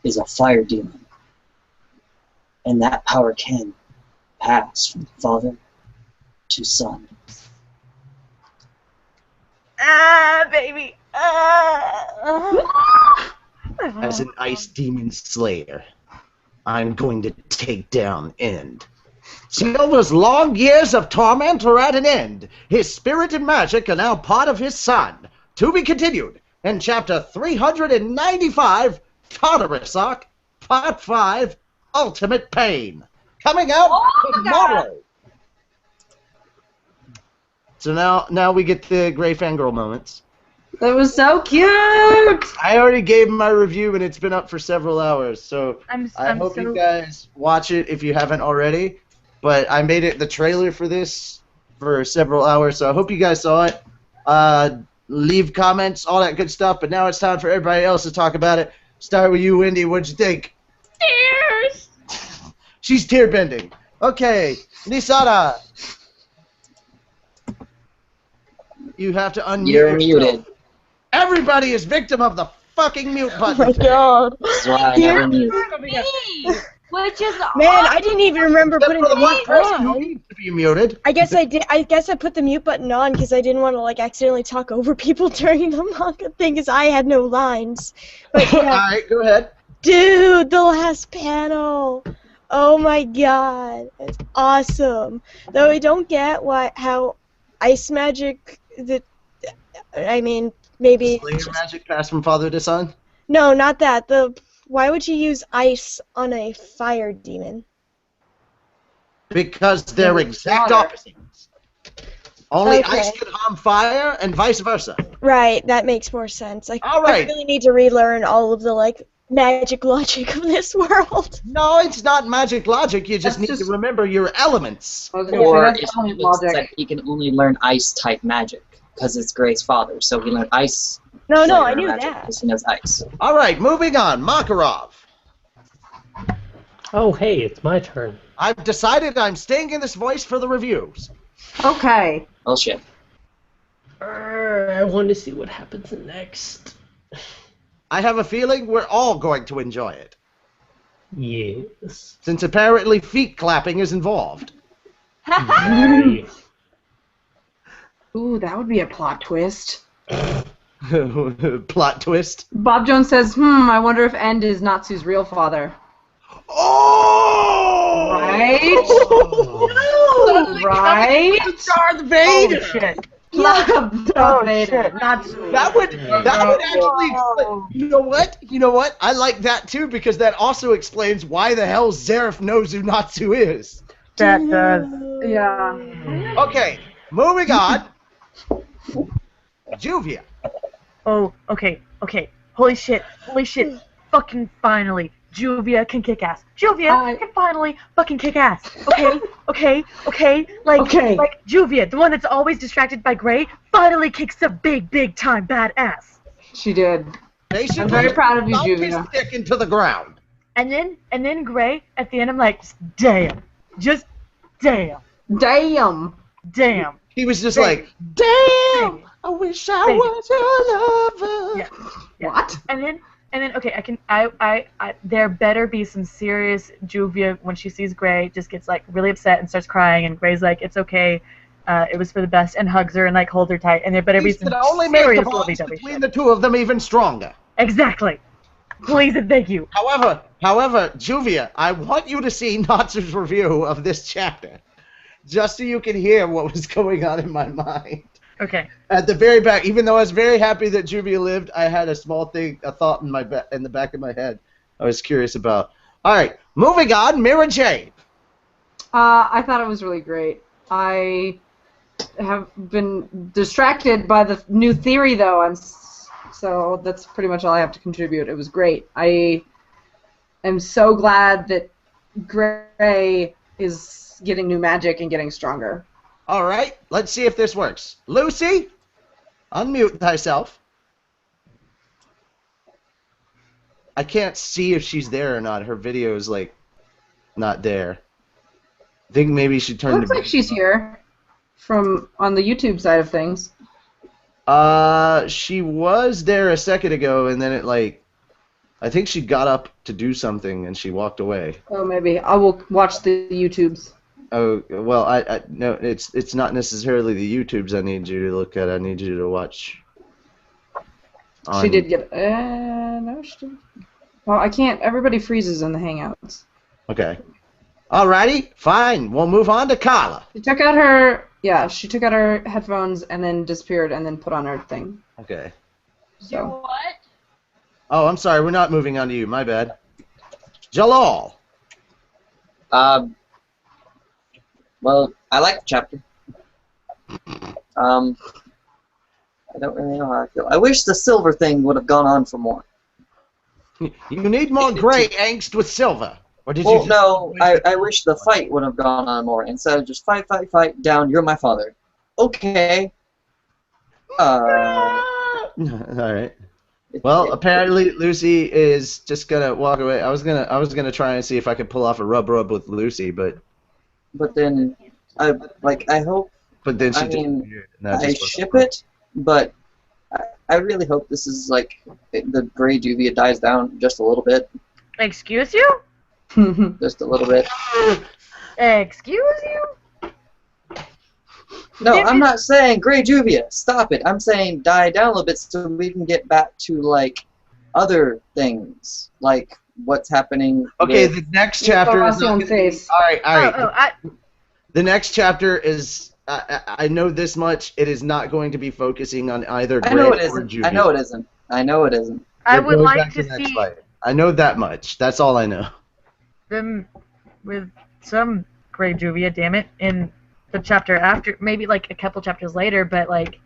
is a fire demon. And that power can pass from father to son.
Ah, baby.
As an Ice Demon Slayer, I'm going to take down End. Silver's long years of torment are at an end. His spirit and magic are now part of his son. To be continued in Chapter 395, Tartarus Arc, Part 5, Ultimate Pain. Coming out tomorrow. So now we get the Gray Fangirl moments.
That was so cute!
I already gave my review and it's been up for several hours, so I hope
so...
you guys watch it if you haven't already. But I made it the trailer for this for several hours, so I hope you guys saw it. Leave comments, all that good stuff, but now it's time for everybody else to talk about it. Start with you, Wendy. What'd you think?
Tears!
She's tear bending. Okay, Nisada. You have to unmute
You're
yourself.
muted.
Everybody is victim of the fucking mute button.
Oh my god.
That's why I never mute.
Which is
Man, I didn't even remember putting the
One
mute
person who
on.
needs to be muted.
I guess I did. I guess I put the mute button on because I didn't want to like accidentally talk over people during the manga thing because I had no lines. But yeah.
Alright, go ahead.
Dude, the last panel. Oh my god, it's awesome. Though I don't get how ice magic. I mean, maybe.
Slayer magic passed from father to son.
No, not that. Why would you use ice on a fire demon?
Because they're exact opposites. Only ice can harm fire, and vice versa.
Right, that makes more sense.
All right.
I really need to relearn all of the like magic logic of this world.
No, it's not magic logic. You just need to remember your elements.
Or it looks like he can only learn ice-type magic because it's Gray's father, so he learned ice.
No,
Slayer
I knew
magic
that.
because he knows ice.
All right, moving on. Makarov.
Oh, hey, it's my turn.
I've decided I'm staying in this voice for the reviews.
Okay.
Bullshit.
I want to see what happens next.
I have a feeling we're all going to enjoy it.
Yes.
Since apparently feet clapping is involved.
Yay.
Ooh, that would be a plot twist.
Plot twist.
Bob Jones says, I wonder if End is Natsu's real father.
Oh!
Right? Right?
Darth Vader.
Oh shit.
Plug up Darth
Oh
Vader.
shit.
Not sweet.
That would actually. You know what? You know what? I like that too because that also explains why the hell Zareth knows who Natsu is.
That does.
Yeah.
Okay, moving on. Juvia.
Oh, okay. Holy shit. Fucking finally. Juvia can kick ass. Juvia can finally fucking kick ass. Okay. Like Juvia, the one that's always distracted by Gray, finally kicks a big time badass.
She did.
Basically,
I'm very proud of you,
stomped his
Juvia.
stick into the ground.
And then Gray at the end, I'm like, damn. Just damn.
Damn.
Damn.
He was just
Baby.
like, damn, I wish I
Baby.
was your lover.
Yeah.
What?
And then okay, there better be some serious Juvia when she sees Gray just gets like really upset and starts crying, and Gray's like, it's okay, it was for the best, and hugs her and like holds her tight, and there better be
He's
some
gonna only make the
serious
bonds
lovey-dovey
between
shit.
the two of them even stronger.
Exactly. Please and thank you.
However, Juvia, I want you to see Natsu's review of this chapter, just so you can hear what was going on in my mind.
Okay.
At the very back, even though I was very happy that Juvia lived, I had a thought in the back of my head I was curious about. All right, moving on, Mira Jade.
I thought it was really great. I have been distracted by the new theory, though, and so that's pretty much all I have to contribute. It was great. I am so glad that Gray is getting new magic and getting stronger.
All right, let's see if this works. Lucy, unmute thyself. I can't see if she's there or not. Her video is like not there. I think maybe she turned.
Looks like she's here from on the YouTube side of things.
She was there a second ago, and then it I think she got up to do something and she walked away.
Oh, maybe I will watch the YouTubes.
Oh well, I no, it's not necessarily the YouTubes I need you to look at. I need you to watch.
She did get. No, she didn't. Well, I can't. Everybody freezes in the Hangouts.
Okay. Alrighty, fine. We'll move on to Carla.
She took out her. Yeah, she took out her headphones and then disappeared and then put on her thing.
Okay.
So.
What?
Oh, I'm sorry. We're not moving on to you. My bad. Jalal.
Well, I like the chapter. I don't really know how I feel. I wish the silver thing would have gone on for more.
You need more gray angst with silver. Or did
Well,
you
no, I wish the fight would have gone on more instead of just fight, down, you're my father. Okay.
Alright. Well, apparently Lucy is just gonna walk away. I was gonna try and see if I could pull off a rub with Lucy, but
then I hope.
But then she
I mean,
disappeared, and that
I
just wasn't
ship
fun.
it, but I really hope this is like the gray Juvia dies down just a little bit.
Excuse you?
Just a little bit.
Excuse you?
No, I'm not saying gray Juvia. Stop it. I'm saying die down a little bit so we can get back to like other things, like what's happening.
Okay,
with...
the next chapter is not gonna be, all right. The next chapter is. I know this much. It is not going to be focusing on either
I know
Gray
it
or
isn't.
Juvia.
I know it isn't. I know it isn't.
I
It
would
goes
like
back
to
the next
see
fight. I know that much. That's all I know.
them with some Gray Juvia, damn it, in the chapter after, maybe like a couple chapters later, but like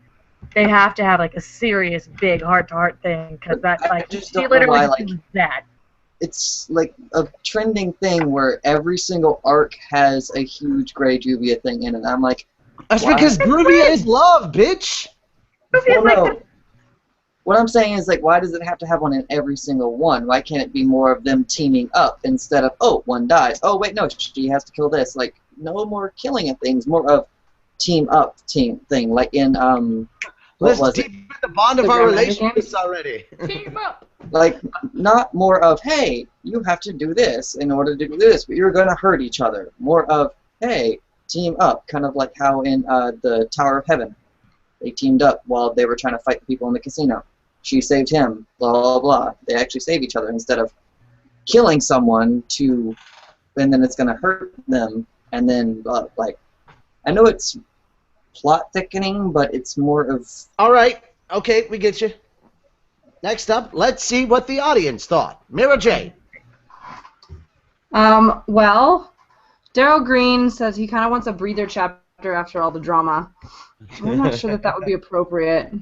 they have to have like a serious big heart-to-heart thing, because that like
just
she
don't know
literally
why,
was that.
It's like a trending thing where every single arc has a huge gray Juvia thing in it. I'm like,
That's
why?
because Juvia is love, bitch.
Well, no. What I'm saying is, like, why does it have to have one in every single one? Why can't it be more of them teaming up instead of, oh, one dies. Oh, wait, no, she has to kill this. Like, no more killing of things. More of team up thing. Like in, what was it?
Let's deepen the bond of our relationships already.
Team up.
Like, not more of, hey, you have to do this in order to do this, but you're going to hurt each other. More of, hey, team up. Kind of like how in the Tower of Heaven, they teamed up while they were trying to fight people in the casino. She saved him, blah, blah, blah. They actually save each other instead of killing someone to and then it's gonna hurt them, and then like, I know it's plot thickening, but it's more of.
All right. Okay, we get you. Next up, let's see what the audience thought. Mira J.
Well, Daryl Green says he kind of wants a breather chapter after all the drama. I'm not sure that would be appropriate.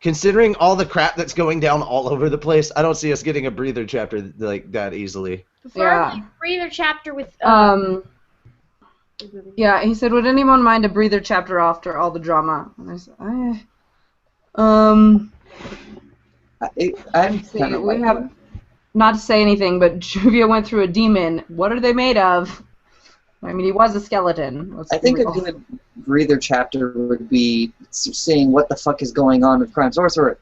Considering all the crap that's going down all over the place, I don't see us getting a breather chapter like that easily.
Preferably a breather chapter with.
Yeah, he said, would anyone mind a breather chapter after all the drama? And I said,
I'm kind of
we have, not to say anything, but Juvia went through a demon. What are they made of? I mean, he was a skeleton.
I think a good breather chapter would be seeing what the fuck is going on with Crime Sorcerer.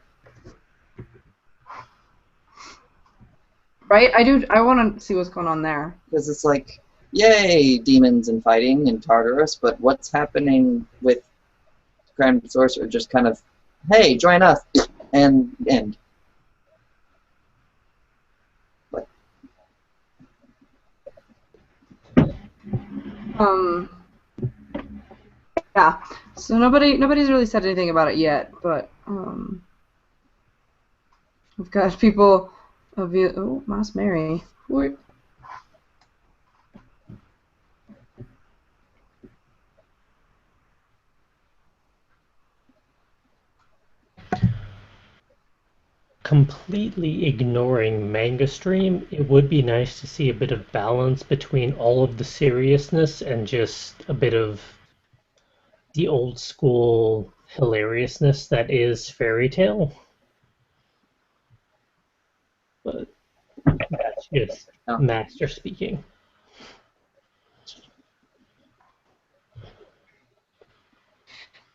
Right? I want to see what's going on there.
Because it's like, yay, demons and fighting and Tartarus, but what's happening with Crime Sorcerer? Just kind of, hey, join us, and end.
Yeah. So nobody's really said anything about it yet, but we've got people of you. Oh, Moss Mary.
Completely ignoring manga stream, it would be nice to see a bit of balance between all of the seriousness and just a bit of the old school hilariousness that is Fairy Tail. But that's just Master speaking.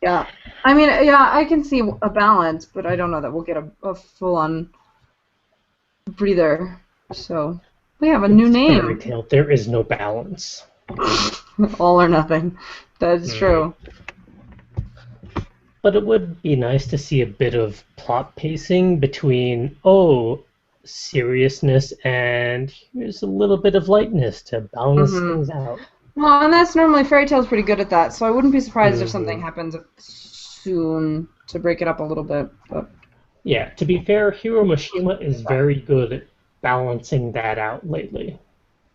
Yeah. I mean, yeah, I can see a balance, but I don't know that we'll get a full-on breather. So we have a new name.
Fairy Tail. There is no balance.
All or nothing. That's true.
But it would be nice to see a bit of plot pacing between, seriousness and here's a little bit of lightness to balance things out.
Well, and that's normally Fairy Tail's pretty good at that, so I wouldn't be surprised if something happens soon to break it up a little bit. But
yeah, to be fair, Hiro Mishima is very good at balancing that out lately,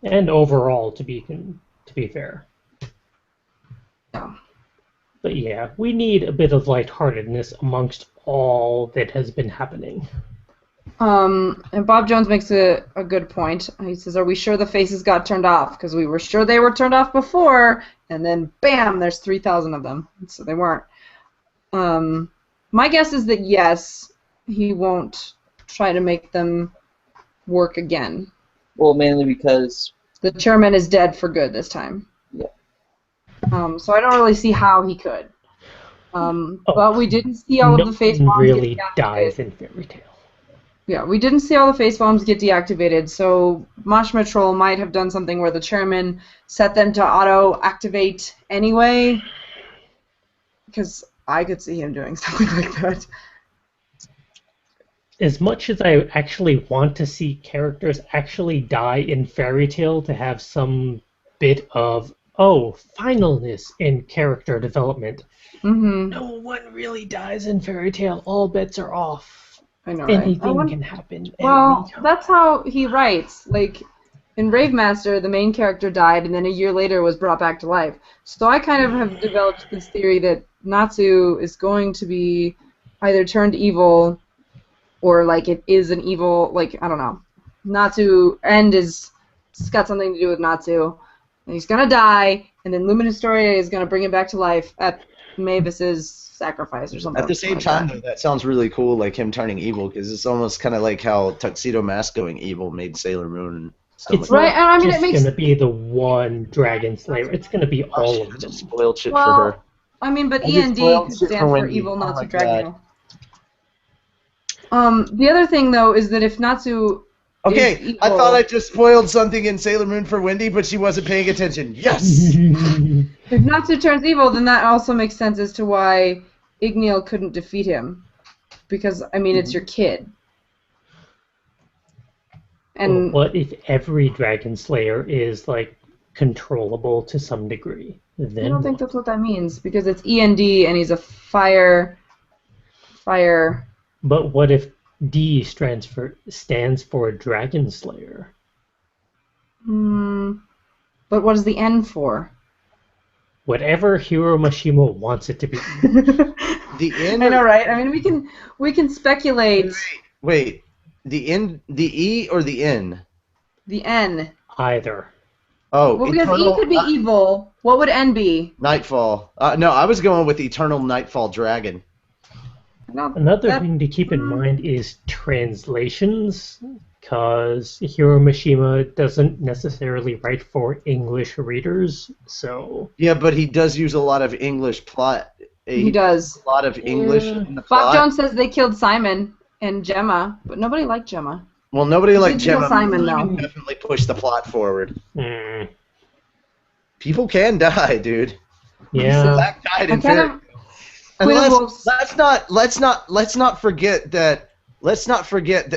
and overall, to be fair.
Yeah.
But yeah, we need a bit of lightheartedness amongst all that has been happening.
And Bob Jones makes a good point. He says, are we sure the faces got turned off? Because we were sure they were turned off before, and then bam, there's 3,000 of them. So they weren't. My guess is that yes, he won't try to make them work again.
Well, mainly because
the chairman is dead for good this time.
Yeah.
So
I don't really see how he could. But we didn't see all of the face bombs
really
get
dies in Fairy Tail.
Yeah, we didn't see all the face bombs get deactivated, so Mashma Troll might have done something where the chairman set them to auto-activate anyway, because I could see him doing something like that.
As much as I actually want to see characters actually die in Fairy Tail to have some bit of, finalness in character development, no one really dies in Fairy Tail. All bets are off.
I know,
anything can happen.
Well, that's how he writes. Like, in Rave Master, the main character died, and then a year later was brought back to life. So I kind of have developed this theory that Natsu is going to be either turned evil, or, like, it is an evil, like, I don't know. Natsu, it's got something to do with Natsu. And he's gonna die, and then Luminous Storia is gonna bring him back to life at Mavis's sacrifice or something.
At the same time, though, that sounds really cool, like him turning evil, because it's almost kind of like how Tuxedo Mask going evil made Sailor Moon.
It's right. I mean, it's going to be the one Dragon Slayer. It's going to be all of them.
Spoiled shit for her.
I mean, but END could stand for evil, Natsu Dragon. The other thing, though, is that if Natsu.
Okay, I thought I just spoiled something in Sailor Moon for Wendy, but she wasn't paying attention. Yes!
If Natsu turns evil, then that also makes sense as to why Igniel couldn't defeat him. Because, I mean, it's your kid. And
what if every Dragon Slayer is like controllable to some degree? Then
I don't think that's what that means because it's END and he's a fire.
But what if D stands for Dragon Slayer?
But what is the N for?
Whatever Hiro Mashima wants it to be.
The N.
I know, right? I mean, we can speculate.
Wait. The E or the N?
The N.
Either.
Oh,
well, because E could be evil. What would N be?
Nightfall. No, I was going with Eternal Nightfall Dragon.
Another thing to keep in mind is translations, because Hiro Mashima doesn't necessarily write for English readers, so...
Yeah, but he does use a lot of English plot.
He does.
A lot of English in the plot.
Bob Jones says they killed Simon and Gemma, but nobody liked Gemma.
Well, nobody liked
Kill
Gemma.
Simon, though.
Definitely push the plot forward.
Mm.
People can die, dude.
Yeah.
That died in
Queen of Wolves.
Let's not forget that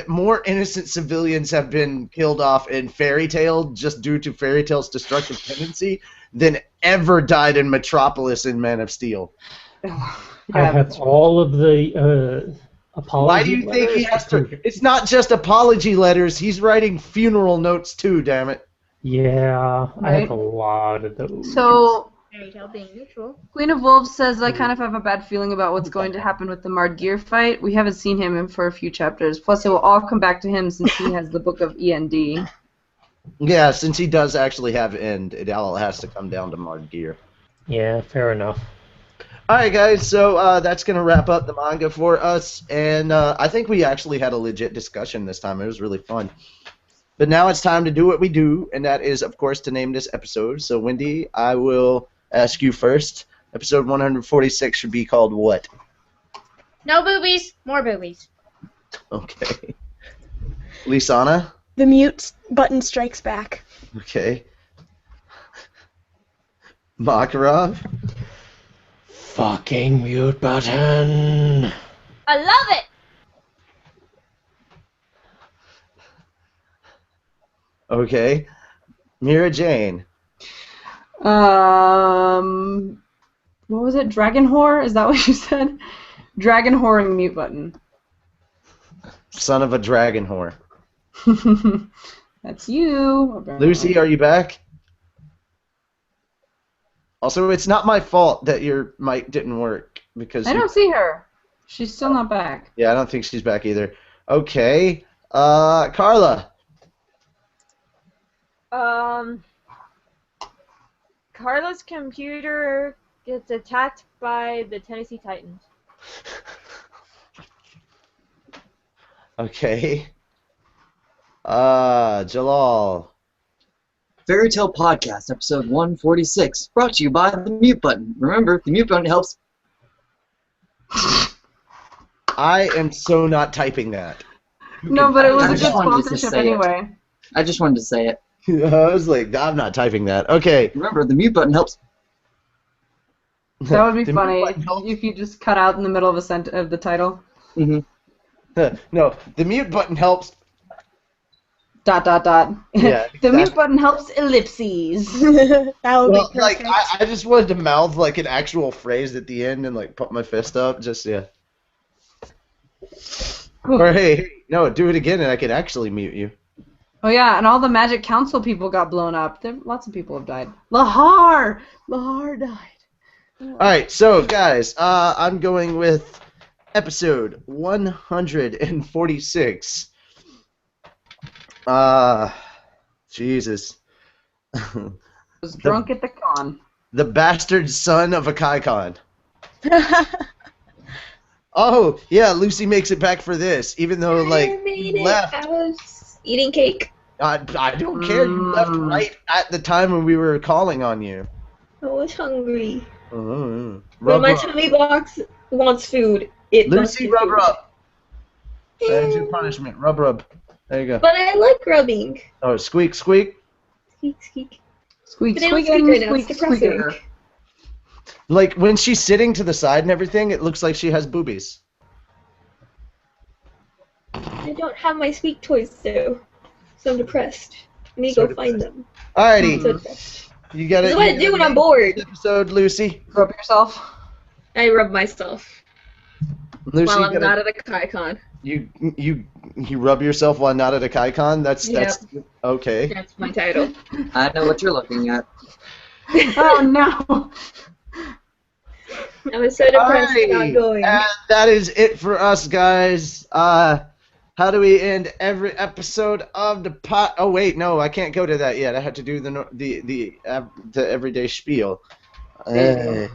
more innocent civilians have been killed off in Fairy Tail just due to Fairy Tail's destructive tendency than ever died in Metropolis in Man of Steel.
I have all of the apology
Why do you think he has to? It's not just apology letters. He's writing funeral notes too. Damn it.
Yeah, I
Right.
have a lot of those.
So,
Fairy Tail being neutral.
Queen of Wolves says, I kind of have a bad feeling about what's going to happen with the Mardgear fight. We haven't seen him for a few chapters. Plus, it will all come back to him since he has the book of END.
Yeah, since he does actually have End, it all has to come down to Mardgear.
Yeah, fair enough.
Alright guys, so that's going to wrap up the manga for us, and I think we actually had a legit discussion this time. It was really fun. But now it's time to do what we do, and that is, of course, to name this episode. So Wendy, I will ask you first. Episode 146 should be called what?
No boobies, more boobies.
Okay. Lisana?
The mute button strikes back.
Okay. Makarov?
Fucking mute button.
I love it.
Okay. Mira Jane?
What was it? Dragon Whore? Is that what you said? Dragon Whoring mute button.
Son of a dragon whore.
That's you.
Lucy, are you back? Also, it's not my fault that your mic didn't work because
I don't see her. She's still not back.
Yeah, I don't think she's back either. Okay. Carla.
Carla's computer gets attacked by the Tennessee Titans.
Okay. Jalal.
Fairy Tale Podcast, episode 146, brought to you by the mute button. Remember, the mute button helps.
I am so not typing that.
No, but it was
I
a
just
good
wanted to
sponsorship
say it.
anyway.
I just wanted to say it.
I was like, I'm not typing that. Okay.
Remember, the mute button helps.
That would be
The
funny
mute button helps.
if you just cut out in the middle of of the title.
No, the mute button helps. ...
Yeah,
Yeah,
the mute
exactly.
button helps ellipses.
That would
Well,
be
like
perfect.
I just wanted to mouth like an actual phrase at the end and like put my fist up. Just yeah. Or hey, no, do it again and I can actually mute you.
Oh yeah, and all the Magic Council people got blown up. Lots of people have died. Lahar died.
All right, so guys, I'm going with episode 146. Jesus.
Was drunk at the con.
The bastard son of Akaicon. Oh, yeah, Lucy makes it back for this, even though, like,
I made
you
it.
left.
I was eating cake.
I don't care, you left right at the time when we were calling on you.
I was hungry.
Rub
When my
up.
tummy box wants food, it must
Lucy,
be
rub
food.
up. That's your punishment. Rub. There you go.
But I like rubbing.
Oh, squeak.
Squeak, squeak.
Squeak,
But I don't
squeak,
squeak
and
right now,
squeak,
it's depressing.
squeaker.
Like, when she's sitting to the side and everything, it looks like she has boobies.
I don't have my squeak toys though. So I'm depressed. I need to
So
go find them.
Alrighty.
I'm so depressed.
You got it.
This is what I do when I'm bored.
Episode, Lucy.
Rub yourself.
I rub myself
Lucy,
while I'm
you
not at a Akaicon.
You rub yourself while not at a Akaicon? That's okay.
That's my title.
I know what you're looking at.
Oh no.
I was so depressed about going.
And that is it for us, guys. How do we end every episode of the pot? Oh wait, no, I can't go to that yet. I have to do the everyday spiel. All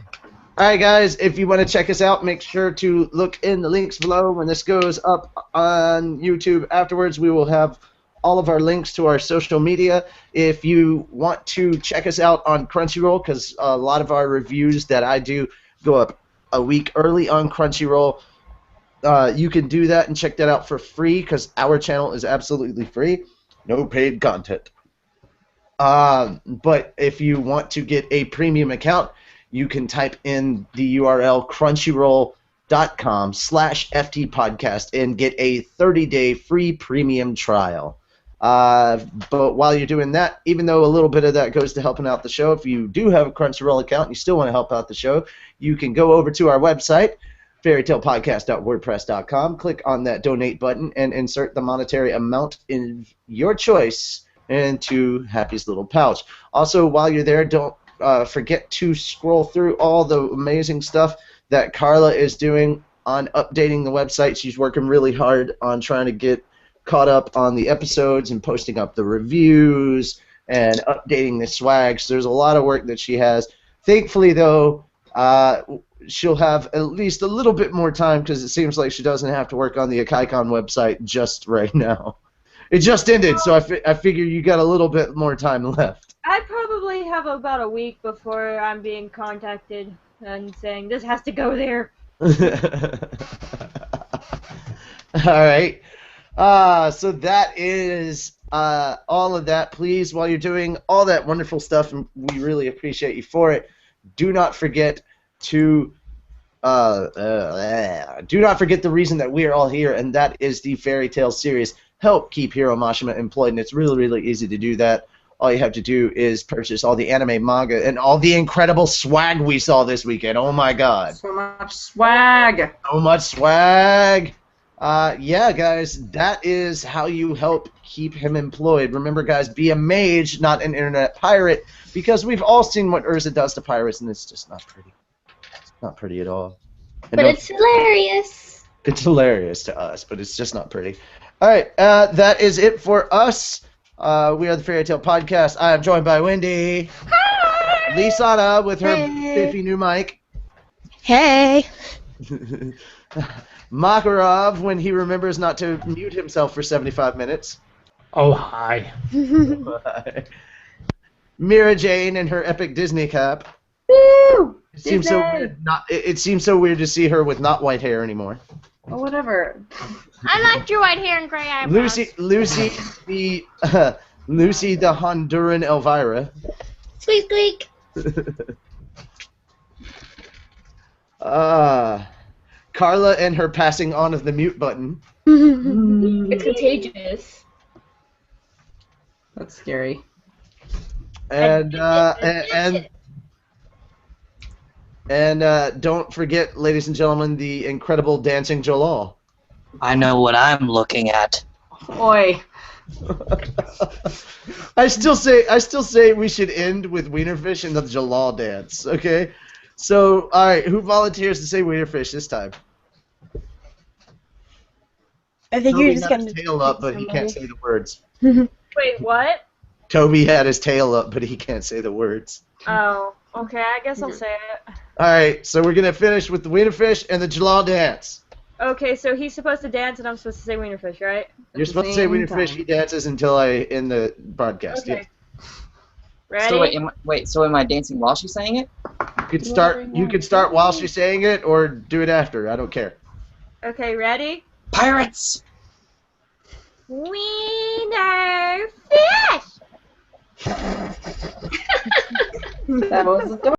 right, guys. If you want to check us out, make sure to look in the links below. When this goes up on YouTube afterwards, we will have all of our links to our social media. If you want to check us out on Crunchyroll, because a lot of our reviews that I do go up a week early on Crunchyroll, you can do that and check that out for free, because our channel is absolutely free. No paid content. But if you want to get a premium account, you can type in the URL crunchyroll.com/ftpodcast and get a 30-day free premium trial. But while you're doing that, even though a little bit of that goes to helping out the show, if you do have a Crunchyroll account and you still want to help out the show, you can go over to our website, fairytalepodcast.wordpress.com, click on that donate button, and insert the monetary amount in your choice into Happy's little pouch. Also, while you're there, don't forget to scroll through all the amazing stuff that Carla is doing on updating the website. She's working really hard on trying to get caught up on the episodes and posting up the reviews and updating the swag. So there's a lot of work that she has. Thankfully, though, she'll have at least a little bit more time, because it seems like she doesn't have to work on the Akaicon website just right now. It just ended, so I figure you got a little bit more time left.
I probably have about a week before I'm being contacted and saying this has to go there.
All right. So that is all of that. Please, while you're doing all that wonderful stuff, and we really appreciate you for it, do not forget to the reason that we are all here, and that is the Fairy Tail series. Help keep Hiro Mashima employed, and it's really, really easy to do that. All you have to do is purchase all the anime, manga, and all the incredible swag we saw this weekend. Oh my god.
So much swag.
So much swag. Yeah, guys, that is how you help keep him employed. Remember, guys, be a mage, not an internet pirate, because we've all seen what Urza does to pirates, and it's just not pretty. It's not pretty at all.
But it's hilarious.
It's hilarious to us, but it's just not pretty. All right, that is it for us. We are the Fairy Tale Podcast. I am joined by Wendy. Hi! Lisana with her spiffy new mic.
Hey.
Makarov when he remembers not to mute himself for 75 minutes.
Oh, hi.
Mira Jane in her epic Disney cap.
Woo!
It seems so weird. It seems so weird to see her with not white hair anymore.
Oh, whatever.
I liked your white hair and gray eyebrows.
Lucy the Honduran Elvira.
Squeak, squeak.
Carla and her passing on of the mute button.
It's contagious.
That's scary.
And don't forget, ladies and gentlemen, the incredible dancing Jalal.
I know what I'm looking at.
Oi.
I still say we should end with Wienerfish and the Jalal dance. Okay, so all right, who volunteers to say Wienerfish this time?
I think
Toby
you're just
had
gonna
his tail up, but he can't say the words.
Wait, what?
Toby had his tail up, but he can't say the words.
Oh, okay, I guess I'll say it.
All right, so we're gonna finish with the Wienerfish and the Jalal dance.
Okay, so he's supposed to dance and I'm supposed to say Wienerfish, right?
You're supposed to say Wienerfish. He dances until I end the broadcast.
Okay.
Yeah.
Ready?
So am I dancing while she's saying it?
You could start while she's saying it, or do it after. I don't care.
Okay, ready?
Pirates!
Wienerfish!
That was the